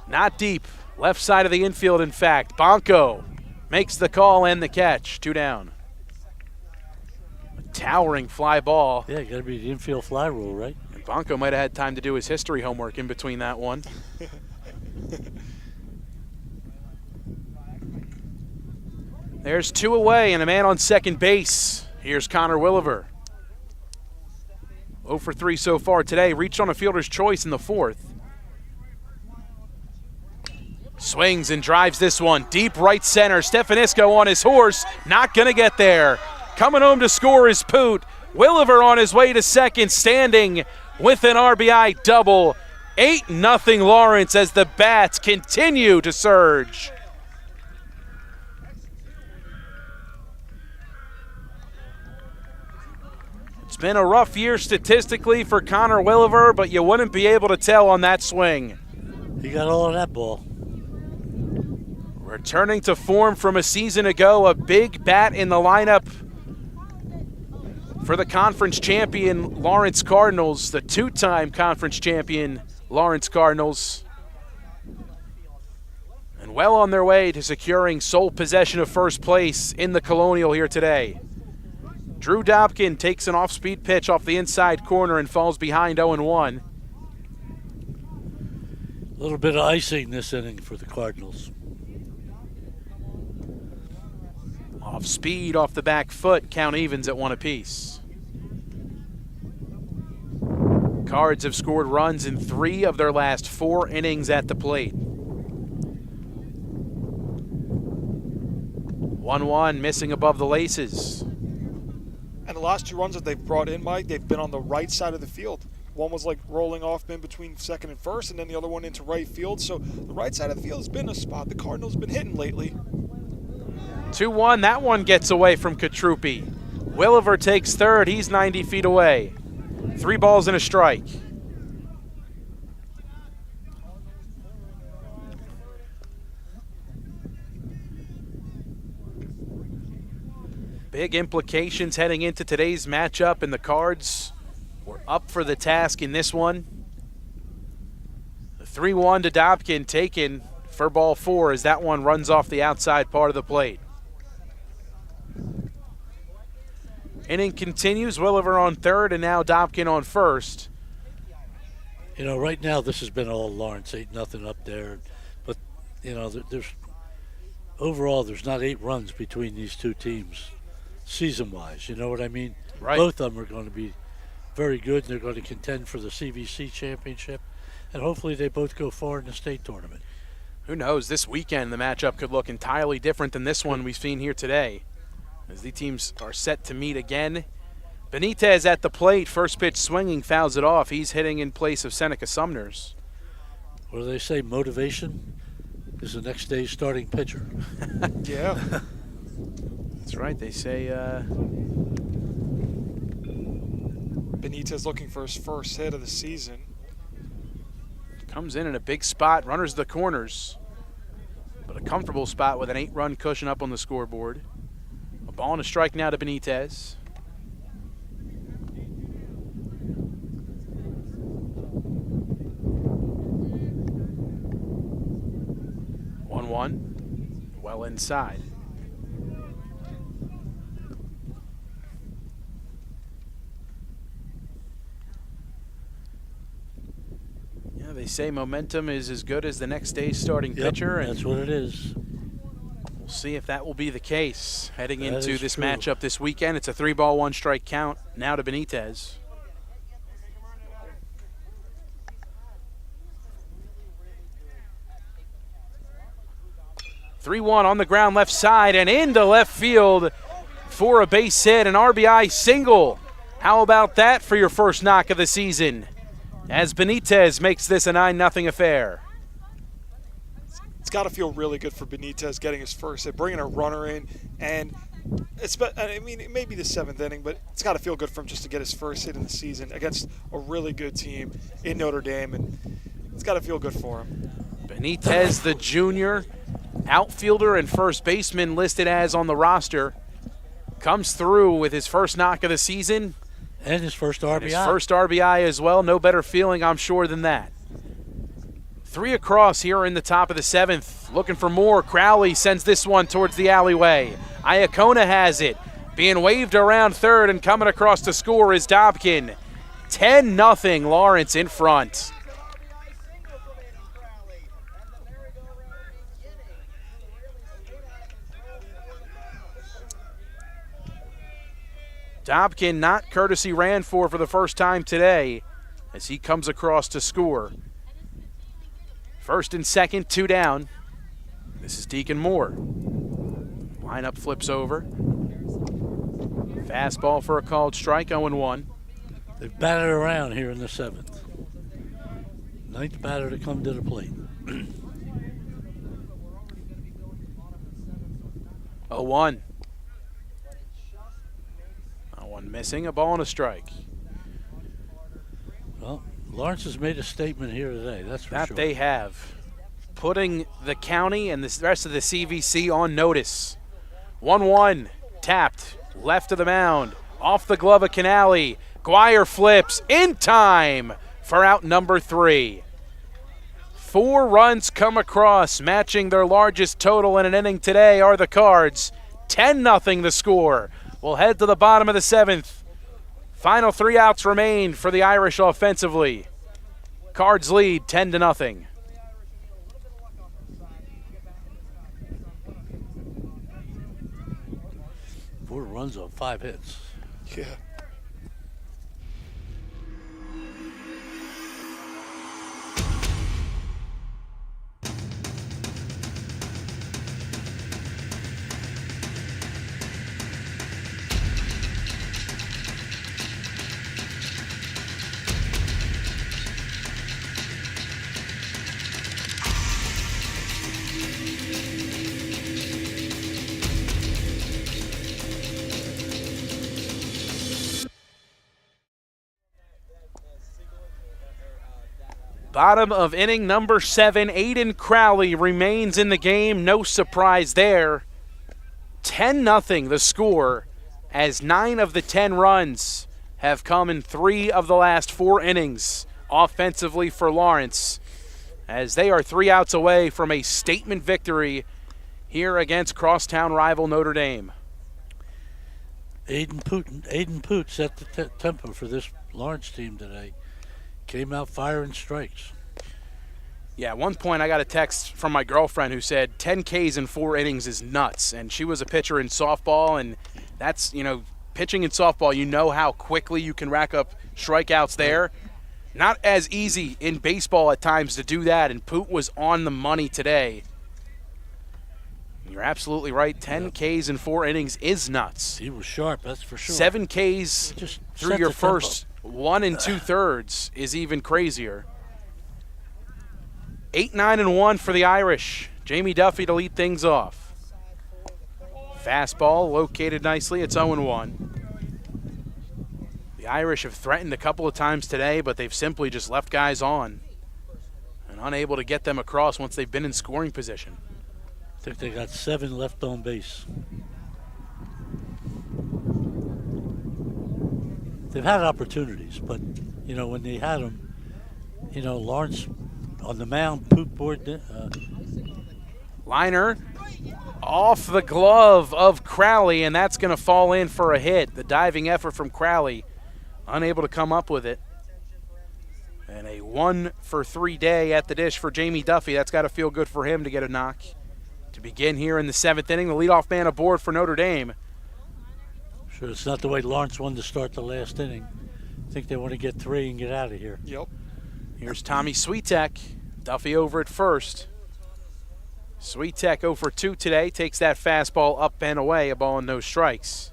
Not deep. Left side of the infield, in fact. Bonko makes the call and the catch. 2 down. A towering fly ball. Yeah, got to be the infield fly rule, right? And Bonko might have had time to do his history homework in between that one. There's 2 away and a man on second base. Here's Connor Williver. 0 for 3 so far today. Reached on a fielder's choice in the 4th. Swings and drives this one. Deep right center. Stefanisco on his horse. Not going to get there. Coming home to score is Poot. Williver on his way to second, standing with an RBI double. 8-0 Lawrence as the bats continue to surge. It's been a rough year statistically for Connor Williver, but you wouldn't be able to tell on that swing. He got all of that ball. Returning to form from a season ago, a big bat in the lineup for the conference champion Lawrence Cardinals, the 2-time conference champion Lawrence Cardinals. And well on their way to securing sole possession of first place in the Colonial here today. Drew Dobkin takes an off-speed pitch off the inside corner and falls behind 0-1. A little bit of icing this inning for the Cardinals. Off speed, off the back foot, count evens at 1 apiece. Cards have scored runs in 3 of their last 4 innings at the plate. 1-1, missing above the laces. And the last 2 runs that they've brought in, Mike, they've been on the right side of the field. One was like rolling off in between second and first, and then the other one into right field. So the right side of the field has been a spot the Cardinals have been hitting lately. 2-1, that one gets away from Katrupi. Williver takes third, he's 90 feet away. 3 balls and a strike. Big implications heading into today's matchup, and the Cards were up for the task in this one. The 3-1 to Dobkin taken for ball 4 as that one runs off the outside part of the plate. Inning continues, Williver on third and now Dobkin on first. You know, right now this has been all Lawrence, 8-0 up there. But, you know, there's overall there's not 8 runs between these 2 teams season-wise. You know what I mean? Right. Both of them are going to be very good, and they're going to contend for the CVC championship. And hopefully they both go far in the state tournament. Who knows, this weekend the matchup could look entirely different than this one we've seen here today, as the teams are set to meet again. Benitez at the plate, first pitch swinging, fouls it off. He's hitting in place of Seneca Sumners. What do they say? Motivation is the next day's starting pitcher. Yeah. That's right, they say Benitez looking for his first hit of the season. comes in a big spot, runners the corners, but a comfortable spot with an 8-run cushion up on the scoreboard. A ball and a strike now to Benitez. Well inside. Yeah, they say momentum is as good as the next day's starting pitcher. And that's what it is. we'll see if that will be the case heading That into is this true. matchup this weekend. It's a 3-ball, 1-strike count now to Benitez. (3-1) on the ground left side and into left field for a base hit, an RBI single. How about that for your first knock of the season? As Benitez makes this a 9-0 affair. It's got to feel really good for Benitez getting his first hit, bringing a runner in, and it may be the 7th inning, but it's got to feel good for him just to get his first hit in the season against a really good team in Notre Dame, and it's got to feel good for him. Benitez, the junior outfielder and first baseman listed as on the roster, comes through with his first knock of the season. And his first RBI. And his first RBI as well. No better feeling, I'm sure, than that. 3 across here in the top of the 7th. Looking for more. Crowley sends this one towards the alleyway. Iacona has it. Being waved around third and coming across to score is Dobkin. 10-0, Lawrence in front. Dobkin not courtesy ran for the first time today as he comes across to score. First and second, 2 down. This is Deacon Moore. Lineup flips over. Fastball for a called strike, 0-1. They've batted around here in the 7th. 9th batter to come to the plate. 0-1. 0-1 missing, a ball and a strike. Well, Lawrence has made a statement here today, that's for sure. That they have. Putting the county and the rest of the CVC on notice. 1-1, tapped, left of the mound, off the glove of Canale. Guire flips in time for out number 3. 4 runs come across, matching their largest total in an inning today are the Cards. 10-0 the score. We'll head to the bottom of the 7th. Final 3 outs remain for the Irish offensively. Cards lead 10-0. Four runs on 5 hits. Yeah. Bottom of inning number 7, Aiden Crowley remains in the game. No surprise there. 10-0 the score as 9 of the 10 runs have come in 3 of the last 4 innings offensively for Lawrence, as they are 3 outs away from a statement victory here against crosstown rival Notre Dame. Aiden Poot set the tempo for this Lawrence team today. Came out firing strikes. Yeah, at one point I got a text from my girlfriend who said 10 Ks in 4 innings is nuts, and she was a pitcher in softball, and that's, pitching in softball, you know how quickly you can rack up strikeouts there. Not as easy in baseball at times to do that, and Poot was on the money today. You're absolutely right. 10 Ks in 4 innings is nuts. He was sharp, that's for sure. 7 Ks Just through your first 1 2/3 is even crazier. 8-9-1 for the Irish. Jamie Duffy to lead things off. Fastball located nicely. It's 0-1. The Irish have threatened a couple of times today, but they've simply just left guys on and unable to get them across once they've been in scoring position. I think they got 7 left on base. They've had opportunities, but, when they had them, Lawrence on the mound, Poot board. Liner off the glove of Crowley, and that's going to fall in for a hit. The diving effort from Crowley, unable to come up with it. And a 1-for-3 day at the dish for Jamie Duffy. That's got to feel good for him to get a knock. To begin here in the 7th inning, the leadoff man aboard for Notre Dame. Sure, it's not the way Lawrence wanted to start the last inning. I think they want to get 3 and get out of here. Yep. Here's Tommy Sweetek. Duffy over at first. Sweetek 0-for-2 today. Takes that fastball up and away. A ball and no strikes.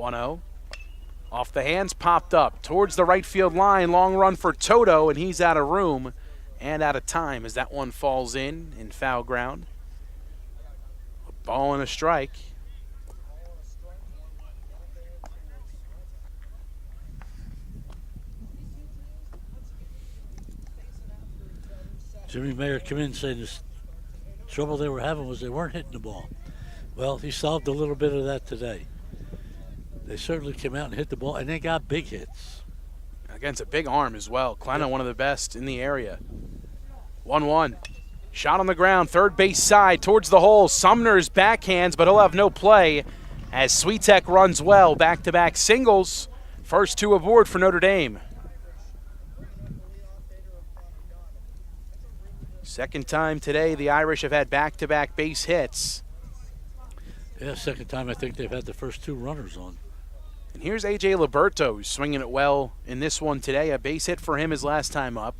1-0. Off the hands, popped up towards the right field line. Long run for Toto, and he's out of room and out of time as that one falls in foul ground. A ball and a strike. Jimmy Mayer came in saying the trouble they were having was they weren't hitting the ball. Well, he solved a little bit of that today. They certainly came out and hit the ball, and they got big hits. Against a big arm as well. Kleina, one of the best in the area. 1-1. Shot on the ground, third base side towards the hole. Sumner's backhands, but he'll have no play as Switek runs well. Back-to-back singles. First two aboard for Notre Dame. Second time today the Irish have had back-to-back base hits. Yeah, second time I think they've had the first two runners on. And here's A.J. Liberto, who's swinging it well in this one today. A base hit for him his last time up.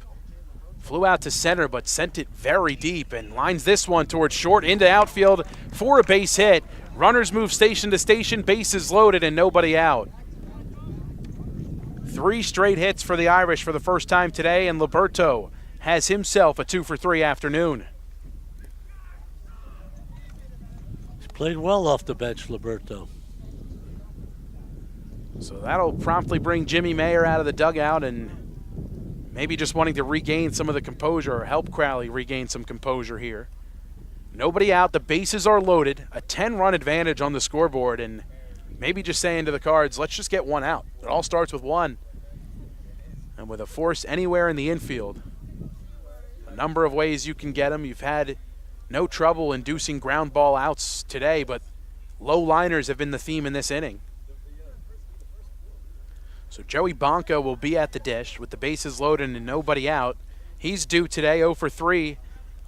Flew out to center, but sent it very deep and lines this one towards short into outfield for a base hit. Runners move station to station, bases loaded, and nobody out. 3 straight hits for the Irish for the first time today, and Liberto has himself a 2-for-3 afternoon. He's played well off the bench, Liberto. So that'll promptly bring Jimmy Mayer out of the dugout and maybe just wanting to regain some of the composure or help Crowley regain some composure here. Nobody out, the bases are loaded, a 10-run advantage on the scoreboard, and maybe just saying to the Cards, let's just get one out. It all starts with one. And with a force anywhere in the infield, a number of ways you can get them. You've had no trouble inducing ground ball outs today, but low liners have been the theme in this inning. So Joey Bonco will be at the dish with the bases loaded and nobody out. He's due today 0-for-3,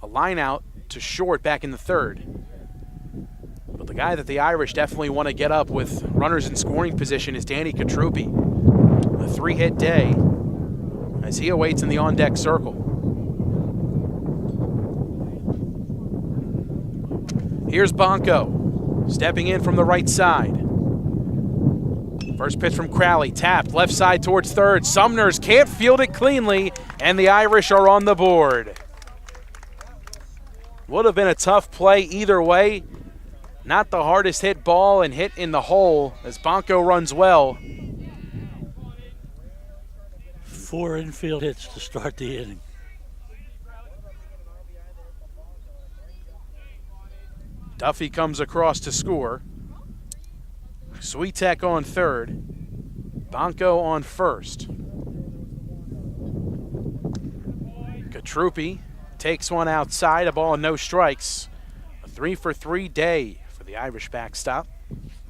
a line out to short back in the third. But the guy that the Irish definitely want to get up with runners in scoring position is Danny Katrupi. A 3-hit day as he awaits in the on-deck circle. Here's Bonco stepping in from the right side. First pitch from Crowley, tapped left side towards third. Sumners can't field it cleanly, and the Irish are on the board. Would have been a tough play either way. Not the hardest hit ball and hit in the hole as Bonco runs well. 4 infield hits to start the inning. Duffy comes across to score. Switek on third. Bonco on first. Katrupi takes one outside, a ball and no strikes. A 3-for-3 day for the Irish backstop.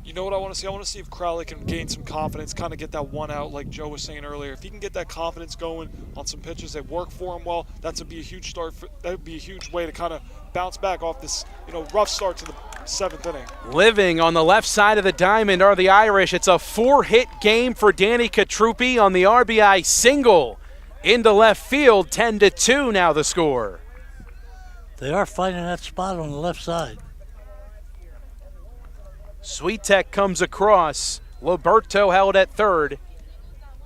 You know what I want to see? I want to see if Crowley can gain some confidence, kind of get that one out like Joe was saying earlier. If he can get that confidence going on some pitches that work for him well, that would be a huge start. That would be a huge way to kind of bounce back off this, rough start to the 7th inning. Living on the left side of the diamond are the Irish. It's a 4-hit game for Danny Katrupi on the RBI single into left field. 10-2 now the score. They are finding that spot on the left side. Switek comes across. Liberto held at third.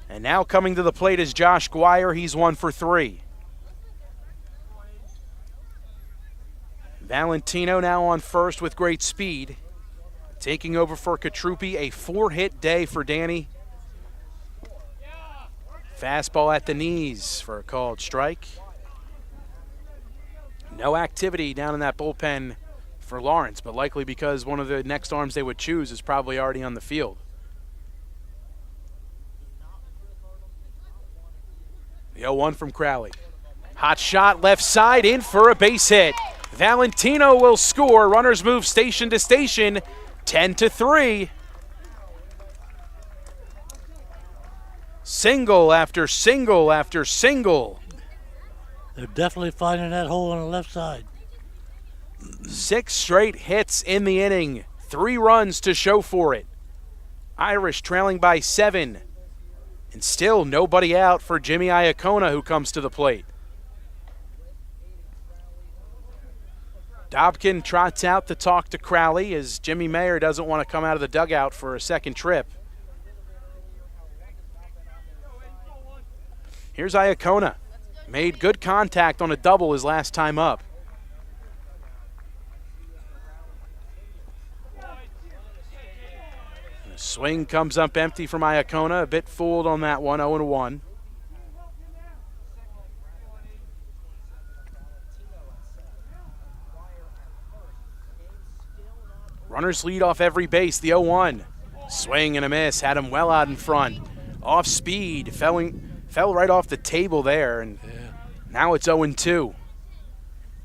And now coming to the plate is Josh Guire. He's 1-for-3. Valentino now on first with great speed. Taking over for Katrupi, a 4-hit day for Danny. Fastball at the knees for a called strike. No activity down in that bullpen for Lawrence, but likely because one of the next arms they would choose is probably already on the field. The 0-1 from Crowley. Hot shot left side in for a base hit. Valentino will score. Runners move station to station. 10-3. Single after single after single. They're definitely finding that hole on the left side. 6 straight hits in the inning. 3 runs to show for it. Irish trailing by 7. And still nobody out for Jimmy Iacona, who comes to the plate. Dobkin trots out to talk to Crowley as Jimmy Mayer doesn't want to come out of the dugout for a second trip. Here's Iacona. Made good contact on a double his last time up. And the swing comes up empty from Iacona. A bit fooled on that one, 0-1. Runners lead off every base, the 0-1. Swing and a miss, had him well out in front. Off speed, fell right off the table there, and now it's 0-2.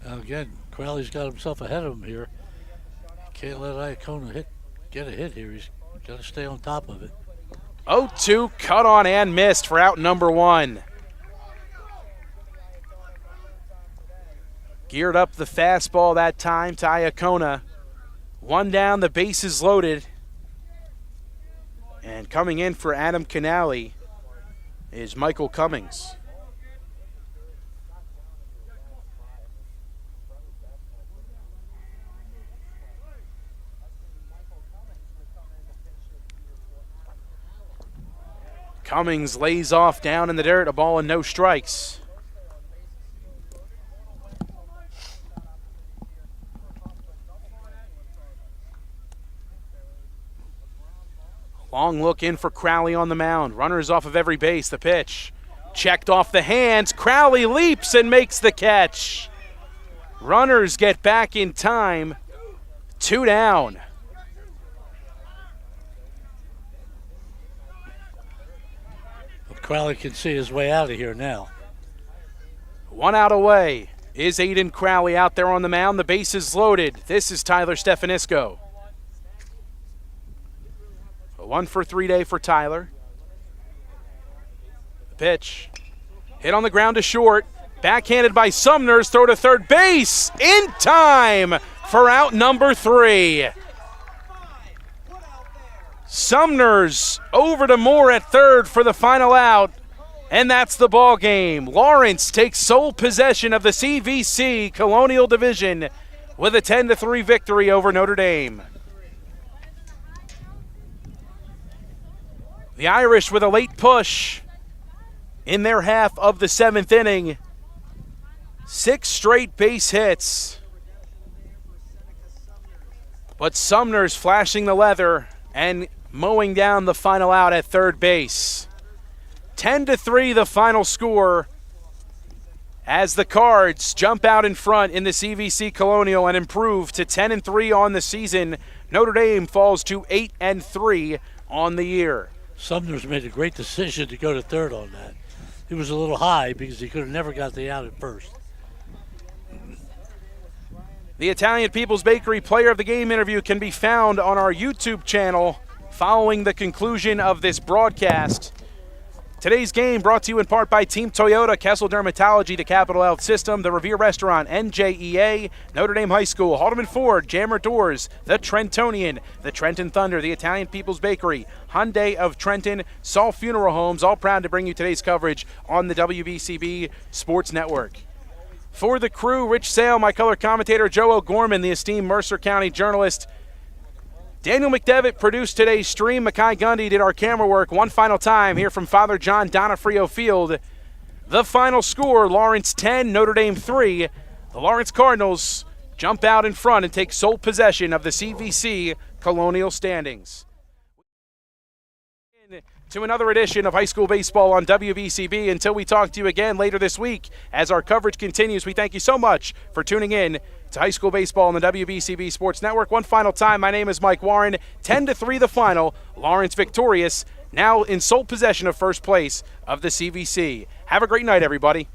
Again, Crowley's got himself ahead of him here. Can't let Iacona get a hit here. He's got to stay on top of it. 0-2, cut on and missed for out number 1. Geared up the fastball that time to Iacona. 1 down, the bases loaded. And coming in for Adam Canale is Michael Cummings. Cummings lays off down in the dirt, a ball and no strikes. Long look in for Crowley on the mound. Runners off of every base. The pitch checked off the hands. Crowley leaps and makes the catch. Runners get back in time. 2 down. Well, Crowley can see his way out of here now. 1 out away is Aiden Crowley out there on the mound. The base is loaded. This is Tyler Stefanisco. 1-for-3 day for Tyler. The pitch. Hit on the ground to short. Backhanded by Sumner's. Throw to third base. In time for out number 3. Sumner's over to Moore at third for the final out. And that's the ball game. Lawrence takes sole possession of the CVC Colonial Division with a 10-3 victory over Notre Dame. The Irish with a late push in their half of the 7th inning. 6 straight base hits. But Sumner's flashing the leather and mowing down the final out at third base. 10-3 the final score as the Cards jump out in front in the CVC Colonial and improve to 10-3 on the season. Notre Dame falls to 8-3 on the year. Sumner's made a great decision to go to third on that. He was a little high because he could have never got the out at first. The Italian People's Bakery Player of the Game interview can be found on our YouTube channel following the conclusion of this broadcast. Today's game brought to you in part by Team Toyota, Kessel Dermatology, the Capital Health System, the Revere Restaurant, NJEA, Notre Dame High School, Haldeman Ford, Jammer Doors, the Trentonian, the Trenton Thunder, the Italian People's Bakery, Hyundai of Trenton, Saul Funeral Homes, all proud to bring you today's coverage on the WBCB Sports Network. For the crew, Rich Sale, my color commentator, Joe O'Gorman, the esteemed Mercer County journalist, Daniel McDevitt produced today's stream. Mackay Gundy did our camera work. One final time here from Father John Donofrio Field. The final score, Lawrence 10, Notre Dame 3. The Lawrence Cardinals jump out in front and take sole possession of the CVC Colonial standings. To another edition of high school baseball on WBCB. Until we talk to you again later this week as our coverage continues, we thank you so much for tuning in to high school baseball on the WBCB Sports Network. One final time, my name is Mike Warren. 10-3 the final. Lawrence victorious, now in sole possession of first place of the CVC. Have a great night, everybody.